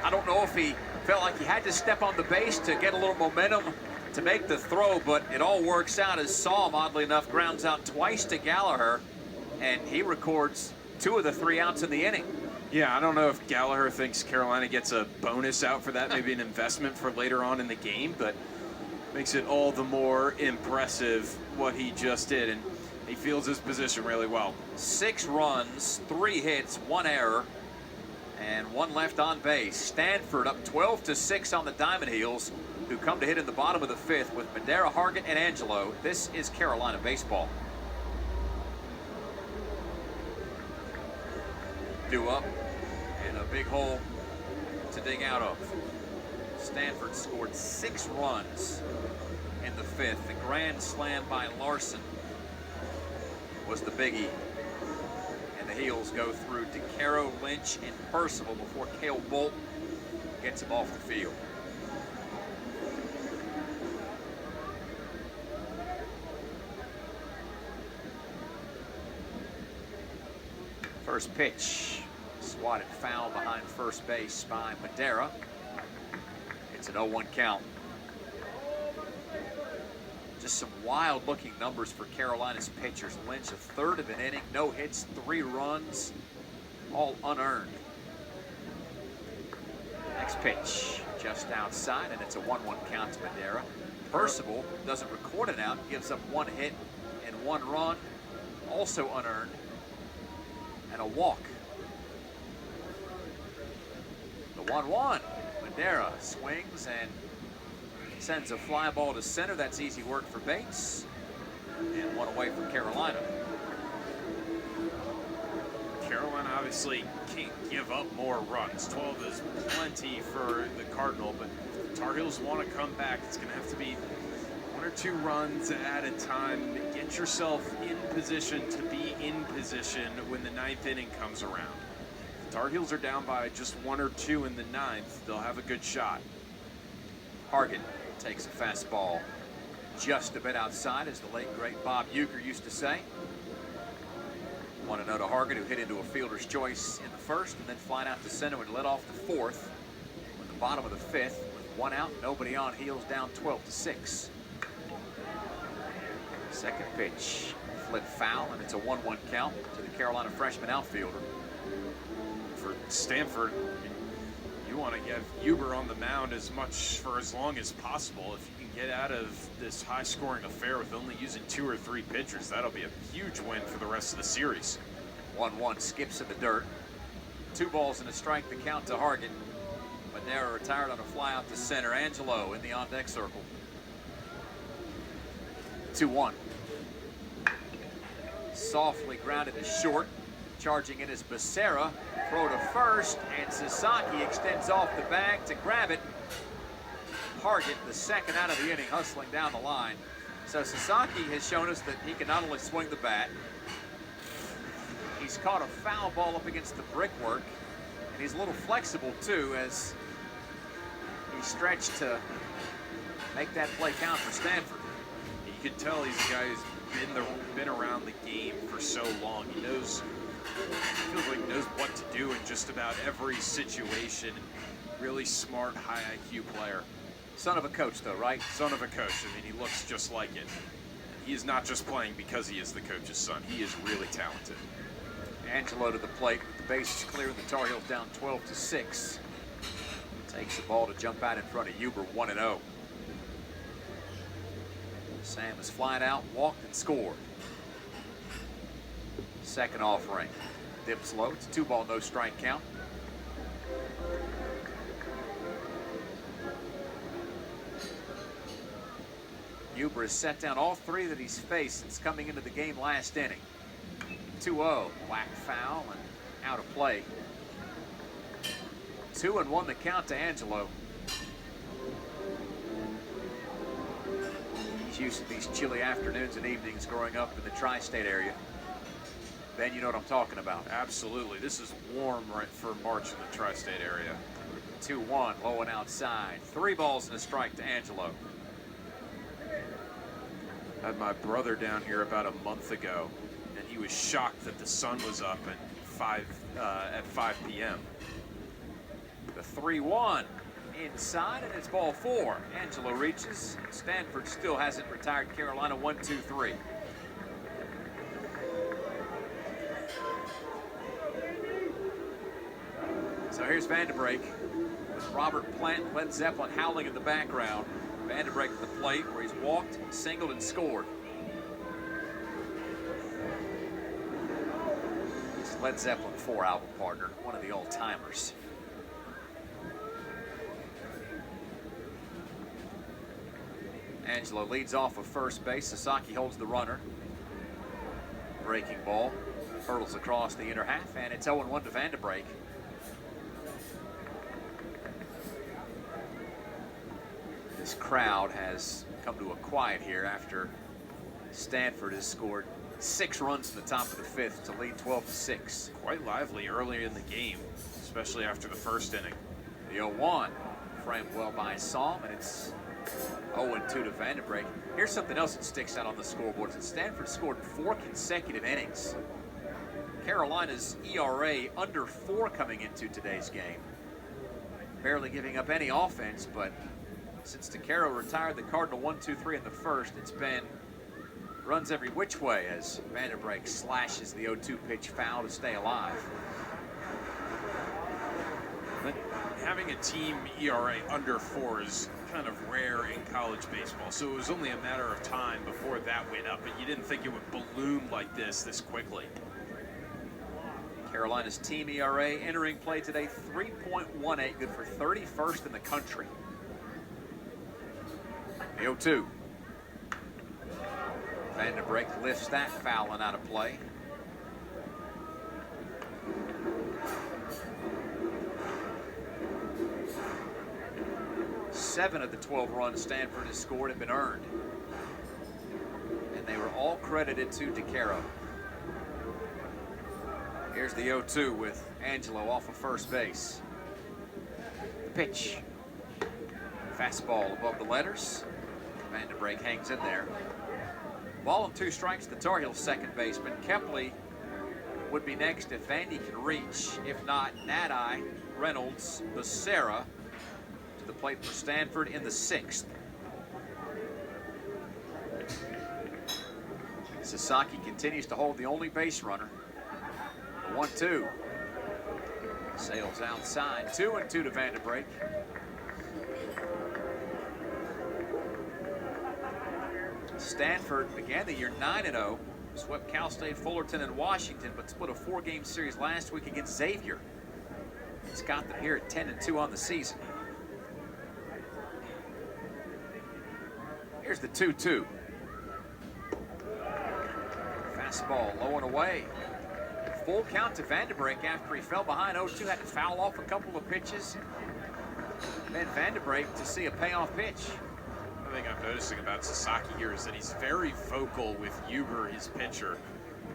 I don't know if he felt like he had to step on the base to get a little momentum to make the throw, but it all works out as Psalm, oddly enough, grounds out twice to Gallagher, and he records 2 of the 3 outs in the inning. Yeah, I don't know if Gallagher thinks Carolina gets a bonus out for that, maybe an investment for later on in the game, but makes it all the more impressive what he just did, and he feels his position really well. 6 runs, 3 hits, 1 error, and 1 left on base. Stanford up 12-6 on the Diamond Heels, who come to hit in the bottom of the 5th with Madera, Hargett, and Angelo. This is Carolina baseball. Due up, and a big hole to dig out of. Stanford scored 6 runs in the 5th. The grand slam by Larson was the biggie. And the Heels go through DeCaro, Lynch, and Percival before Cale Bolton gets him off the field. First pitch, swatted foul behind first base by Madera. It's an 0-1 count. Just some wild looking numbers for Carolina's pitchers. Lynch, a third of an inning, no hits, 3 runs, all unearned. Next pitch, just outside, and it's a 1-1 count to Madera. Percival doesn't record an out, gives up 1 hit and 1 run, also unearned, and a walk. The 1-1. Madera swings and sends a fly ball to center. That's easy work for Bates. And 1 away from Carolina. Carolina obviously can't give up more runs. 12 is plenty for the Cardinal, but if the Tar Heels want to come back, it's going to have to be 1 or 2 runs at a time. Get yourself in position to be in position when the 9th inning comes around. If the Tar Heels are down by just 1 or 2 in the 9th, they'll have a good shot. Hargett Takes a fastball just a bit outside, as the late great Bob Uecker used to say. 1-0 to Hargett, who hit into a fielder's choice in the first and then flied out to center and led off the fourth. With the bottom of the fifth, with 1 out, nobody on, Heels down 12-6. Second pitch, flip foul, and it's a 1-1 count to the Carolina freshman outfielder. For Stanford, you want to get Huber on the mound as long as possible. If you can get out of this high-scoring affair with only using 2 or 3 pitchers, that'll be a huge win for the rest of the series. 1-1 skips in the dirt. 2 balls and a strike, the count to Hargett. Madera retired on a fly out to center. Angelo in the on-deck circle. 2-1. Softly grounded to short. Charging in is Becerra. Throw to first, and Sasaki extends off the bag to grab it. Hargett, the second out of the inning, hustling down the line. So Sasaki has shown us that he can not only swing the bat, he's caught a foul ball up against the brickwork, and he's a little flexible too, as he stretched to make that play count for Stanford. You can tell he's a guy who's been around the game for so long. He knows, feels like he knows what to do in just about every situation. Really smart, high IQ player. Son of a coach, though, right? Son of a coach. I mean, he looks just like it. He is not just playing because he is the coach's son. He is really talented. Angelo to the plate with the bases clear. The Tar Heels down 12-6. Takes the ball to jump out in front of Huber, 1-0. Sam is flying out, walked and scored. Second offering. Dips low. It's a 2-ball, no strike count. Huber has set down all 3 that he's faced since coming into the game last inning. 2-0, whack foul and out of play. 2-1 the count to Angelo. He's used to these chilly afternoons and evenings growing up in the tri-state area. Ben, you know what I'm talking about. Absolutely. This is warm right for March in the tri-state area. 2-1, low and outside. 3 balls and a strike to Angelo. Had my brother down here about a month ago, and he was shocked that the sun was up at 5 p.m. The 3-1 inside, and it's ball 4. Angelo reaches. Stanford still hasn't retired Carolina. 1-2-3. So here's Vanderbrake with Robert Plant, Led Zeppelin howling in the background. Vanderbrake at the plate, where he's walked, singled, and scored. He's Led Zeppelin 4 album partner, one of the old-timers. Angelo leads off of first base. Sasaki holds the runner. Breaking ball hurtles across the inner half, and it's 0-1 to Vanderbrake. This crowd has come to a quiet here after Stanford has scored 6 runs in the top of the 5th to lead 12-6. Quite lively early in the game, especially after the first inning. The 0-1 framed well by Psalm, and it's 0-2 to Vanderbrake. Here's something else that sticks out on the scoreboard. Since Stanford scored 4 consecutive innings, Carolina's ERA under 4 coming into today's game. Barely giving up any offense, but since DeCaro retired the Cardinal 1-2-3 in the first, it's been runs every which way as Vanderbrake slashes the 0-2 pitch foul to stay alive. But having a team ERA under 4 is kind of rare in college baseball, so it was only a matter of time before that went up, but you didn't think it would balloon like this quickly. Carolina's team ERA entering play today, 3.18, good for 31st in the country. The 0-2. Vanderbrake lifts that foul and out of play. Seven of the 12 runs Stanford has scored have been earned, and they were all credited to DeCaro. Here's the 0-2 with Angelo off of first base. The pitch. Fastball above the letters. Vanderbrake hangs in there. Ball and 2 strikes. The Tar Heels second baseman. Kepley would be next if Vandy can reach. If not, Nadi, Reynolds, Becerra to the plate for Stanford in the 6th. Sasaki continues to hold the only base runner. 1-2. Sails outside. 2-2 to Vanderbrake. Stanford began the year 9-0. Swept Cal State, Fullerton, and Washington, but split a 4-game series last week against Xavier. It's got them here at 10-2 on the season. Here's the 2-2. Fastball low and away. Full count to Vanderbrake after he fell behind 0-2, had to foul off a couple of pitches. Then Vanderbrake to see a payoff pitch. One thing I'm noticing about Sasaki here is that he's very vocal with Huber, his pitcher,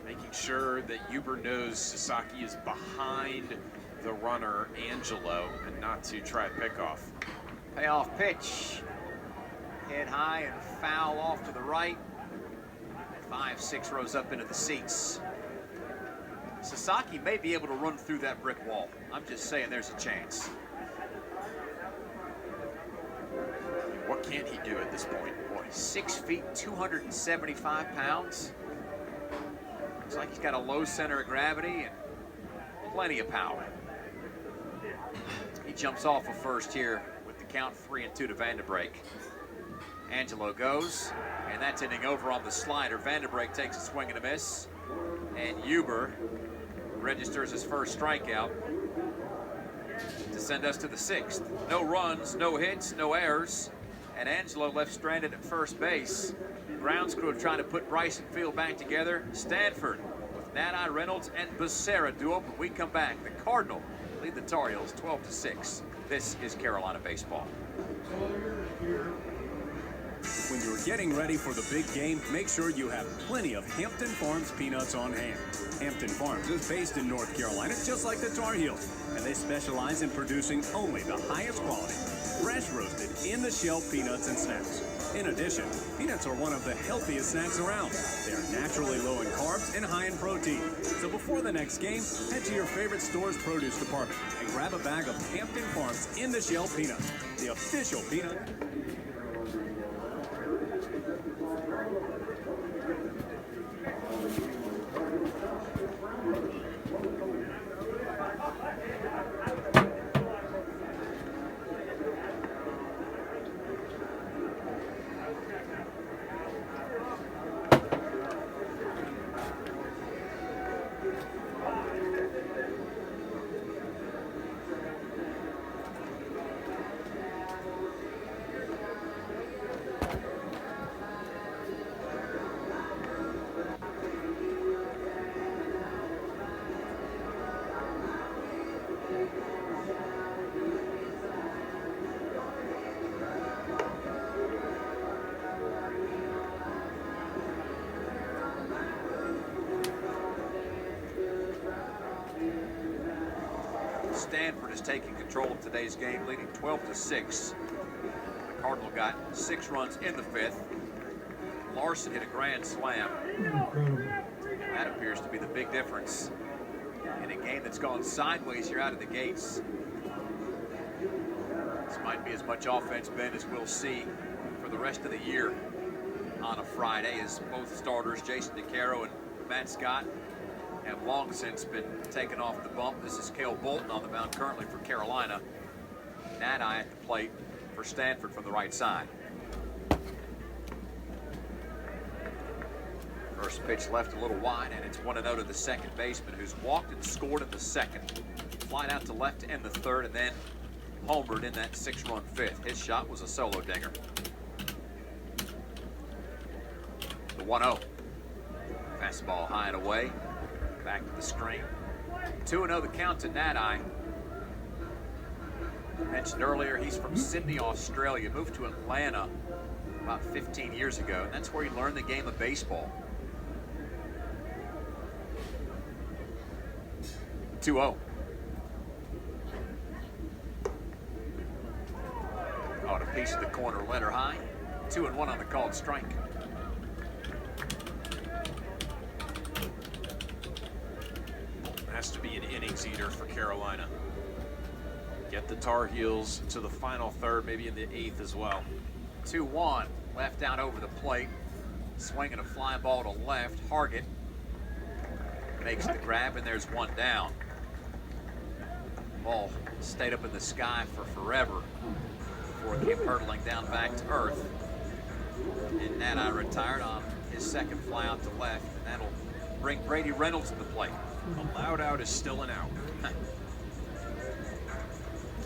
making sure that Huber knows Sasaki is behind the runner, Angelo, and not to try a pickoff. Payoff pitch. Head high and foul off to the right. 5-6 rows up into the seats. Sasaki may be able to run through that brick wall. I'm just saying there's a chance. What can't he do at this point? Boy, 6 feet, 275 pounds. Looks like he's got a low center of gravity and plenty of power. He jumps off of first here with the count 3-2 to Vanderbrake. Angelo goes, and that's inning over on the slider. Vanderbrake takes a swing and a miss, and Huber registers his first strikeout to send us to the 6th. No runs, no hits, no errors, and Angelo left stranded at first base. Grounds crew trying to put Bryson Field back together. Stanford with Nadi, Reynolds, and Becerra duo. When we come back, the Cardinal lead the Tar Heels 12-6. This is Carolina baseball. When you're getting ready for the big game, make sure you have plenty of Hampton Farms peanuts on hand. Hampton Farms is based in North Carolina, just like the Tar Heels, and they specialize in producing only the highest quality, fresh roasted, in-the-shell peanuts and snacks. In addition, peanuts are one of the healthiest snacks around. They are naturally low in carbs and high in protein. So before the next game, head to your favorite store's produce department and grab a bag of Hampton Farms in-the-shell peanuts, the official peanut. Stanford is taking control of today's game, leading 12-6. The Cardinal got 6 runs in the 5th. Larson hit a grand slam. That appears to be the big difference in a game that's gone sideways here out of the gates. This might be as much offense, Ben, as we'll see for the rest of the year on a Friday, as both starters, Jason DeCaro and Matt Scott, have long since been taken off the bump. This is Cale Bolton on the mound currently for Carolina. Nadi at the plate for Stanford from the right side. First pitch left a little wide, and it's 1-0 to the second baseman, who's walked and scored in the 2nd. Flied out to left to end the 3rd, and then homered in that 6-run 5th. His shot was a solo dinger. The 1-0. Fastball high and away. Back to the screen. 2-0 the count to Nadi. Mentioned earlier, he's from Sydney, Australia. Moved to Atlanta about 15 years ago, and that's where he learned the game of baseball. 2-0. Oh, and a piece of the corner, letter high. 2-1 on the called strike. Has to be an innings eater for Carolina. Get the Tar Heels to the final third, maybe in the 8th as well. 2-1, left down over the plate. Swinging a fly ball to left. Hargett makes the grab, and there's one down. Ball stayed up in the sky for forever before it came hurtling down back to earth. And Nana retired on his second fly out to left, and that'll bring Brady Reynolds to the plate. A loud out is still an out.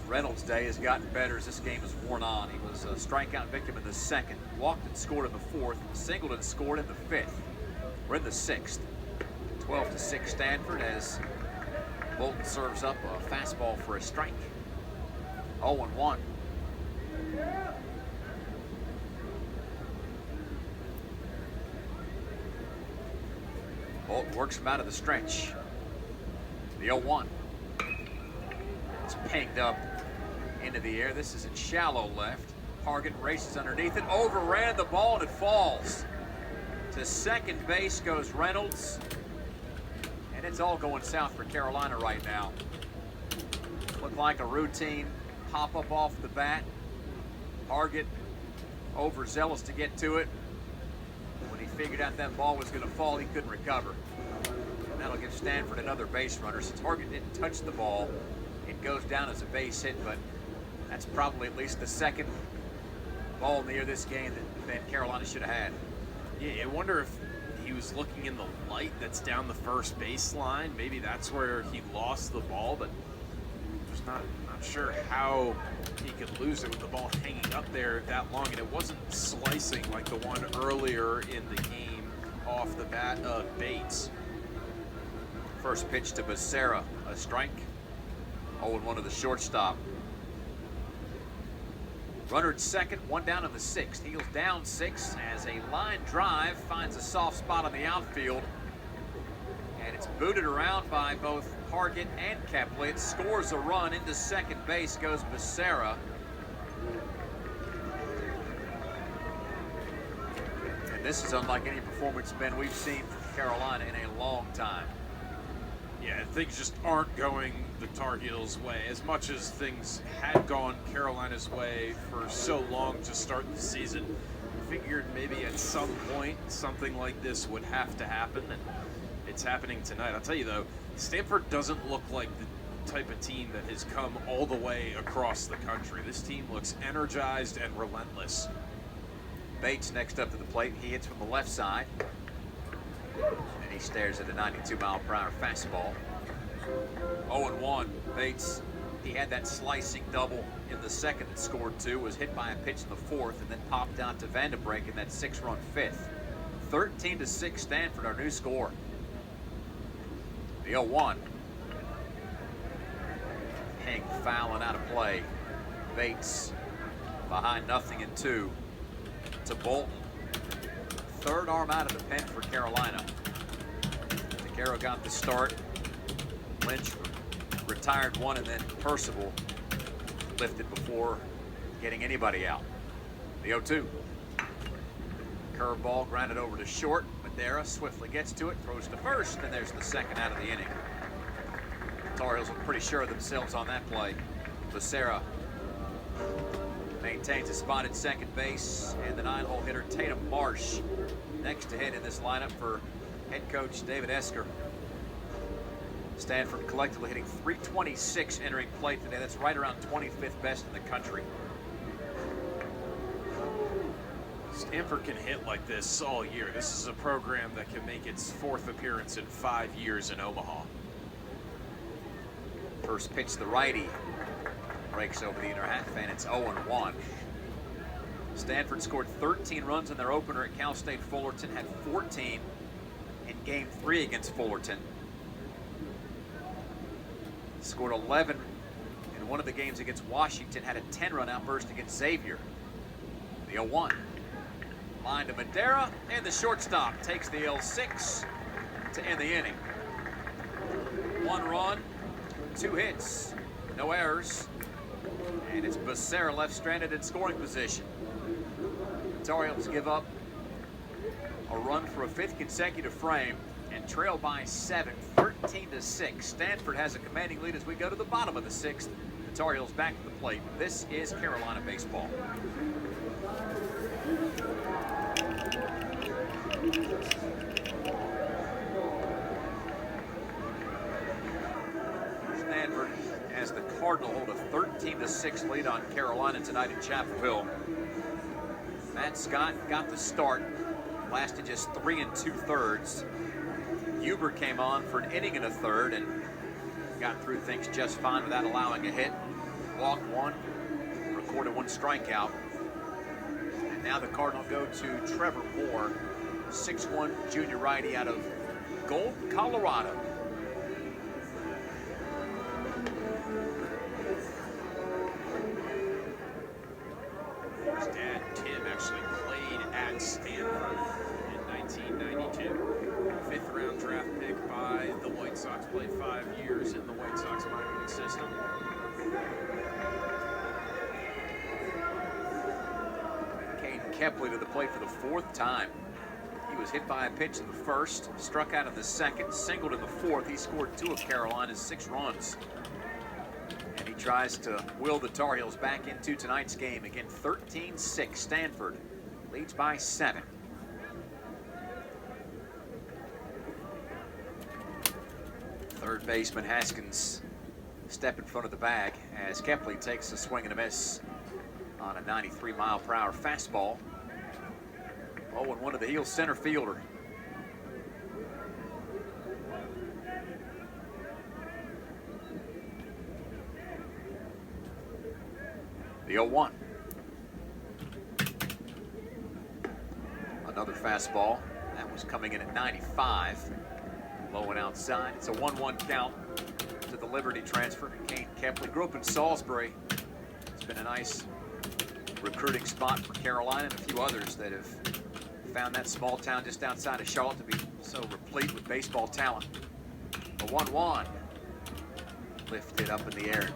Reynolds' day has gotten better as this game has worn on. He was a strikeout victim in the second, walked and scored in the fourth, singled and scored in the fifth. We're in the sixth. 12-6 Stanford as Bolton serves up a fastball for a strike. 0-1. Bolton works him out of the stretch. The 0-1. It's pinged up into the air. This is in shallow left. Hargett races underneath it, overran the ball, and it falls. To second base goes Reynolds. And it's all going south for Carolina right now. Looked like a routine pop-up off the bat. Hargett overzealous to get to it. When he figured out that ball was going to fall, he couldn't recover. And that'll give Stanford another base runner. Since Hargett didn't touch the ball, it goes down as a base hit, but that's probably at least the second ball in the air this game that Carolina should have had. Yeah, I wonder if he was looking in the light that's down the first baseline. Maybe that's where he lost the ball, but just not sure how he could lose it with the ball hanging up there that long. And it wasn't slicing like the one earlier in the game off the bat of Bates. First pitch to Becerra, a strike. 0-1 to the shortstop. Runner at second, one down in the sixth. Heels down 6 as a line drive finds a soft spot on the outfield. And it's booted around by both Hargett and Kepley. It scores a run. Into second base goes Becerra. And this is unlike any performance, Ben, we've seen from Carolina in a long time. Yeah, things just aren't going the Tar Heels' way. As much as things had gone Carolina's way for so long to start the season, figured maybe at some point something like this would have to happen, and it's happening tonight. I'll tell you though, Stanford doesn't look like the type of team that has come all the way across the country. This team looks energized and relentless. Bates next up to the plate. He hits from the left side. And he stares at a 92-mile-per-hour fastball. 0-1. Bates, he had that slicing double in the second that scored 2, was hit by a pitch in the fourth, and then popped out to Vandenbrink in that 6-run fifth. 13-6 Stanford, our new score. The 0-1. Hang fouling out of play. Bates behind 0-2 to Bolton. Third arm out of the pen for Carolina. DeCaro got the start. Lynch retired one, and then Percival lifted before getting anybody out. The 0-2. Curveball grounded over to short. Madera swiftly gets to it, throws to first, and there's the second out of the inning. Tar Heels look pretty sure of themselves on that play. Becerra maintains a spot at second base, and the 9-hole hitter Tatum Marsh next to hit in this lineup for head coach David Esker. Stanford collectively hitting .326 entering play today. That's right around 25th best in the country. Stanford can hit like this all year. This is a program that can make its 4th appearance in 5 years in Omaha. First pitch, the righty breaks over the inner half, and it's 0-1. Stanford scored 13 runs in their opener at Cal State Fullerton, had 14 in Game 3 against Fullerton. Scored 11 in one of the games against Washington, had a 10-run outburst against Xavier. The 0-1. Line to Madera, and the shortstop takes the L6 to end the inning. 1 run, 2 hits, no errors. And it's Becerra left stranded in scoring position. The Tar Heels give up a run for a 5th consecutive frame and trail by 7, 13-6. Stanford has a commanding lead as we go to the bottom of the 6th. The Tar Heels back to the plate. This is Carolina baseball. Stanford has the Cardinal hold a 13-6 lead on Carolina tonight in Chapel Hill. Matt Scott got the start, lasted just 3 2/3. Huber came on for an inning and a third and got through things just fine without allowing a hit. Walked 1, recorded 1 strikeout. And now the Cardinal go to Trevor Moore, 6'1" junior righty out of Golden, Colorado. His dad, Tim, actually played at Stanford in 1992. 5th round draft pick by the White Sox, played 5 years in the White Sox minor league system. Caden Kepley to the plate for the 4th time. He was hit by a pitch in the 1st, struck out in the 2nd, singled in the 4th. He scored 2 of Carolina's 6 runs. And he tries to will the Tar Heels back into tonight's game. Again, 13-6. Stanford leads by 7. Third baseman Haskins step in front of the bag as Kepley takes a swing and a miss on a 93-mile-per-hour fastball. 0-1 to the Heels center fielder. The 0-1. Another fastball. That was coming in at 95. Low and outside. It's a 1-1 count to the Liberty transfer. Caden Kepley grew up in Salisbury. It's been a nice recruiting spot for Carolina and a few others that have found that small town just outside of Charlotte to be so replete with baseball talent. A 1-1. Lifted up in the air.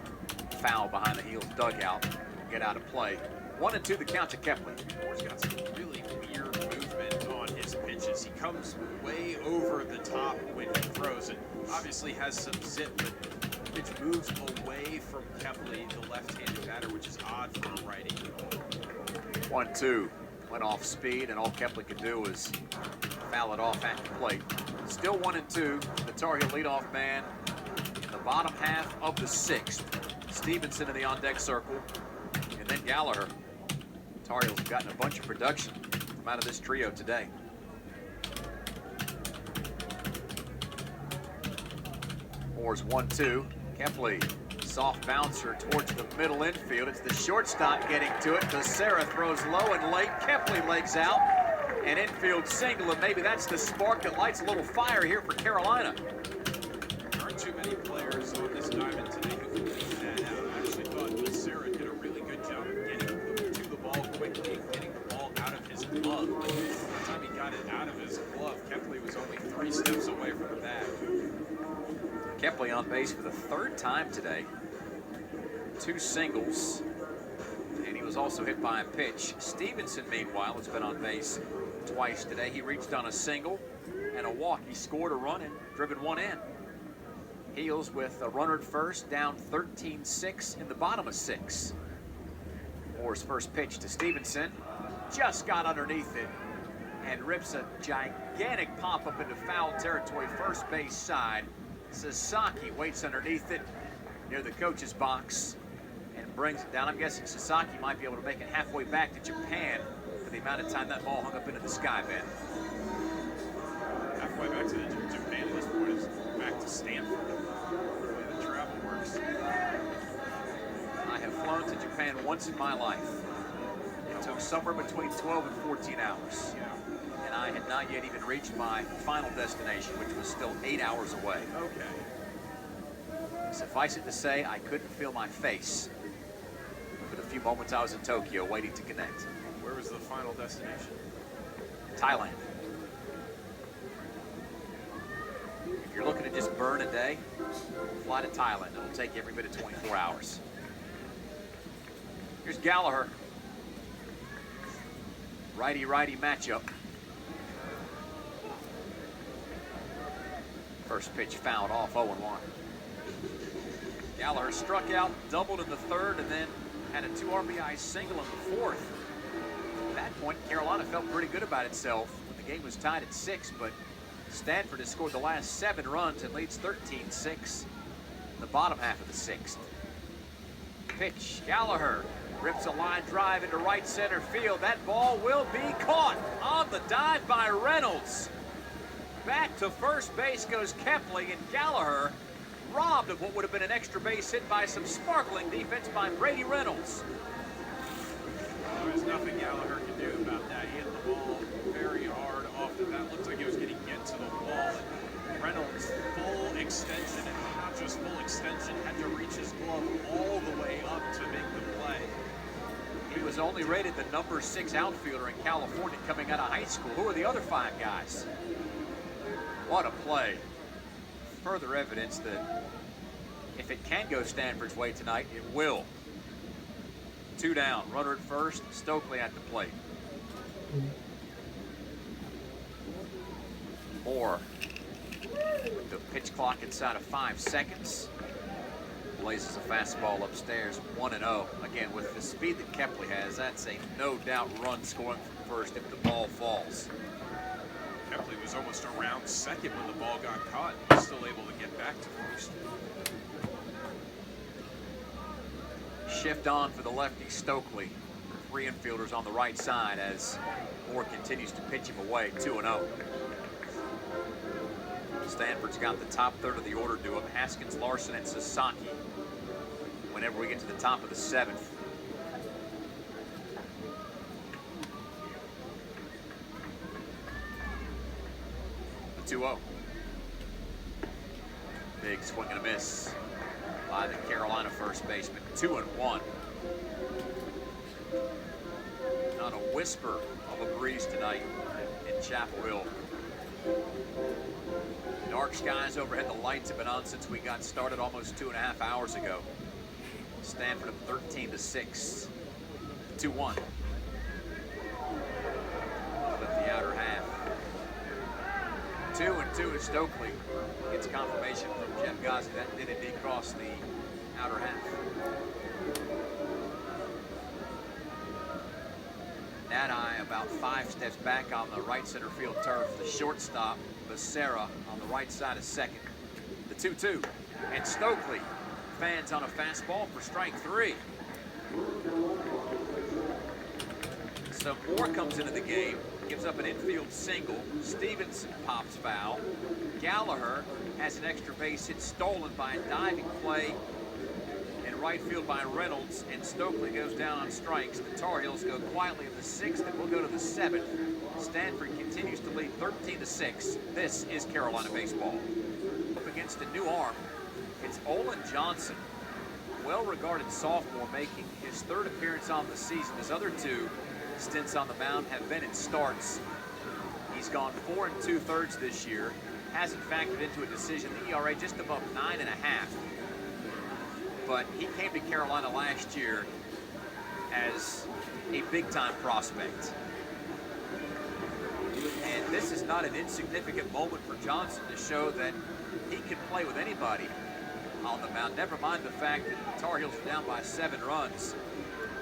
Foul behind the Heels dugout. Get out of play. 1-2 the count to Kepley. Moore's got some really weird movement on his pitches. He comes way over the top when he throws it. Obviously has some zip, but the pitch moves away from Kepley, the left-handed batter, which is odd for a righty. 1-2. Went off speed, and all Kepley could do was foul it off at the plate. Still 1-2. The Tar Heel leadoff man in the bottom half of the 6th. Stevenson in the on-deck circle. And then Gallagher. Tar Heels have gotten a bunch of production from out of this trio today. Moore's 1-2. Kepley, soft bouncer towards the middle infield. It's the shortstop getting to it. Becerra throws low and late. Kepley legs out. An infield single, and maybe that's the spark that lights a little fire here for Carolina. There aren't too many players on this diamond today who can leave that out. I actually thought Becerra did a really good job of getting to the ball quickly and getting the ball out of his glove. But by the time he got it out of his glove, Kepley was only 3 steps away from the bag. Kepley on base for the 3rd time today. 2 singles. And he was also hit by a pitch. Stevenson, meanwhile, has been on base twice today. He reached on a single and a walk. He scored a run and driven 1 in. Heels with a runner at first, down 13-6 in the bottom of 6. Moore's first pitch to Stevenson. Just got underneath it and rips a gigantic pop-up into foul territory, first base side. Sasaki waits underneath it near the coach's box and brings it down. I'm guessing Sasaki might be able to make it halfway back to Japan for the amount of time that ball hung up into the sky, Ben. Halfway back to Japan at this point is back to Stanford. The way the travel works. I have flown to Japan once in my life. It took somewhere between 12 and 14 hours. And I had not yet even reached my final destination, which was still 8 hours away. Okay. Suffice it to say, I couldn't feel my face for the few moments I was in Tokyo waiting to connect. Where was the final destination? Thailand. If you're looking to just burn a day, fly to Thailand. It'll take you every bit of 24 hours. Here's Gallagher. Righty-righty matchup. First pitch fouled off, 0-1. Gallagher struck out, doubled in the third, and then had a 2 RBI single in the fourth. At that point, Carolina felt pretty good about itself when the game was tied at 6, but Stanford has scored the last 7 runs and leads 13-6 in the bottom half of the 6th. Pitch, Gallagher rips a line drive into right center field. That ball will be caught on the dive by Reynolds. Back to first base goes Kepley, and Gallagher robbed of what would have been an extra base hit by some sparkling defense by Brady Reynolds. There was nothing Gallagher could do about that. He hit the ball very hard off the bat. Looked like he was getting hit to the wall. And Reynolds, full extension, and not just full extension, had to reach his glove all the way up to make the play. He was only rated the number 6 outfielder in California coming out of high school. Who are the other 5 guys? What a play. Further evidence that if it can go Stanford's way tonight, it will. 2 down, runner at first, Stokely at the plate. Moore with the pitch clock inside of 5 seconds. Blazes a fastball upstairs, 1-0. Again, with the speed that Kepley has, that's a no-doubt run scoring from first if the ball falls. Kepley was almost around second when the ball got caught. He was still able to get back to first. Shift on for the lefty Stokely. 3 infielders on the right side as Moore continues to pitch him away, 2-0. Stanford's got the top third of the order to him, Haskins, Larson, and Sasaki. Whenever we get to the top of the 7th. The 2-0. Big swing and a miss by the Carolina first baseman. 2-1. Not a whisper of a breeze tonight in Chapel Hill. Dark skies overhead. The lights have been on since we got started almost 2.5 hours ago. Stanford up 13-6. 2-1. Flip the outer half. 2-2 is Stokely. Gets confirmation from Jeff Gossi that did indeed cross the outer half. Nadai about 5 steps back on the right center field turf. The shortstop, Becerra, on the right side of second. The 2-2. And Stokely fans on a fastball for strike 3. So Moore comes into the game, gives up an infield single. Stevenson pops foul. Gallagher has an extra base hit stolen by a diving play in right field by Reynolds, and Stokely goes down on strikes. The Tar Heels go quietly in the 6th, and we'll go to the 7th. Stanford continues to lead 13-6. This is Carolina baseball. Up against a new arm, it's Olin Johnson, well-regarded sophomore, making his 3rd appearance on the season. His other 2 stints on the mound have been in starts. He's gone 4 2/3 this year. Hasn't factored into a decision. The ERA just above 9.5. But he came to Carolina last year as a big-time prospect. And this is not an insignificant moment for Johnson to show that he can play with anybody on the mound. Never mind the fact that the Tar Heels are down by 7 runs.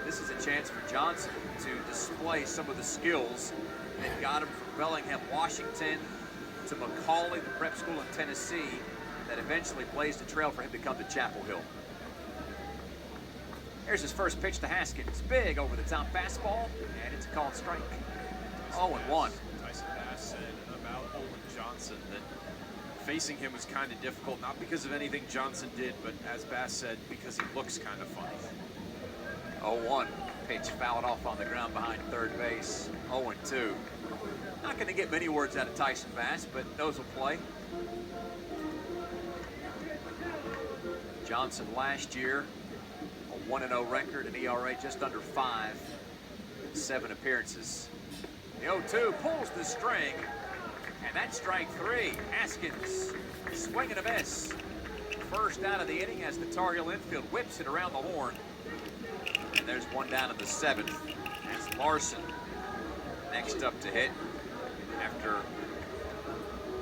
This is a chance for Johnson to display some of the skills that got him from Bellingham, Washington, to McCallie, the prep school in Tennessee, that eventually blazed a trail for him to come to Chapel Hill. Here's his first pitch to Haskins. Big over-the-top fastball, and it's a called strike. 0-1. Tyson Bass said about Olin Johnson that facing him was kind of difficult, not because of anything Johnson did, but as Bass said, because he looks kind of funny. 0-1. Pitch fouled off on the ground behind third base. 0-2. Not going to get many words out of Tyson Bass, but those will play. Johnson last year, a 1-0 record, an ERA just under 5, 7 appearances. The 0-2 pulls the string, and that's strike 3. Haskins, swing and a miss. First out of the inning as the Tar Heel infield whips it around the horn. And there's one down in the 7th. That's Larson next up to hit after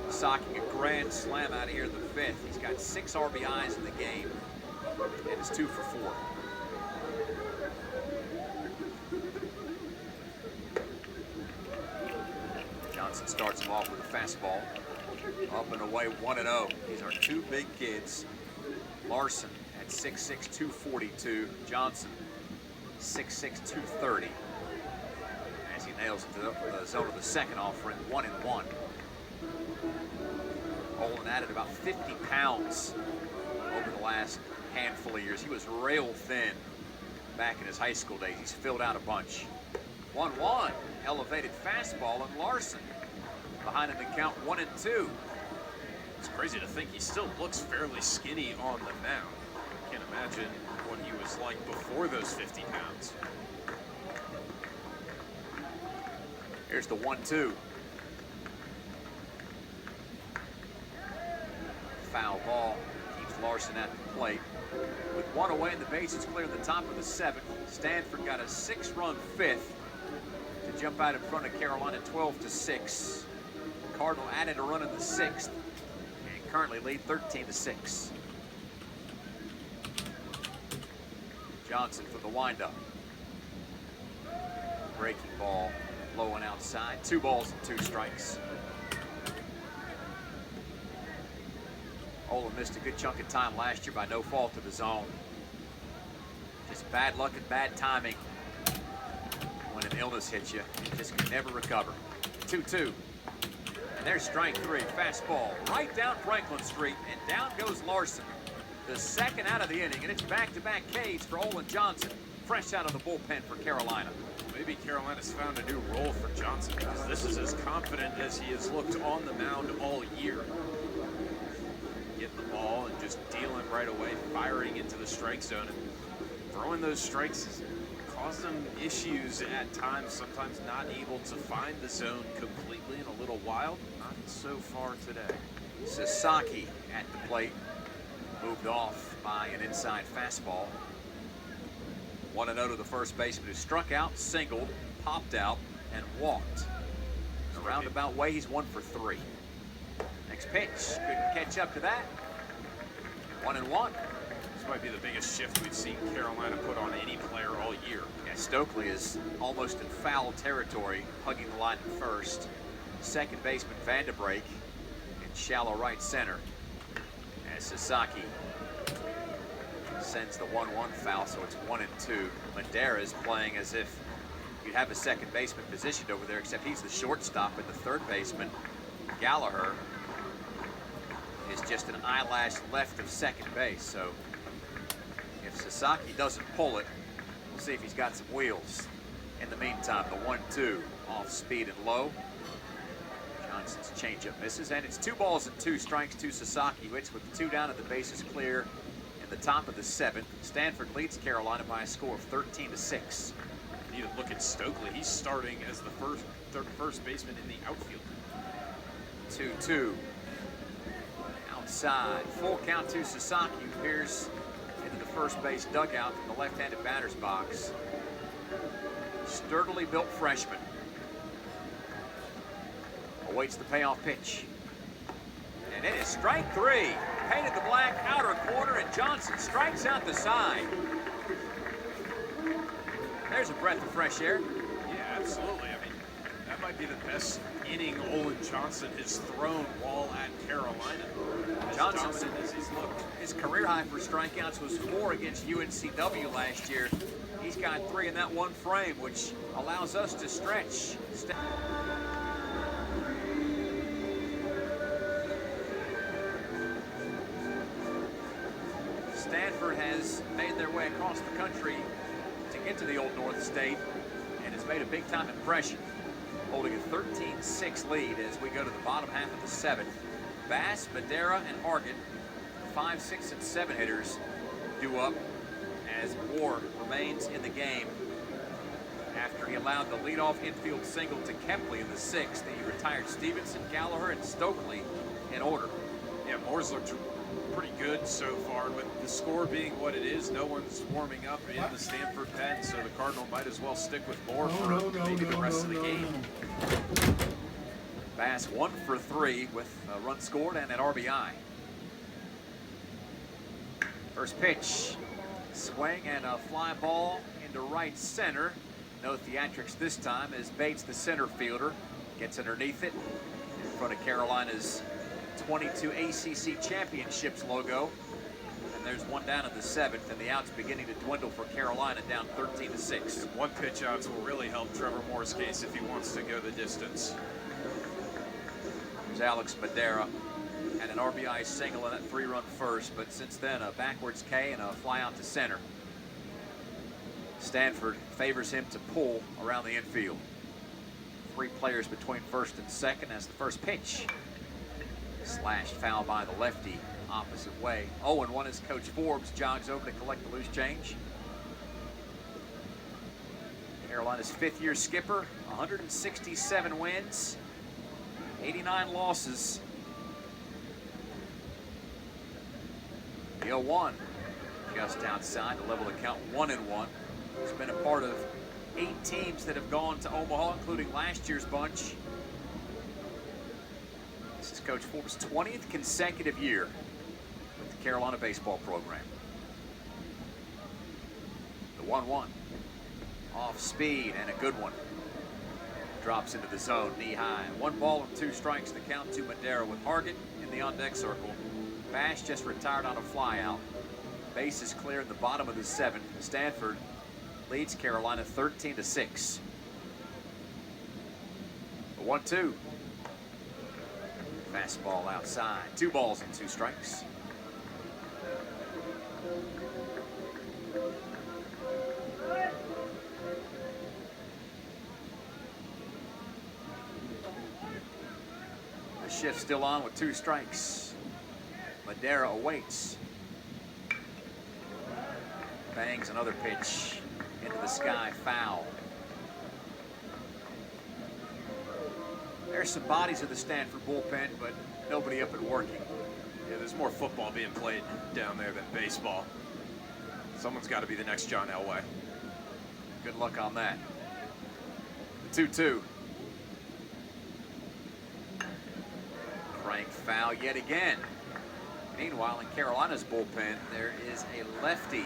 socking a grand slam out of here in the 5th. He's got 6 RBIs in the game and is 2 for 4. Johnson starts him off with a fastball. Up and away, 1-0. These are 2 big kids. Larson at 6'6", 242. Johnson, 6'6", 230. As he nails it to the zone of the second offering, 1-1. Olin added about 50 pounds over the last handful of years. He was rail thin back in his high school days. He's filled out a bunch. 1-1, elevated fastball, and Larson behind in the count, 1-2. It's crazy to think he still looks fairly skinny on the mound. Can't imagine what he was like before those 50 pounds. Here's the 1-2. Foul ball keeps Larson at the plate. With 1 away and the bases clear in the top of the 7th, Stanford got a 6-run 5th to jump out in front of Carolina 12-6. Cardinal added a run in the 6th and currently lead 13-6. Johnson for the windup. Breaking ball, low and outside. 2 balls and 2 strikes. Olin missed a good chunk of time last year by no fault of his own. Just bad luck and bad timing. When an illness hits you, you just can never recover. 2-2. And there's strike 3. Fastball right down Franklin Street, and down goes Larson. The second out of the inning, and it's back-to-back Ks for Olin Johnson, fresh out of the bullpen for Carolina. Maybe Carolina's found a new role for Johnson, because this is as confident as he has looked on the mound all year. Getting the ball and just dealing right away, firing into the strike zone, and throwing those strikes has caused him issues at times, sometimes not able to find the zone completely in a little while. Not so far today. Sasaki at the plate, moved off by an inside fastball. 1-0 to the first baseman who struck out, singled, popped out, and walked. The roundabout way, he's 1 for 3. Next pitch, couldn't catch up to that. 1-1. This might be the biggest shift we've seen Carolina put on any player all year. Yeah, Stokely is almost in foul territory, hugging the line at first. Second baseman Vanderbrake in shallow right center. As Sasaki sends the 1-1 foul, so it's 1-2. Madera is playing as if you'd have a second baseman positioned over there, except he's the shortstop, and the third baseman, Gallagher, is just an eyelash left of second base. So if Sasaki doesn't pull it, we'll see if he's got some wheels. In the meantime, the 1-2 off speed and low. Johnson's changeup misses, and it's 2 balls and 2 strikes to Sasaki, who hits with 2 down and the bases clear in the top of the 7th. Stanford leads Carolina by a score of 13-6. You need to look at Stokely. He's starting as the first baseman in the outfield. 2-2. Outside, full count to Sasaki, who appears into the first base dugout from the left-handed batter's box. Sturdily built freshman. Awaits the payoff pitch. And it is strike 3. Painted the black outer corner, and Johnson strikes out the side. There's a breath of fresh air. Yeah, absolutely. I mean, that might be the best inning Olin Johnson has thrown while at Carolina. As dominant as he's looked. His career high for strikeouts was 4 against UNCW last year. He's got 3 in that one frame, which allows us to stretch. Stanford has made their way across the country to get to the Old North State and has made a big-time impression, holding a 13-6 lead as we go to the bottom half of the 7th. Bass, Madera, and Hargett, 5, 6, and 7 hitters, due up as Moore remains in the game after he allowed the leadoff infield single to Kepley in the 6th. He retired Stevenson, Gallagher, and Stokely in order. Yeah, Moore's looked pretty good so far. With the score being what it is, no one's warming up in the Stanford pen, so the Cardinal might as well stick with more for maybe the rest of the game. Bass 1 for 3 with a run scored and an RBI. First pitch, swing and a fly ball into right center. No theatrics this time as Bates, the center fielder, gets underneath it in front of Carolina's 22 ACC Championships logo. And there's one down in the 7th, and the outs beginning to dwindle for Carolina, down 13-6. And one pitch outs will really help Trevor Moore's case if he wants to go the distance. There's Alex Madera and an RBI single in that 3-run first, but since then a backwards K and a fly out to center. Stanford favors him to pull around the infield. 3 players between first and second as the first pitch. Slashed foul by the lefty, opposite way. 0-1 as Coach Forbes jogs over to collect the loose change. Carolina's 5th-year skipper, 167 wins, 89 losses. The 0-1 just outside to level the count 1-1. He's been a part of 8 teams that have gone to Omaha, including last year's bunch. This is Coach Forbes' 20th consecutive year with the Carolina baseball program. The 1-1. Off speed and a good one. Drops into the zone, knee high. 1 ball and 2 strikes, the count to Madera with Hargett in the on-deck circle. Bash just retired on a fly out. Base is clear in the bottom of the 7th. Stanford leads Carolina 13-6. The 1-2. Fastball outside. 2 balls and 2 strikes. The shift still on with 2 strikes. Madera awaits. Bangs another pitch into the sky, foul. There's some bodies of the Stanford bullpen, but nobody up and working. Yeah, there's more football being played down there than baseball. Someone's got to be the next John Elway. Good luck on that. The 2-2. Crank foul yet again. Meanwhile, in Carolina's bullpen, there is a lefty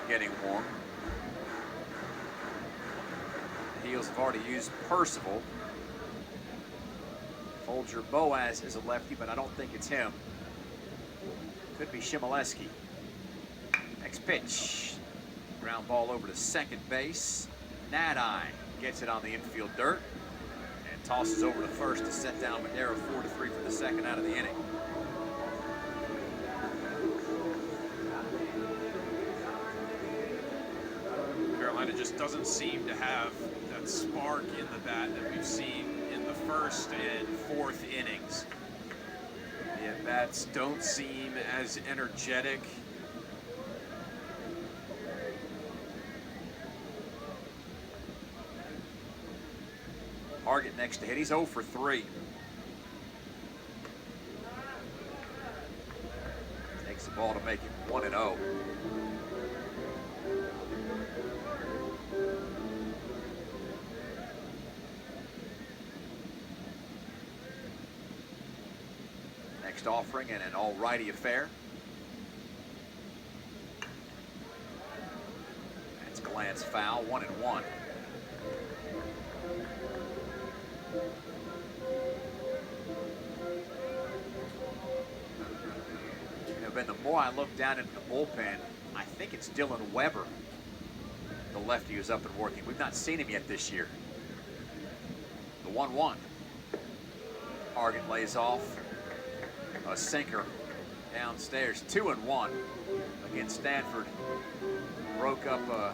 getting warm. The Heels have already used Percival. Folger Boaz is a lefty, but I don't think it's him. Could be Shimoleski. Next pitch. Ground ball over to second base. Nadai gets it on the infield dirt and tosses over to first to set down Madera 4-3 for the second out of the inning. Carolina just doesn't seem to have that spark in the bat that we've seen in the 1st and 4th innings. The at-bats don't seem as energetic. Hargett next to hit. He's 0 for 3. Takes the ball to make it 1-0. Next offering and an all-righty affair. That's glance foul, 1-1. Ben, the more I look down into the bullpen, I think it's Dylan Weber, the lefty who's up and working. We've not seen him yet this year. The 1-1. Hargett lays off. A sinker downstairs. 2-1 against Stanford. Broke up a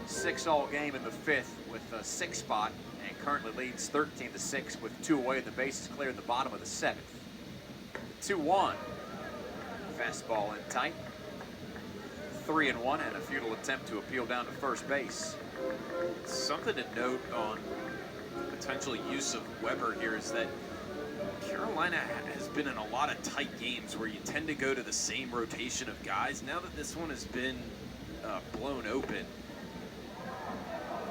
6-all game in the 5th with a 6 spot and currently leads 13-6 with 2 away. The base is clear in the bottom of the 7th. 2-1. Fastball in tight. 3-1 and a futile attempt to appeal down to first base. Something to note on the potential use of Weber here is that Carolina has been in a lot of tight games where you tend to go to the same rotation of guys. Now that this one has been blown open.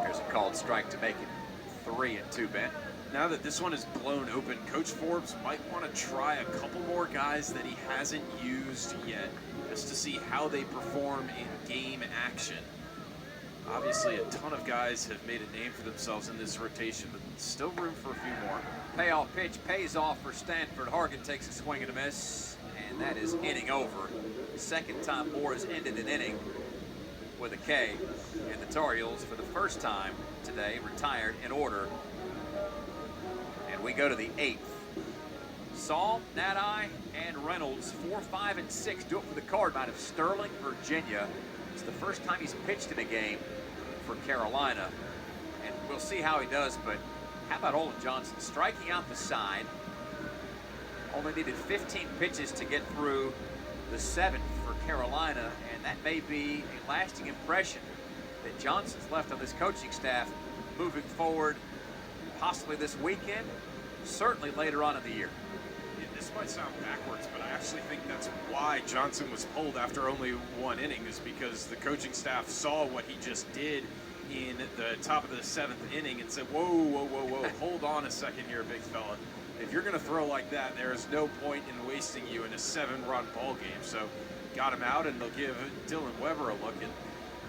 There's a called strike to make it 3-2, Ben. Now that this one is blown open, Coach Forbes might want to try a couple more guys that he hasn't used yet, just to see how they perform in game action. Obviously, a ton of guys have made a name for themselves in this rotation, but still room for a few more. Payoff pitch pays off for Stanford. Hargan takes a swing and a miss, and that is inning over. The second time Moore has ended an inning with a K, and the Tar Heels, for the first time today, retired in order. And we go to the 8th. Saul, Nadai, and Reynolds, 4, 5, and 6 do it for the Card out of Sterling, Virginia. It's the first time he's pitched in a game for Carolina, and we'll see how he does. But how about Olin Johnson striking out the side? Only needed 15 pitches to get through the 7th for Carolina, and that may be a lasting impression that Johnson's left on this coaching staff moving forward, possibly this weekend, certainly later on in the year. This might sound backwards, but I actually think that's why Johnson was pulled after only one inning, is because the coaching staff saw what he just did in the top of the 7th inning and said, whoa, whoa, whoa, whoa, hold on a second here, big fella. If you're going to throw like that, there is no point in wasting you in a 7-run ball game. So got him out, and they'll give Dylan Weber a look. And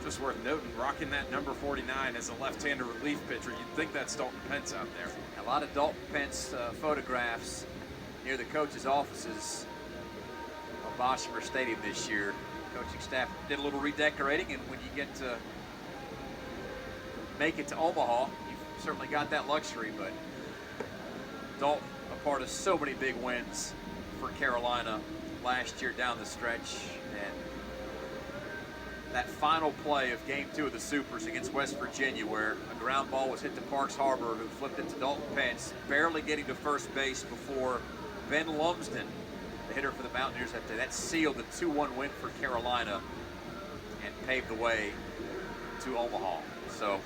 just worth noting, rocking that number 49 as a left-handed relief pitcher, you'd think that's Dalton Pence out there. A lot of Dalton Pence photographs near the coach's offices of Boshamer Stadium this year. Coaching staff did a little redecorating, and when you get to make it to Omaha, you've certainly got that luxury. But Dalton, a part of so many big wins for Carolina last year down the stretch, and that final play of Game 2 of the Supers against West Virginia, where a ground ball was hit to Parks Harbor, who flipped it to Dalton Pence, barely getting to first base before Ben Lumsden, the hitter for the Mountaineers that day. That sealed the 2-1 win for Carolina and paved the way to Omaha. So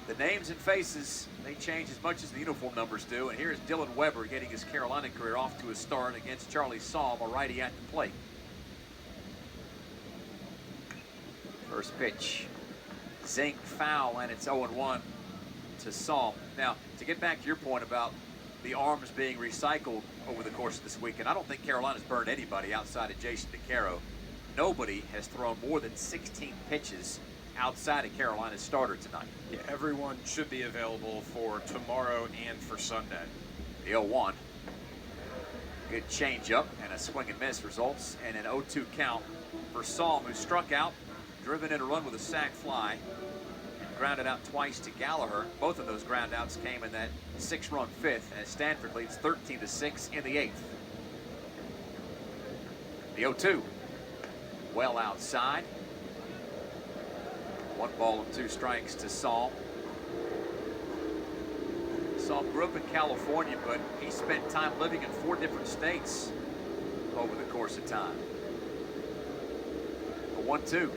the names and faces, they change as much as the uniform numbers do. And here's Dylan Weber getting his Carolina career off to a start against Charlie Saum, a righty at the plate. First pitch, zing, foul, and it's 0-1 to Saum. Now, to get back to your point about the arms being recycled over the course of this weekend, I don't think Carolina's burned anybody outside of Jason DeCaro. Nobody has thrown more than 16 pitches outside of Carolina's starter tonight. Yeah, everyone should be available for tomorrow and for Sunday. The 0-1. Good changeup and a swing and miss results in an 0-2 count for Saum, who struck out, driven in a run with a sac fly, and grounded out twice to Gallagher. Both of those ground outs came in that 6-run 5th as Stanford leads 13-6 in the 8th. The 0-2. Well outside. 1 ball and 2 strikes to Saum. Saum grew up in California, but he spent time living in 4 different states over the course of time. A 1-2.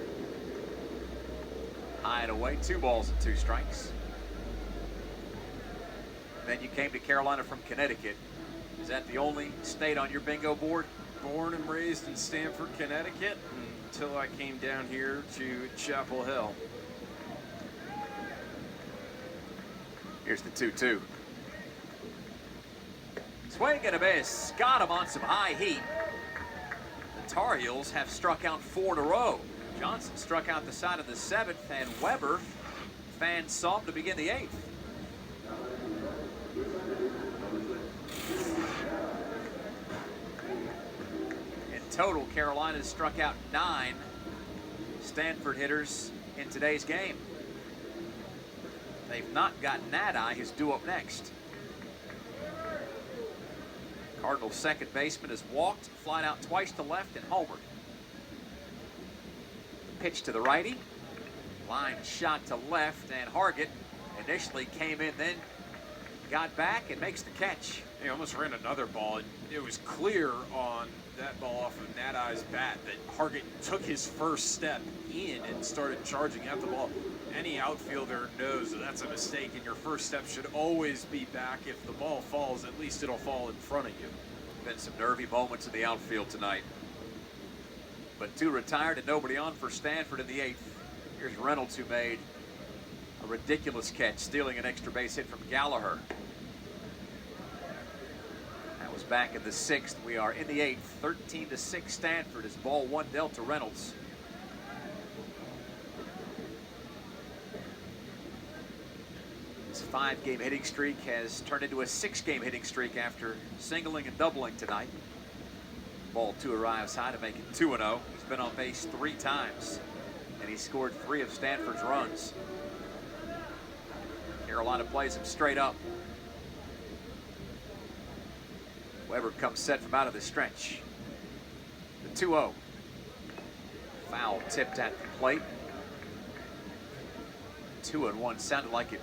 High and away, 2 balls and 2 strikes. Then you came to Carolina from Connecticut. Is that the only state on your bingo board? Born and raised in Stanford, Connecticut, until I came down here to Chapel Hill. Here's the 2-2. Swing and a miss. Got him on some high heat. The Tar Heels have struck out 4 in a row. Johnson struck out the side of the 7th, and Weber fanned Saum to begin the 8th. In total, Carolina has struck out 9 Stanford hitters in today's game. They've not got Nadai, who's due up next. Cardinals' second baseman has walked, flied out twice to left, and homered. Pitch to the righty, line shot to left, and Hargett initially came in, then got back and makes the catch. He almost ran another ball. It was clear on that ball off of Nadai's bat that Hargett took his first step in and started charging at the ball. any outfielder knows that that's a mistake, and your first step should always be back. If the ball falls, at least it'll fall in front of you. Been some nervy moments in the outfield tonight. But 2 retired and nobody on for Stanford in the 8th. Here's Reynolds, who made a ridiculous catch, stealing an extra base hit from Gallagher. That was back in the 6th. We are in the 8th. 13-6 Stanford as ball 1 dealt to Reynolds. His 5-game hitting streak has turned into a 6-game hitting streak after singling and doubling tonight. Ball 2 arrives high to make it 2-0. He's been on base 3 times, and he scored 3 of Stanford's runs. Carolina plays him straight up. Weber comes set from out of the stretch. The 2-0. Foul tipped at the plate. 2-1. Sounded like it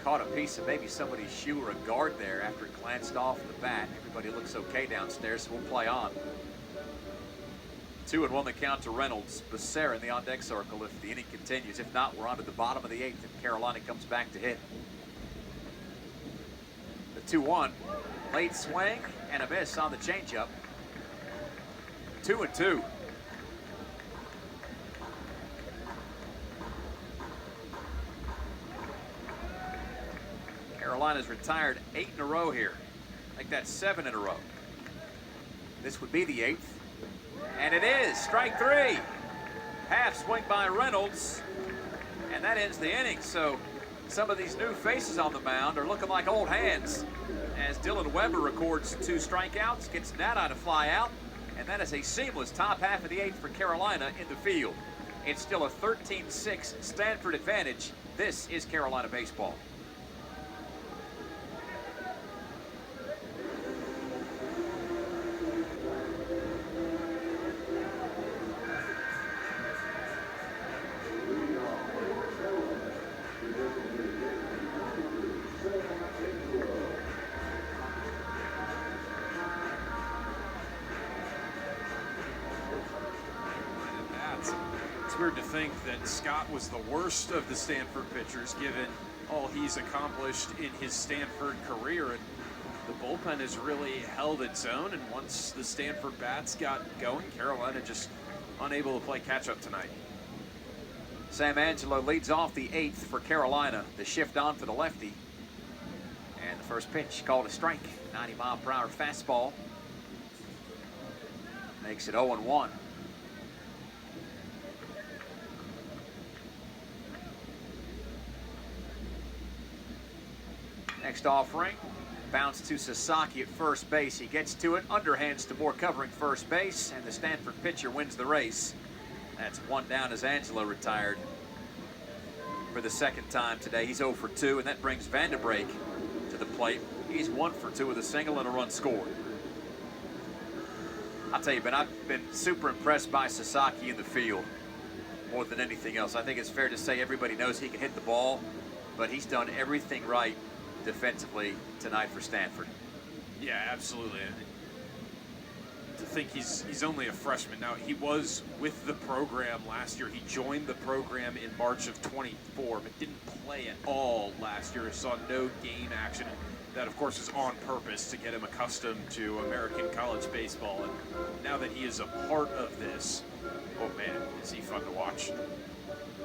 caught a piece of maybe somebody's shoe or a guard there after it glanced off the bat. Everybody looks okay downstairs, so we'll play on. 2-1 the count to Reynolds. Becerra in the on-deck circle if the inning continues. If not, we're on to the bottom of the 8th and Carolina comes back to hit. The 2-1. Late swing and a miss on the changeup. 2-2. Carolina's retired 8 in a row here. I think that's 7 in a row. This would be the 8th. And it is strike 3. Half swing by Reynolds. And that ends the inning. So some of these new faces on the mound are looking like old hands as Dylan Weber records 2 strikeouts, gets Nada to fly out. And that is a seamless top half of the 8th for Carolina in the field. It's still a 13-6 Stanford advantage. This is Carolina baseball. It's weird to think that Scott was the worst of the Stanford pitchers given all he's accomplished in his Stanford career, and the bullpen has really held its own, and once the Stanford bats got going, Carolina just unable to play catch-up tonight. Sam Angelo leads off the 8th for Carolina. The shift on for the lefty. And the first pitch called a strike. 90-mile-per-hour fastball. Makes it 0-1. Next offering, bounce to Sasaki at first base. He gets to it, underhands to Moore covering first base, and the Stanford pitcher wins the race. That's 1 down as Angelo retired for the 2nd time today. He's 0 for 2, and that brings Vanderbrake to the plate. He's 1 for 2 with a single and a run scored. I'll tell you, Ben, I've been super impressed by Sasaki in the field more than anything else. I think it's fair to say everybody knows he can hit the ball, but he's done everything right defensively tonight for Stanford. Yeah, absolutely. To think he's only a freshman now. He was with the program last year. He joined the program in March of 24, but didn't play at all last year. Saw no game action. That, of course, is on purpose to get him accustomed to American college baseball. And now that he is a part of this, oh man, is he fun to watch.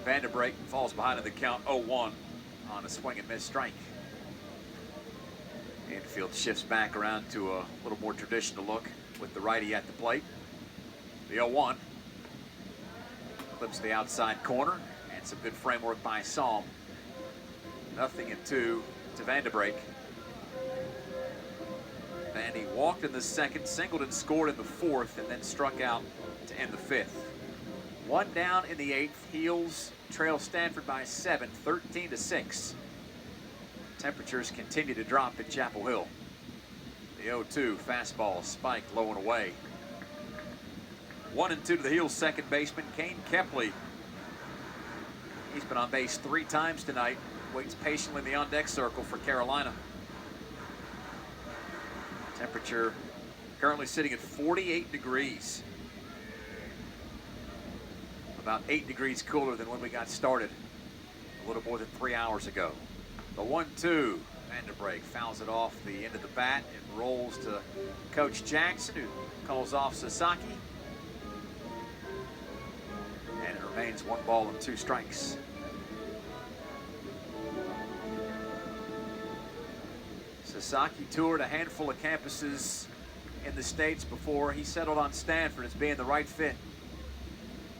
Vanderbrake falls behind in the count 0-1 on a swing and miss strike. Infield shifts back around to a little more traditional look with the righty at the plate. The 0-1 clips the outside corner, and some good framework by Psalm. 0-2 to Vanderbrake. Vandy walked in the 2nd, singled and scored in the 4th, and then struck out to end the 5th. 1 down in the 8th. Heels trail Stanford by 7, 13-6. Temperatures continue to drop at Chapel Hill. The 0-2 fastball spiked low and away. 1-2 to the Heels second baseman, Kane Kepley. He's been on base 3 times tonight. Waits patiently in the on-deck circle for Carolina. Temperature currently sitting at 48 degrees. About 8 degrees cooler than when we got started. a little more than 3 hours ago. The 1-2. Vanderbrake fouls it off the end of the bat. It rolls to Coach Jackson, who calls off Sasaki. And it remains 1 ball and 2 strikes. Sasaki toured a handful of campuses in the States before he settled on Stanford as being the right fit.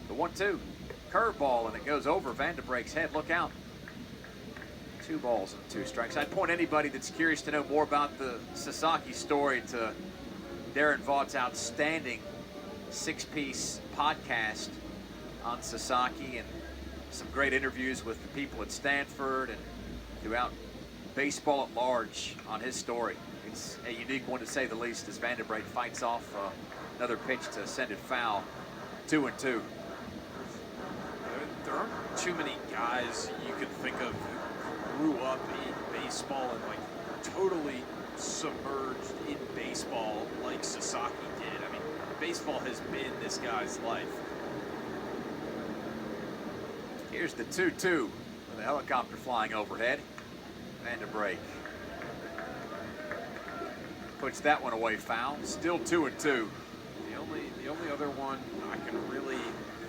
The 1-2. Curveball, and it goes over Vanderbrake's head. Look out. 2 balls and 2 strikes. I'd point anybody that's curious to know more about the Sasaki story to Darren Vaught's outstanding 6-piece podcast on Sasaki, and some great interviews with the people at Stanford and throughout baseball at large on his story. It's a unique one to say the least, as Vanderbrake fights off another pitch to send it foul. 2-2. There aren't too many guys you can think of who grew up in baseball and like totally submerged in baseball like Sasaki did. I mean, baseball has been this guy's life. Here's the 2-2 with a helicopter flying overhead. Vanderbrake puts that one away foul. Still 2-2. The only other one I can really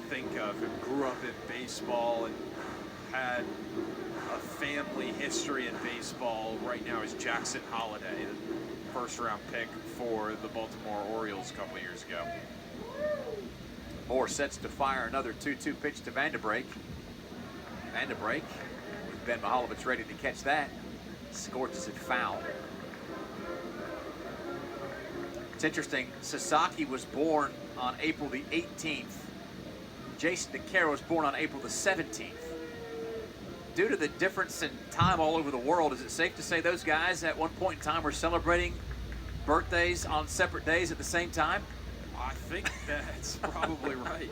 think of who grew up in baseball and had a family history in baseball right now is Jackson Holliday, the first-round pick for the Baltimore Orioles a couple years ago. Moore sets to fire another 2-2 pitch to Vanderbrake. Vanderbrake with Ben Mihaljevic ready to catch that. Scorches it foul. It's interesting, Sasaki was born on April the 18th. Jason DeCaro was born on April the 17th. Due to the difference in time all over the world, is it safe to say those guys at one point in time were celebrating birthdays on separate days at the same time? I think that's probably right.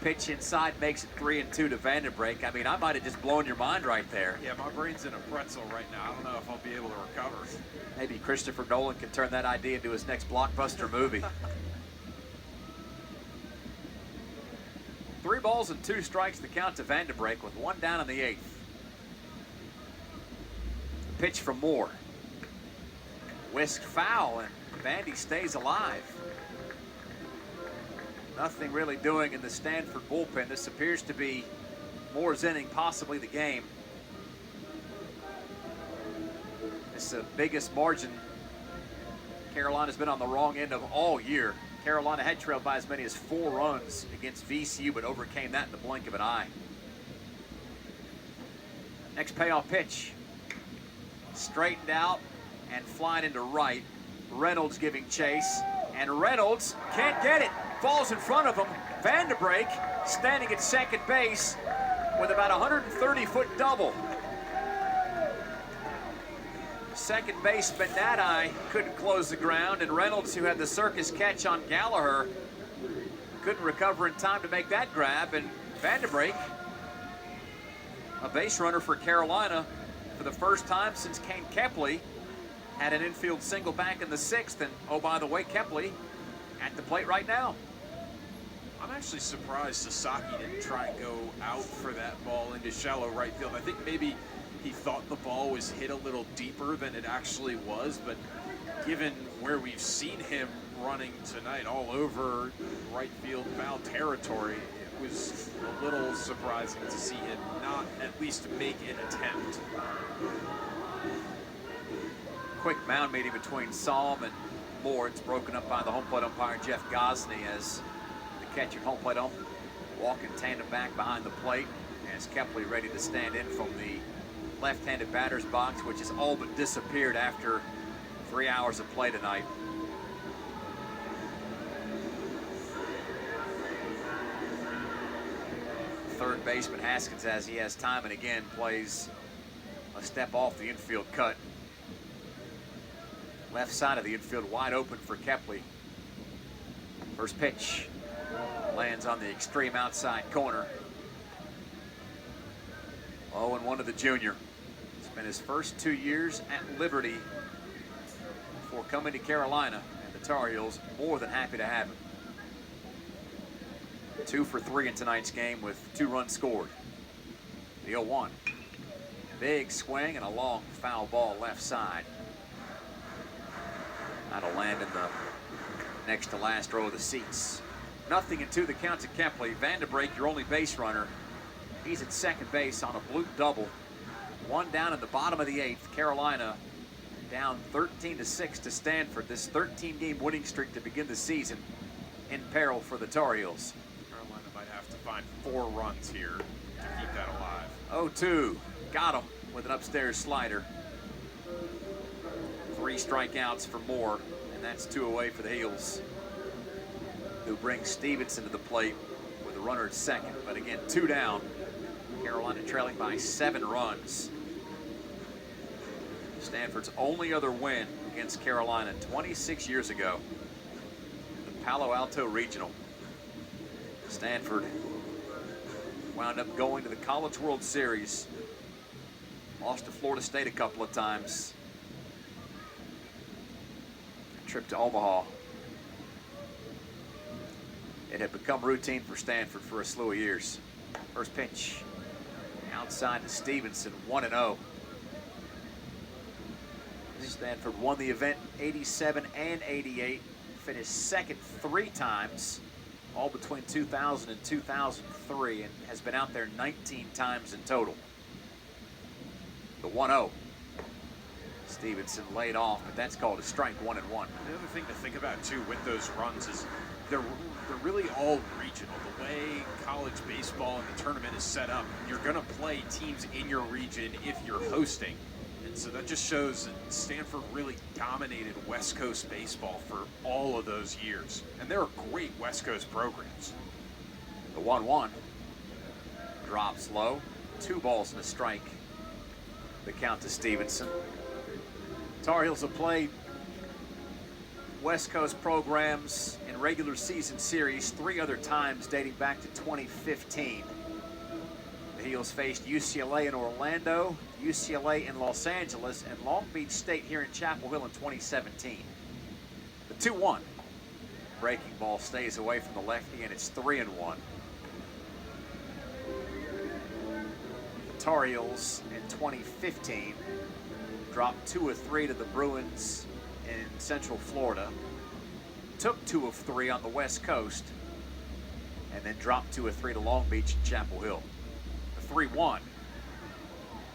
Pitch inside makes it 3-2 to Vanderbrake. I mean, I might have just blown your mind right there. Yeah, my brain's in a pretzel right now. I don't know if I'll be able to recover. Maybe Christopher Nolan can turn that idea into his next blockbuster movie. 3 balls and 2 strikes the count to Vanderbrake with 1 down in the 8th. Pitch from Moore. Whisked foul, and Vandy stays alive. Nothing really doing in the Stanford bullpen. This appears to be Moore's inning, possibly the game. It's the biggest margin Carolina's been on the wrong end of all year. Carolina had trailed by as many as 4 runs against VCU, but overcame that in the blink of an eye. Next payoff pitch. Straightened out and flying into right. Reynolds giving chase, and Reynolds can't get it. Falls in front of him. Vanderbrake standing at second base with about a 130-foot double. Second baseman Nadai couldn't close the ground, and Reynolds, who had the circus catch on Gallagher, couldn't recover in time to make that grab. And Vanderbrake, a base runner for Carolina for the first time since Kane Kepley, had an infield single back in the 6th. And oh, by the way, Kepley at the plate right now. I'm actually surprised Sasaki didn't try and go out for that ball into shallow right field. I think maybe he thought the ball was hit a little deeper than it actually was, but given where we've seen him running tonight all over right field foul territory, it was a little surprising to see him not at least make an attempt. Quick mound meeting between Salm and Moore. It's broken up by the home plate umpire Jeff Gosney, as the catcher and home plate ump walk in tandem back behind the plate, as Kepley ready to stand in from the left-handed batter's box, which has all but disappeared after 3 hours of play tonight. Third baseman Haskins, as he has time and again, plays a step off the infield cut. Left side of the infield wide open for Kepley. First pitch lands on the extreme outside corner. 0-1 to the junior. It's been his first 2 years at Liberty before coming to Carolina, and the Tar Heels more than happy to have him. 2 for 3 in tonight's game with 2 runs scored. The 0-1. Big swing and a long foul ball left side. That'll land in the next to last row of the seats. 0-2 the count to Kepley. Vandenbrake, your only base runner. He's at second base on a bloop double. One down in the bottom of the 8th. Carolina down 13-6 to Stanford. This 13-game winning streak to begin the season in peril for the Tar Heels. Carolina might have to find 4 runs here to keep that alive. 0-2. Got him with an upstairs slider. 3 strikeouts for Moore, and that's 2 away for the Heels, who brings Stevenson to the plate with a runner at second. But again, 2 down. Carolina trailing by 7 runs. Stanford's only other win against Carolina 26 years ago, the Palo Alto Regional. Stanford wound up going to the College World Series, lost to Florida State a couple of times. A trip to Omaha. It had become routine for Stanford for a slew of years. First pitch outside to Stevenson, 1-0. Stanford won the event 87 and 88, finished second 3 times, all between 2000 and 2003, and has been out there 19 times in total. The 1-0. Stevenson laid off, but that's called a strike, 1-1. The other thing to think about too with those runs is they're really all regional. The way college baseball and the tournament is set up, you're going to play teams in your region if you're hosting. And so that just shows that Stanford really dominated West Coast baseball for all of those years. And they're great West Coast programs. The 1-1 drops low, 2 balls and a strike. The count to Stevenson. Tar Heels have played West Coast programs in regular season series 3 other times dating back to 2015. The Heels faced UCLA in Orlando, UCLA in Los Angeles, and Long Beach State here in Chapel Hill in 2017. The 2-1. Breaking ball stays away from the lefty, and it's 3-1. The Tar Heels in 2015 dropped 2 of 3 to the Bruins in Central Florida, took 2 of 3 on the West Coast, and then dropped 2 of 3 to Long Beach and Chapel Hill. The 3-1,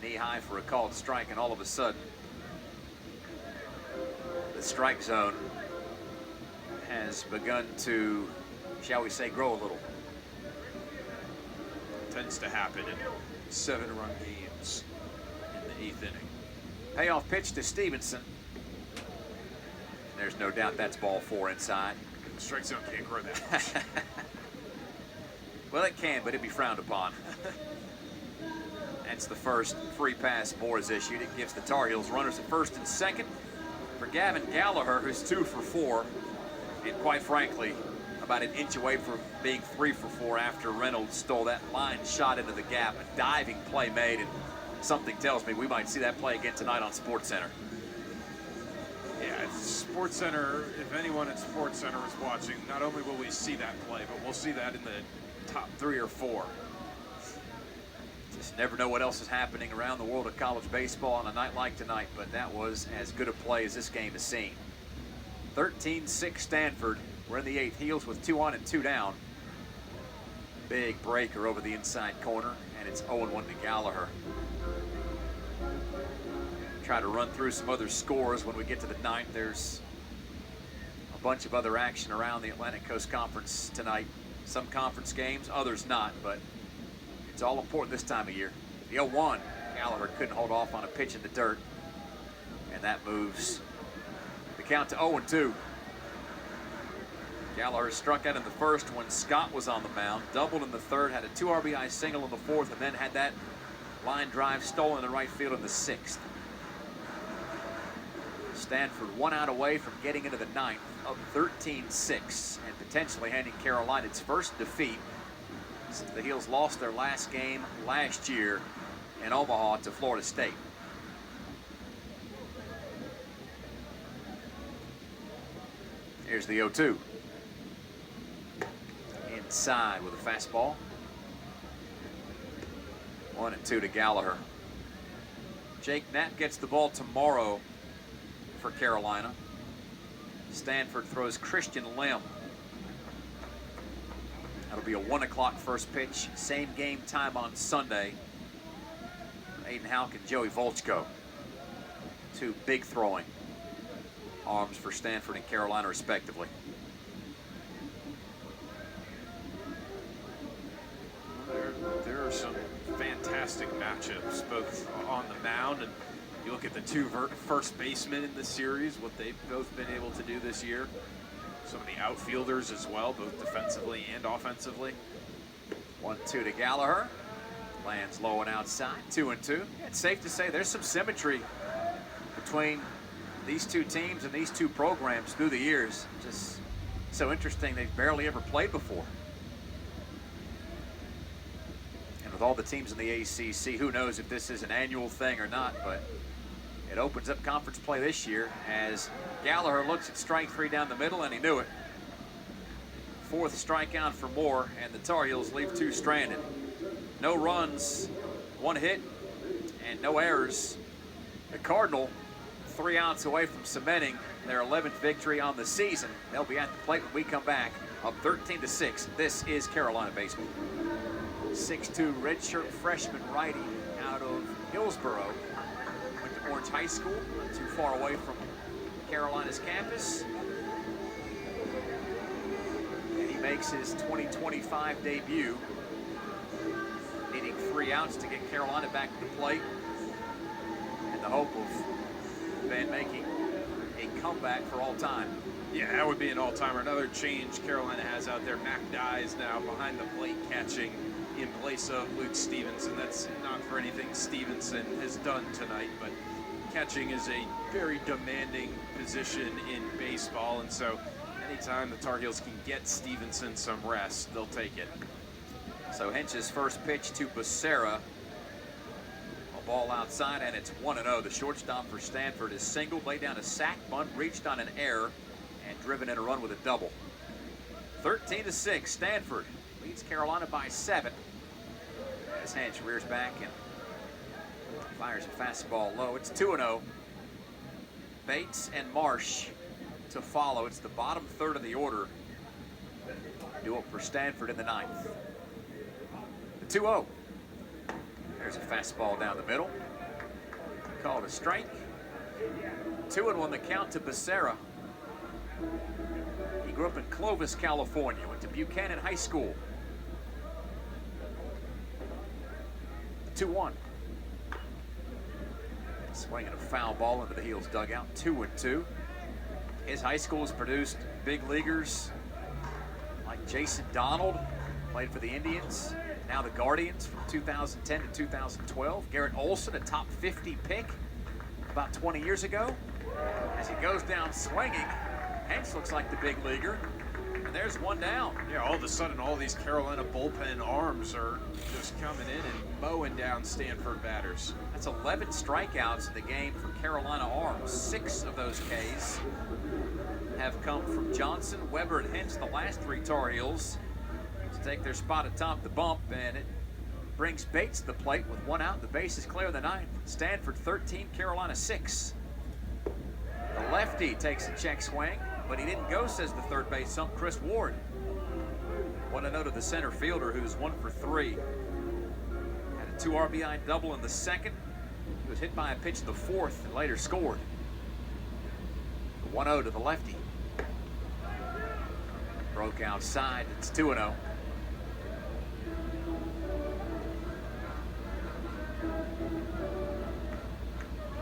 knee high for a called strike, and all of a sudden, the strike zone has begun to, shall we say, grow a little. Tends to happen in 7-run games in the 8th inning. Payoff pitch to Stevenson. There's no doubt that's ball 4 inside. The strike zone can't grow that much. Well, it can, but it'd be frowned upon. That's the first free pass Moore has issued. It gives the Tar Heels runners at first and second for Gavin Gallagher, who's 2 for 4. And quite frankly, about an inch away from being 3 for 4 after Reynolds stole that line shot into the gap. A diving play made, and something tells me we might see that play again tonight on SportsCenter. Yeah, it's SportsCenter. If anyone at SportsCenter is watching, not only will we see that play, but we'll see that in the top 3 or 4. Just never know what else is happening around the world of college baseball on a night like tonight, but that was as good a play as this game has seen. 13-6 Stanford. We're in the 8th. Heels with 2 on and 2 down. Big breaker over the inside corner, and it's 0-1 to Gallagher. Try to run through some other scores when we get to the 9th. There's a bunch of other action around the Atlantic Coast Conference tonight. Some conference games, others not, but it's all important this time of year. The 0-1, Gallagher couldn't hold off on a pitch in the dirt, and that moves the count to 0-2. Gallagher struck out in the first when Scott was on the mound, doubled in the third, had a 2 RBI single in the 4th, and then had that line drive stolen in right field in the 6th. Stanford 1 out away from getting into the 9th, up 13-6, and potentially handing Carolina its first defeat since the Heels lost their last game last year in Omaha to Florida State. Here's the 0-2. Inside with a fastball. 1-2 to Gallagher. Jake Knapp gets the ball tomorrow for Carolina. Stanford throws Christian Lim. That'll be a 1 o'clock first pitch. Same game time on Sunday. Aiden Houck and Joey Volchko. Two big throwing arms for Stanford and Carolina, respectively. There are some fantastic matchups, both on the mound, and you look at the two first basemen in the series, what they've both been able to do this year. Some of the outfielders as well, both defensively and offensively. 1-2 to Gallagher. Lands low and outside, 2-2. It's safe to say there's some symmetry between these two teams and these two programs through the years. Just so interesting, they've barely ever played before. And with all the teams in the ACC, who knows if this is an annual thing or not, but it opens up conference play this year as Gallagher looks at strike three down the middle, and he knew it. Fourth strikeout for Moore, and the Tar Heels leave two stranded. No runs, one hit, and no errors. The Cardinal 3 outs away from cementing their 11th victory on the season. They'll be at the plate when we come back, up 13-6. This is Carolina baseball. 6'2" redshirt freshman righty out of Hillsboro. Went to Orange High School, not too far away from Carolina's campus. And he makes his 2025 debut, needing 3 outs to get Carolina back to the plate, in the hope of Ben making a comeback for all time. Yeah, that would be an all-timer. Another change Carolina has out there. Mac Dye is now behind the plate catching in place of Luke Stevenson. That's not for anything Stevenson has done tonight, but catching is a very demanding position in baseball, and so anytime the Tar Heels can get Stevenson some rest, they'll take it. So Hench's first pitch to Becerra. A ball outside, and it's 1-0. The shortstop for Stanford is singled, laid down a sac bunt, reached on an error, and driven in a run with a double. 13-6, Stanford leads Carolina by 7. As Hench rears back and fires a fastball low. It's 2-0. Bates and Marsh to follow. It's the bottom third of the order. Duel for Stanford in the 9th. The 2-0. There's a fastball down the middle. Called a strike. 2-1 the count to Becerra. He grew up in Clovis, California. Went to Buchanan High School. 2-1. Swinging a foul ball into the Heels dugout. 2-2. His high school has produced big leaguers like Jason Donald, played for the Indians, now the Guardians from 2010 to 2012. Garrett Olson, a top 50 pick about 20 years ago. As he goes down swinging, Hanks looks like the big leaguer. And there's one down. Yeah, all of a sudden, all these Carolina bullpen arms are just coming in and mowing down Stanford batters. That's 11 strikeouts in the game for Carolina arms. 6 of those Ks have come from Johnson, Weber, and Hentz, the last 3 Tar Heels, to take their spot atop the bump, and it brings Bates to the plate with 1 out. The base is clear in the 9th. Stanford 13, Carolina 6. The lefty takes a check swing, but he didn't go, says the third base ump, Chris Ward. 1-0 to the center fielder, who's 1 for 3. Had a 2 RBI double in the 2nd. He was hit by a pitch in the 4th and later scored. 1-0 to the lefty. Broke outside. It's 2-0.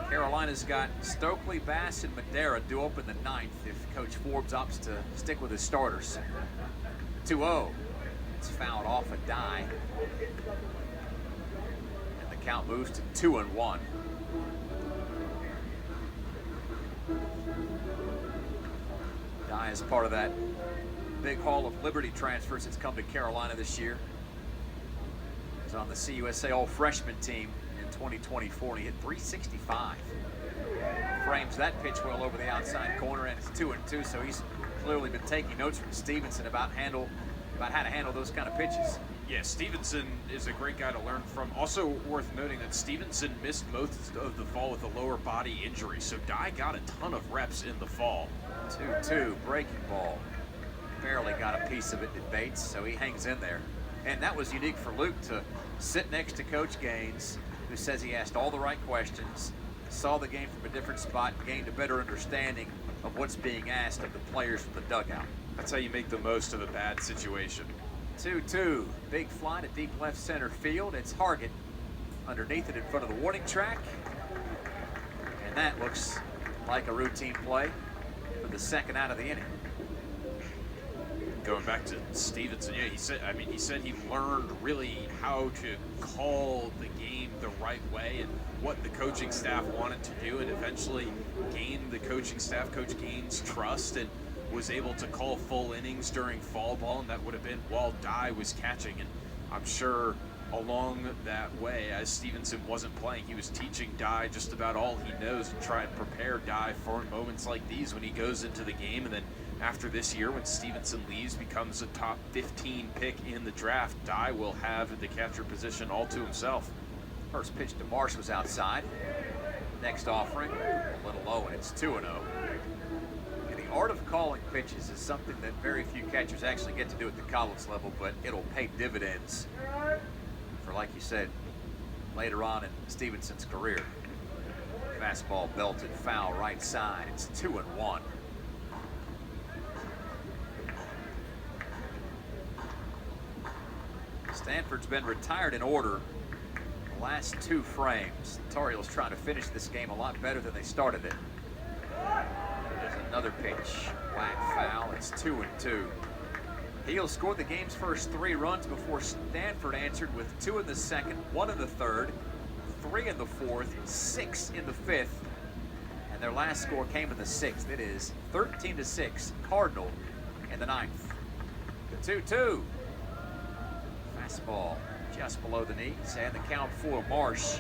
Carolina's got Stokely, Bass, and Madera due up in the 9th if Coach Forbes opts to stick with his starters. 2-0. It's fouled off a die. And the count moves to 2-1. Die is part of that big haul of Liberty transfers that's come to Carolina this year. He's on the CUSA All-Freshman team in 2024, and he hit 365. Frames that pitch well over the outside corner, and it's 2-2, so he's clearly been taking notes from Stevenson about how to handle those kind of pitches. Yeah, Stevenson is a great guy to learn from. Also worth noting that Stevenson missed most of the fall with a lower body injury, so Dye got a ton of reps in the fall. 2-2, breaking ball. Barely got a piece of it at Bates, so he hangs in there. And that was unique for Luke to sit next to Coach Gaines, who says he asked all the right questions, saw the game from a different spot, gained a better understanding of what's being asked of the players from the dugout. That's how you make the most of a bad situation. 2-2, big fly to deep left center field. It's Hargett underneath it in front of the warning track. And that looks like a routine play for the second out of the inning. Going back to Stevenson, yeah, he said he learned really how to call the game the right way and what the coaching staff wanted to do, and eventually gained the coaching staff, Coach Gaines' trust, and was able to call full innings during fall ball, and that would have been while Dye was catching. And I'm sure along that way, as Stevenson wasn't playing, he was teaching Dye just about all he knows and try and prepare Dye for moments like these when he goes into the game. And then after this year, when Stevenson leaves, becomes a top 15 pick in the draft, Dye will have the catcher position all to himself. First pitch to Marsh was outside. Next offering, a little low, and it's 2-0. And the art of calling pitches is something that very few catchers actually get to do at the college level, but it'll pay dividends for, like you said, later on in Stevenson's career. Fastball belted foul right side. It's 2-1. Stanford's been retired in order the last two frames. The Tar Heels trying to finish this game a lot better than they started it. There's another pitch. Whack foul. It's 2-2. Heels scored the game's first 3 runs before Stanford answered with 2 in the second, 1 in the third, 3 in the fourth, 6 in the fifth, and their last score came in the 6th. It is 13-6, Cardinal in the 9th. The 2-2. Fastball just below the knees, and the count for Marsh.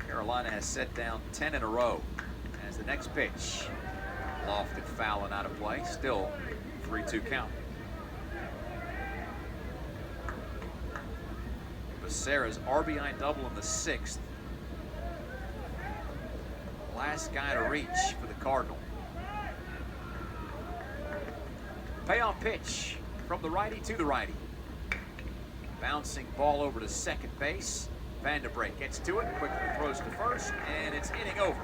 Carolina has set down 10 in a row as the next pitch. Lofted foul and out of play. Still 3-2 count. Becerra's RBI double in the 6th. Last guy to reach for the Cardinal. Payoff pitch from the righty to the righty. Bouncing ball over to second base. Vanderbrink gets to it, quickly throws to first, and it's inning over.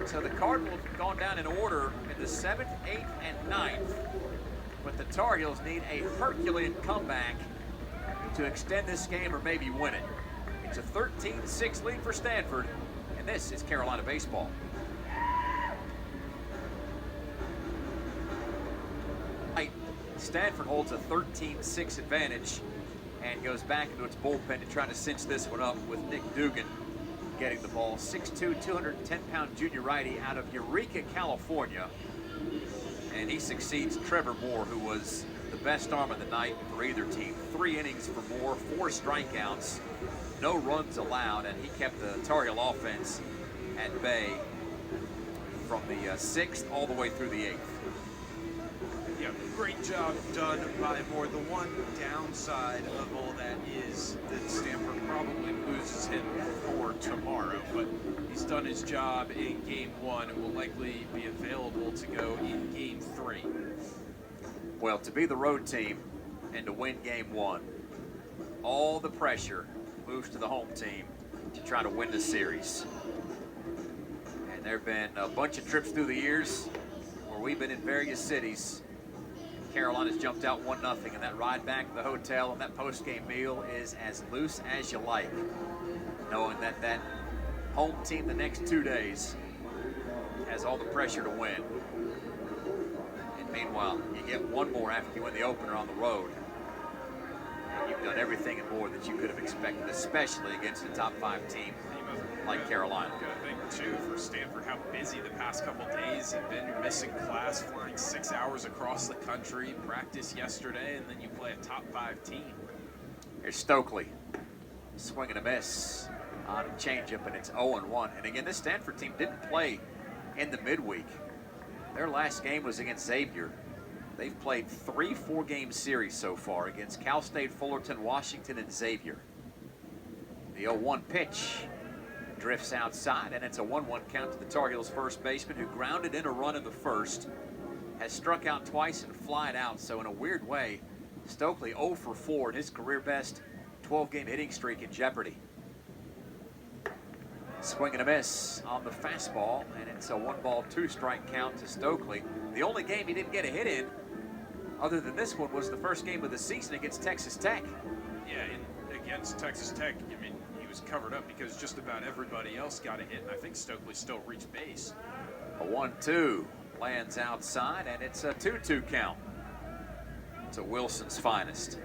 So the Cardinals have gone down in order in the 7th, 8th, and 9th. But the Tar Heels need a Herculean comeback to extend this game or maybe win it. It's a 13-6 lead for Stanford, and this is Carolina baseball. Stanford holds a 13-6 advantage and goes back into its bullpen to try to cinch this one up with Nick Dugan getting the ball. 6'2", 210-pound junior righty out of Eureka, California. And he succeeds Trevor Moore, who was the best arm of the night for either team. 3 innings for Moore, 4 strikeouts, no runs allowed, and he kept the Tar Heel offense at bay from the 6th all the way through the 8th. Yeah, great job done by Moore. The one downside of all that is that Stanford probably loses him for tomorrow, but he's done his job in Game 1 and will likely be available to go in Game 3. Well, to be the road team and to win Game 1, all the pressure moves to the home team to try to win the series. And there have been a bunch of trips through the years where we've been in various cities. Carolina's jumped out 1-0, and that ride back to the hotel and that post-game meal is as loose as you like, knowing that that home team the next 2 days has all the pressure to win. And meanwhile, you get one more after you win the opener on the road. And you've done everything and more that you could have expected, especially against a top 5 team like Carolina. Good thing, too, for Stanford, how busy the past couple days have been. You're missing class, flying 6 hours across the country, practice yesterday, and then you play a top 5 team. Here's Stokely. Swing and a miss. on a changeup, and it's 0-1. And again, this Stanford team didn't play in the midweek. Their last game was against Xavier. They've played 3 4-game series so far against Cal State, Fullerton, Washington, and Xavier. The 0-1 pitch drifts outside, and it's a 1-1 count to the Tar Heels first baseman, who grounded in a run in the first, has struck out twice and flied out. So in a weird way, Stokely 0 for 4 in his career best 12-game hitting streak in jeopardy. Swing and a miss on the fastball, and it's a 1-ball, 2-strike count to Stokely. The only game he didn't get a hit in, other than this one, was the first game of the season against Texas Tech. Yeah, against Texas Tech, I mean, he was covered up because just about everybody else got a hit, and I think Stokely still reached base. A 1-2 lands outside, and it's a 2-2 count to Wilson's finest.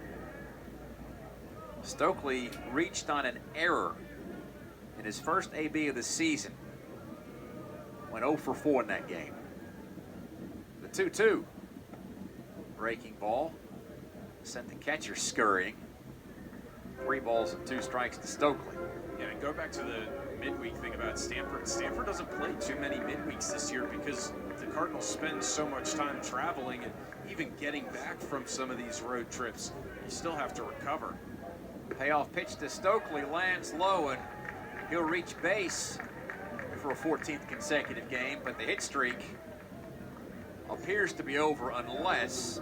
Stokely reached on an error in his first AB of the season. Went 0 for 4 in that game. The 2-2. Breaking ball sent the catcher scurrying. 3 balls and 2 strikes to Stokely. Yeah, and go back to the midweek thing about Stanford. Stanford doesn't play too many midweeks this year because the Cardinals spend so much time traveling, and even getting back from some of these road trips, you still have to recover. Payoff pitch to Stokely lands low, and he'll reach base for a 14th consecutive game, but the hit streak appears to be over unless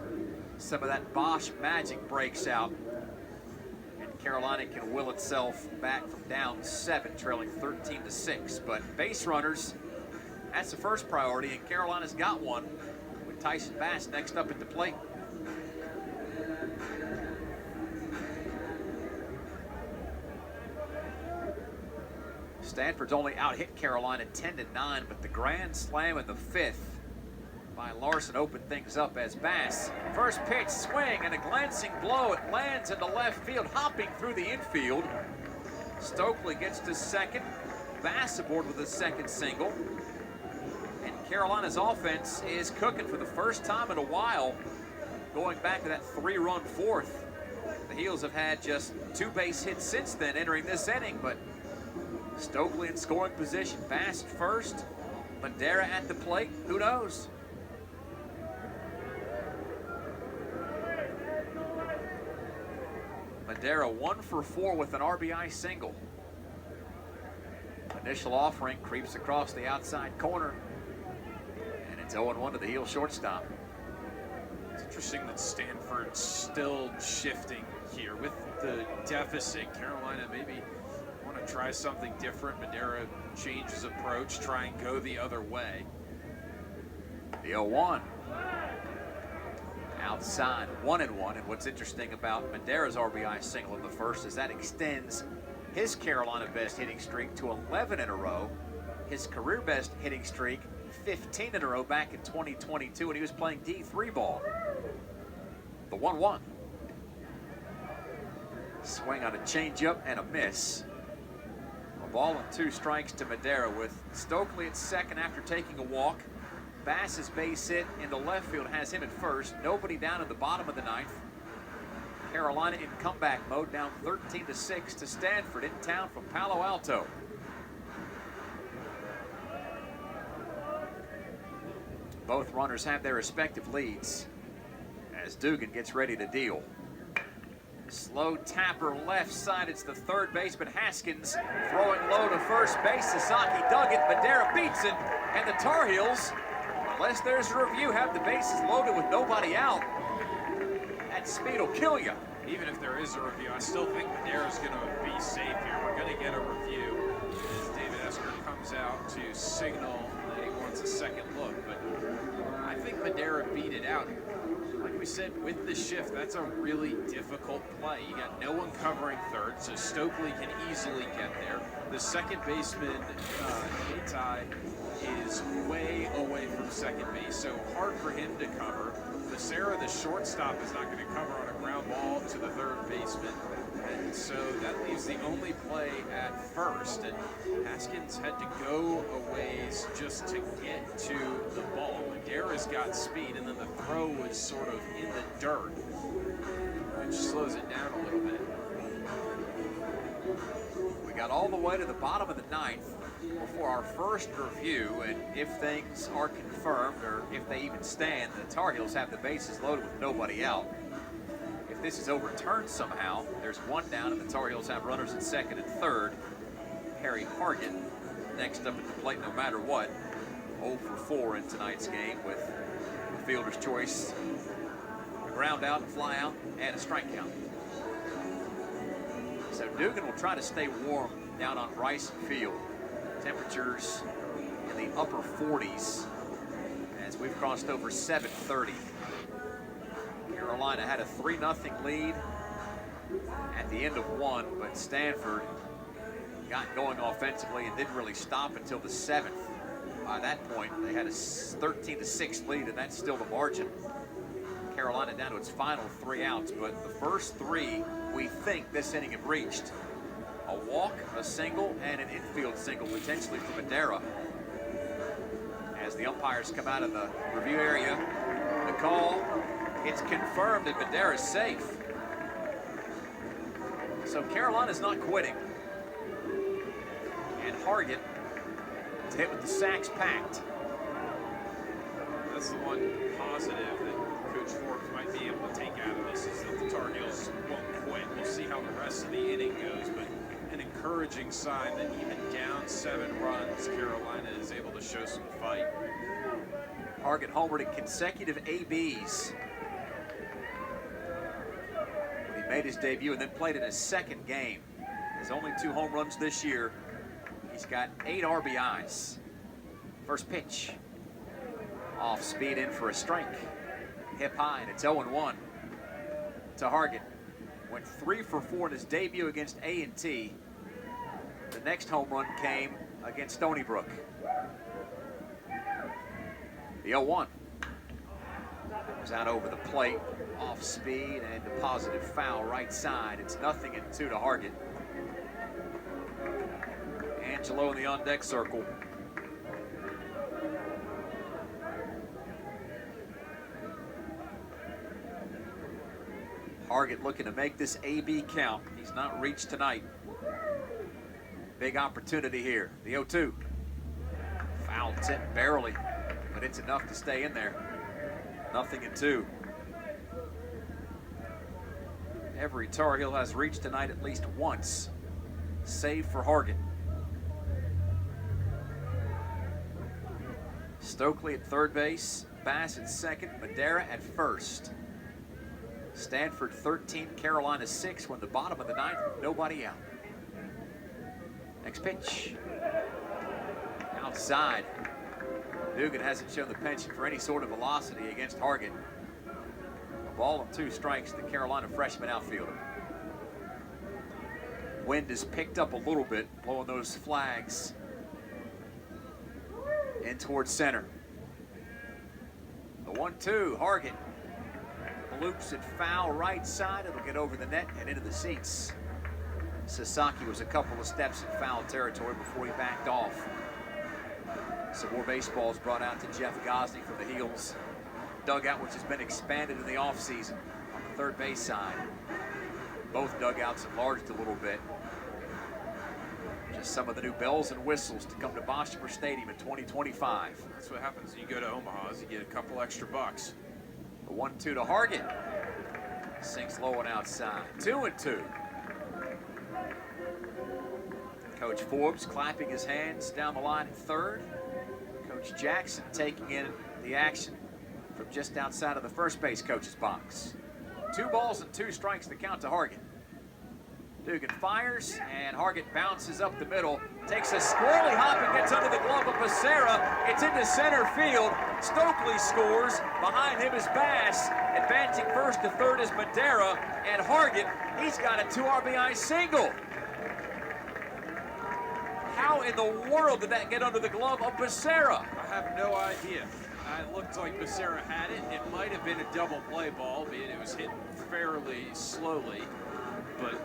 some of that Bosch magic breaks out and Carolina can will itself back from down 7, trailing 13-6. But base runners, that's the first priority, and Carolina's got one with Tyson Bass next up at the plate. Stanford's only out-hit Carolina 10-9, but the grand slam in the 5th by Larson opened things up as Bass. First pitch, swing, and a glancing blow. It lands into left field, hopping through the infield. Stokely gets to second. Bass aboard with a second single. And Carolina's offense is cooking for the first time in a while, going back to that 3-run 4th. The Heels have had just 2 base hits since then entering this inning, but Stokely in scoring position, Bass at first, Madera at the plate, who knows? Madera 1 for 4 with an RBI single. Initial offering creeps across the outside corner, and it's 0-1 to the heel shortstop. It's interesting that Stanford's still shifting here with the deficit. Carolina maybe want to try something different. Madera changes approach, try and go the other way. The 0-1. Outside, 1-1. And what's interesting about Madera's RBI single in the first is that extends his Carolina best hitting streak to 11 in a row. His career best hitting streak, 15 in a row back in 2022 when he was playing D3 ball. The 1-1. Swing on a changeup and a miss. A ball and 2 strikes to Madera with Stokely at second after taking a walk. Bass's base hit in the left field has him at first. Nobody down in the bottom of the 9th. Carolina in comeback mode, down 13-6 to Stanford in town from Palo Alto. Both runners have their respective leads as Dugan gets ready to deal. Slow tapper left side. It's the third baseman Haskins throwing low to first base. Sasaki dug it. Madera beats it. And the Tar Heels, unless there's a review, have the bases loaded with nobody out. That speed will kill you. Even if there is a review, I still think Madera's going to be safe here. We're going to get a review. David Esker comes out to signal that he wants a second look. But I think Madera beat it out. Like we said, with the shift, that's a really difficult play. You got no one covering third, so Stokely can easily get there. The second baseman, Itai, is way away from second base, so hard for him to cover. Becerra, the shortstop, is not going to cover on a ground ball to the third baseman. And so that leaves the only play at first. And Haskins had to go a ways just to get to the ball. Madera's got speed, and then the throw was sort of in the dirt, which slows it down a little bit. We got all the way to the bottom of the ninth before our first review, and if things are confirmed, or if they even stand, the Tar Heels have the bases loaded with nobody out. If this is overturned somehow, there's one down, and the Tar Heels have runners at second and third. Harry Hargett next up at the plate no matter what. 0 for 4 in tonight's game with the fielder's choice. A ground out, a fly out, and a strikeout. So Dugan will try to stay warm down on Bryson Field. Temperatures in the upper 40s as we've crossed over 7:30. Carolina had a 3-0 lead at the end of one, but Stanford got going offensively and didn't really stop until the 7th. By that point, they had a 13-6 lead, and that's still the margin. Carolina down to its final 3 outs, but the first 3 we think this inning have reached. A walk, a single, and an infield single potentially for Madera. As the umpires come out of the review area, the call, it's confirmed that Madera is safe. So Carolina's not quitting. And Hargett is hit with the sacks packed. That's the one positive that Coach Forbes might be able to take out of this, is that the Tar Heels won't quit. We'll see how the rest of the inning goes, but an encouraging sign that even down 7 runs, Carolina is able to show some fight. Hargett homered in consecutive ABs when he made his debut and then played in his second game. His only 2 home runs this year. He's got 8 RBIs. First pitch. Off speed in for a strike. Hip high, and it's 0-1 to Hargett. Went 3 for 4 in his debut against A&T. The next home run came against Stony Brook. The 0-1 was out over the plate, off speed, and a positive foul right side. It's 0-2 to Hargett. Angelo in the on-deck circle. Hargett looking to make this AB count. He's not reached tonight. Big opportunity here. The 0-2. Foul tip barely, but it's enough to stay in there. 0-2. Every Tar Heel has reached tonight at least once, save for Hargett. Stokely at third base, Bass at second, Madera at first. Stanford 13, Carolina 6, when the bottom of the ninth, nobody out. Next pitch. Outside. Dugan hasn't shown the penchant for any sort of velocity against Hargett. A ball and 2 strikes, the Carolina freshman outfielder. Wind has picked up a little bit, blowing those flags in towards center. The 1-2, Hargett. Loops it foul right side. It'll get over the net and into the seats. Sasaki was a couple of steps in foul territory before he backed off. Some more baseballs brought out to Jeff Gosney from the Heels dugout, which has been expanded in the offseason on the third base side. Both dugouts enlarged a little bit. Just some of the new bells and whistles to come to Boshamer Stadium in 2025. That's what happens when you go to Omaha, is you get a couple extra bucks. The 1-2 to Hargett. Sinks low and outside. 2-2. Coach Forbes clapping his hands down the line at third. Coach Jackson taking in the action from just outside of the first base coach's box. 2 balls and 2 strikes to count to Hargett. Dugan fires, and Hargett bounces up the middle, takes a squirrely hop and gets under the glove of Becerra. It's into center field. Stokely scores. Behind him is Bass. Advancing first to third is Madera, and Hargett, he's got a 2 RBI single. How in the world did that get under the glove of Becerra? I have no idea. It looked like Becerra had it. It might have been a double play ball, albeit it was hit fairly slowly, but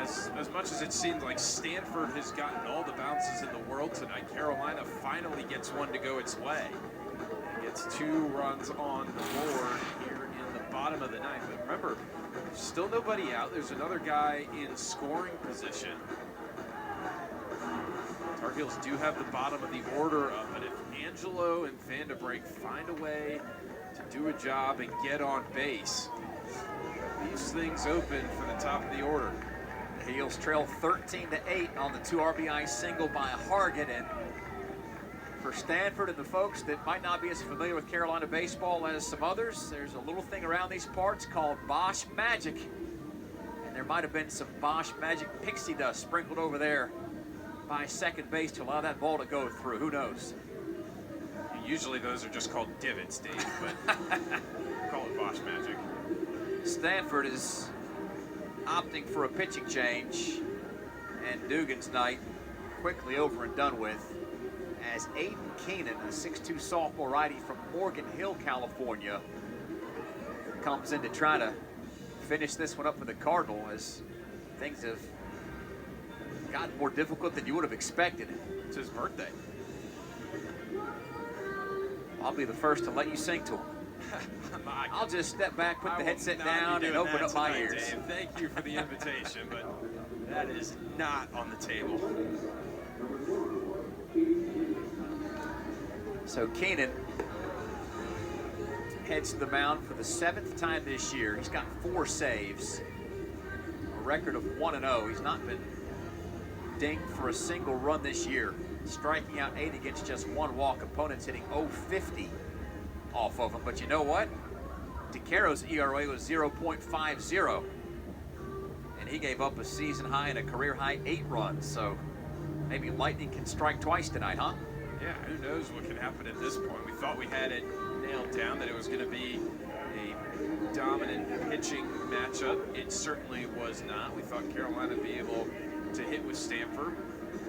as much as it seemed like Stanford has gotten all the bounces in the world tonight, Carolina finally gets one to go its way. It gets 2 runs on the board here in the bottom of the ninth. But remember, still nobody out. There's another guy in scoring position. Heels do have the bottom of the order up, but if Angelo and Van de Breek find a way to do a job and get on base, these things open for the top of the order. The Heels trail 13-8 on the 2 RBI single by Hargett, and for Stanford and the folks that might not be as familiar with Carolina baseball as some others, there's a little thing around these parts called Bosch Magic, and there might have been some Bosch Magic pixie dust sprinkled over there by second base to allow that ball to go through. Who knows? Usually those are just called divots, Dave, but call it Bosch Magic. Stanford is opting for a pitching change, and Dugan's night quickly over and done with, as Aiden Keenan, a 6'2" sophomore righty from Morgan Hill, California, comes in to try to finish this one up for the Cardinal, as things have gotten more difficult than you would have expected. It's his birthday. I'll be the first to let you sing to him. I'll just step back, put the headset down, and open up my ears. Dave. Thank you for the invitation, but that is not on the table. So Keenan heads to the mound for the 7th time this year. He's got 4 saves, a record of 1-0. He's not been dinged for a single run this year, striking out 8 against just 1 walk. Opponents hitting .050 off of him. But you know what? DeCaro's ERA was 0.50, and he gave up a season high and a career high 8 runs. So maybe lightning can strike twice tonight, huh? Yeah, who knows what can happen at this point. We thought we had it nailed down, that it was going to be a dominant pitching matchup. It certainly was not. We thought Carolina would be able to hit with Stanford.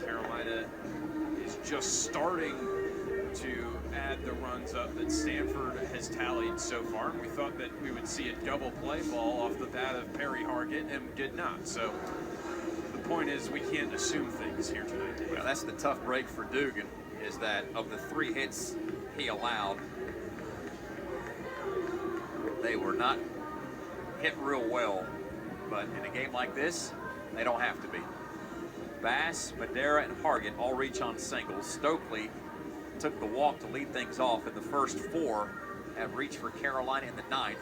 Carolina is just starting to add the runs up that Stanford has tallied so far, and we thought that we would see a double play ball off the bat of Perry Hargett, and did not. So the point is, we can't assume things here tonight, Dave. Well, that's the tough break for Dugan, is that of the 3 hits he allowed, they were not hit real well. But in a game like this, they don't have to be. Bass, Madera, and Hargett all reach on singles. Stokely took the walk to lead things off, and the first 4 have reached for Carolina in the 9th.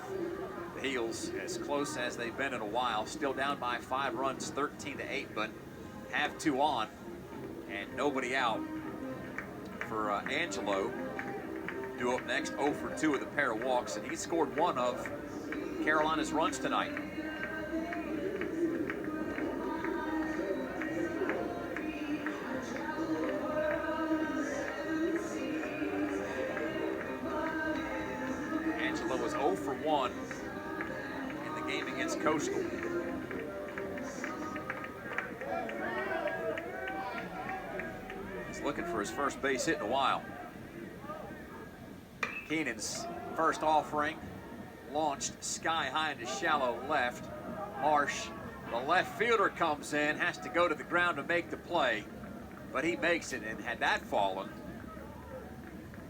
The Heels, as close as they've been in a while, still down by 5 runs, 13-8, but have 2 on, and nobody out for Angelo, due up next, 0 for 2 with a pair of walks, and he scored 1 of Carolina's runs tonight. Angelo was 0 for 1 in the game against Coastal. He's looking for his first base hit in a while. Keenan's first offering launched sky high into shallow left. Marsh, the left fielder, comes in, has to go to the ground to make the play, but he makes it, and had that fallen,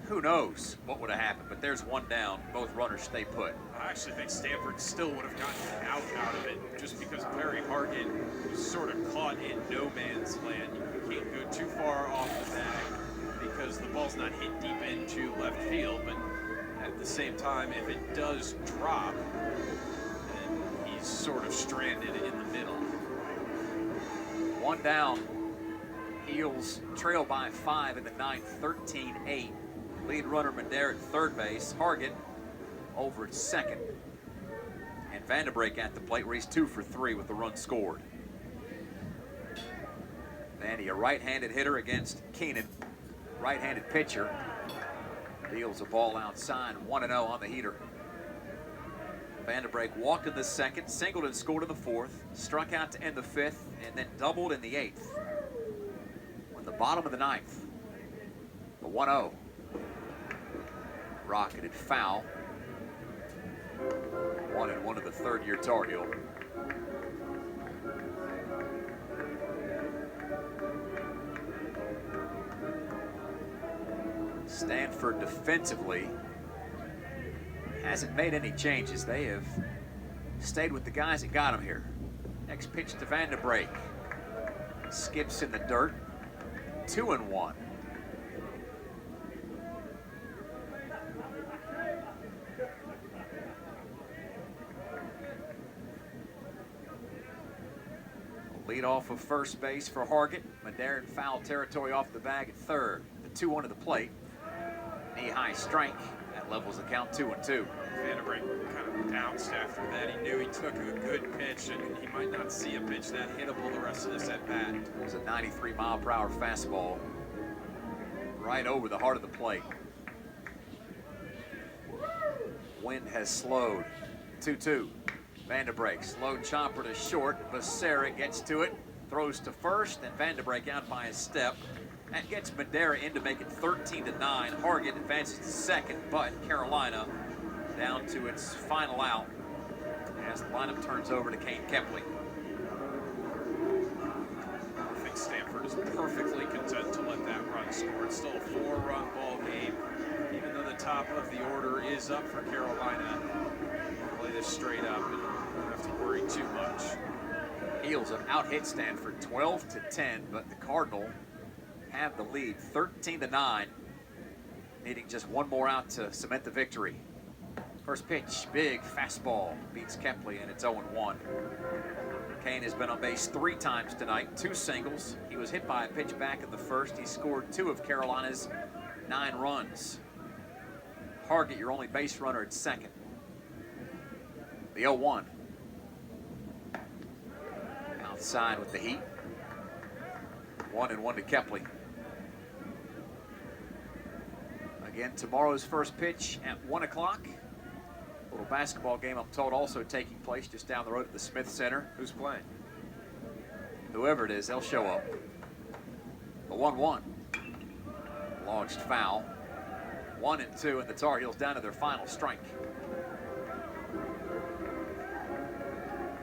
who knows what would have happened. But there's 1 down. Both runners stay put. I actually think Stanford still would have gotten an out of it, just because Perry Hargett was sort of caught in no man's land. You can't go too far off the bag because the ball's not hit deep into left field, but at the same time, if it does drop, then he's sort of stranded in the middle. 1 down. Heels trail by 5 in the 9th, 13-8. Lead runner Madera at third base. Hargett over at second. And Van de Breek at the plate, where he's 2 for 3 with the run scored. Vandy, a right-handed hitter against Keenan, right-handed pitcher. Deals a ball outside, 1-0 on the heater. Van de Breek walked in the 2nd, singled and scored in the 4th, struck out to end the 5th, and then doubled in the 8th. On the bottom of the 9th, the 1-0. Rocketed foul. 1-1 of the 3rd-year Tar Heel. Stanford defensively hasn't made any changes. They have stayed with the guys that got him here. Next pitch to Van de Breek. Skips in the dirt. 2-1. Lead off of first base for Hargett. Madera in foul territory off the bag at third. The 2-1 to the plate. Knee-high strike. That levels the count 2-2. Vanderbrink kind of bounced after that. He knew he took a good pitch, and he might not see a pitch that hittable the rest of this at bat. It was a 93-mile-per-hour fastball right over the heart of the plate. Wind has slowed. 2-2. Vanderbrink, slow chopper to short. Becerra gets to it, throws to first, and Vanderbrink out by a step. That gets Madera in to make it 13-9. Hargett advances to second, but Carolina down to its final out as the lineup turns over to Kane Kepley. I think Stanford is perfectly content to let that run score. It's still a 4-run ball game. Even though the top of the order is up for Carolina, play this straight up and don't have to worry too much. Eels have out-hit Stanford 12-10, but the Cardinal have the lead 13-9, needing just one more out to cement the victory. First pitch, big fastball, beats Kepley, and it's 0-1. Kane has been on base 3 times tonight, 2 singles. He was hit by a pitch back in the first. He scored 2 of Carolina's 9 runs. Hargett, your only base runner at second. The 0-1. Outside with the heat. 1-1 to Kepley. Again, tomorrow's first pitch at 1 o'clock. Little basketball game, I'm told, also taking place just down the road at the Smith Center. Who's playing? Whoever it is, they'll show up. The 1-1. Launched foul. 1-2, and the Tar Heels down to their final strike.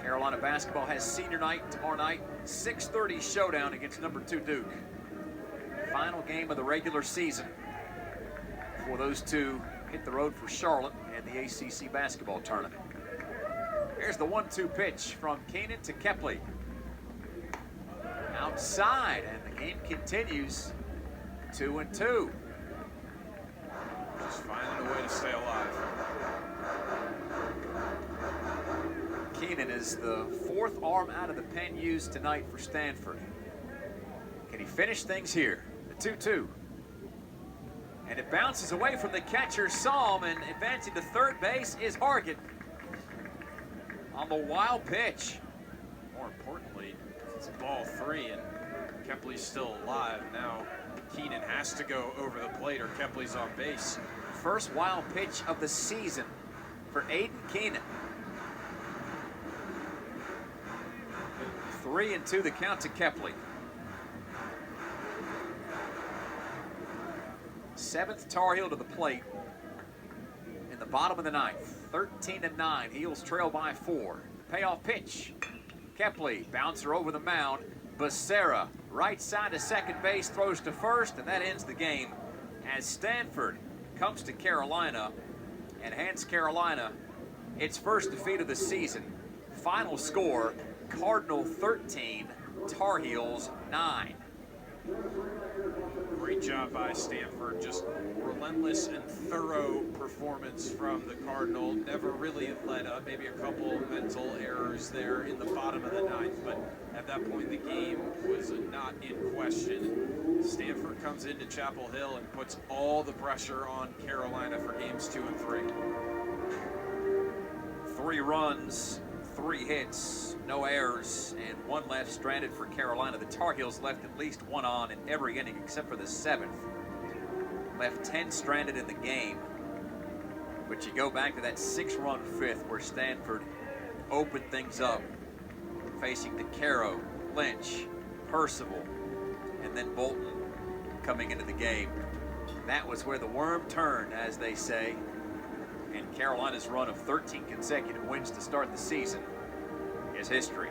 Carolina basketball has senior night tomorrow night. 6:30 showdown against number 2 Duke. Final game of the regular season before those two hit the road for Charlotte and the ACC basketball tournament. Here's the 1-2 pitch from Keenan to Kepley. Outside, and the game continues. 2-2. Just finding a way to stay alive. Keenan is the 4th arm out of the pen used tonight for Stanford. Can he finish things here? The 2-2. And it bounces away from the catcher, Psalm, and advancing to third base is Hargett on the wild pitch. More importantly, it's ball 3, and Kepley's still alive. Now Keenan has to go over the plate or Kepley's on base. First wild pitch of the season for Aiden Keenan. 3-2 the count to Kepley. 7th Tar Heel to the plate in the bottom of the 9th. 13-9. Heels trail by 4. Payoff pitch. Kepley, bouncer over the mound. Becerra, right side to second base, throws to first, and that ends the game as Stanford comes to Carolina and hands Carolina its first defeat of the season. Final score, Cardinal 13, Tar Heels 9. Great job by Stanford. Just relentless and thorough performance from the Cardinal. Never really let up. Maybe a couple mental errors there in the bottom of the 9th, but at that point the game was not in question. Stanford comes into Chapel Hill and puts all the pressure on Carolina for games 2 and 3. 3 runs, 3 hits, no errors, and 1 left stranded for Carolina. The Tar Heels left at least 1 on in every inning except for the 7th. Left 10 stranded in the game. But you go back to that 6-run 5th where Stanford opened things up, facing DeCaro, Lynch, Percival, and then Bolton coming into the game. That was where the worm turned, as they say. And Carolina's run of 13 consecutive wins to start the season is history.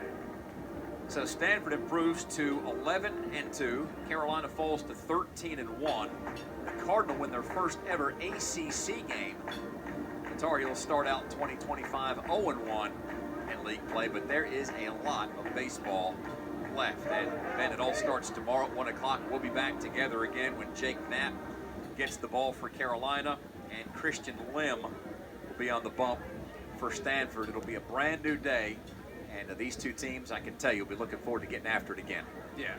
So Stanford improves to 11-2. Carolina falls to 13-1. The Cardinal win their first ever ACC game. The Tar Heels start out 2025 0-1 in league play, but there is a lot of baseball left. And Ben, it all starts tomorrow at 1 o'clock. We'll be back together again when Jake Knapp gets the ball for Carolina and Christian Lim will be on the bump for Stanford. It'll be a brand new day, and these two teams, I can tell you, will be looking forward to getting after it again. Yeah.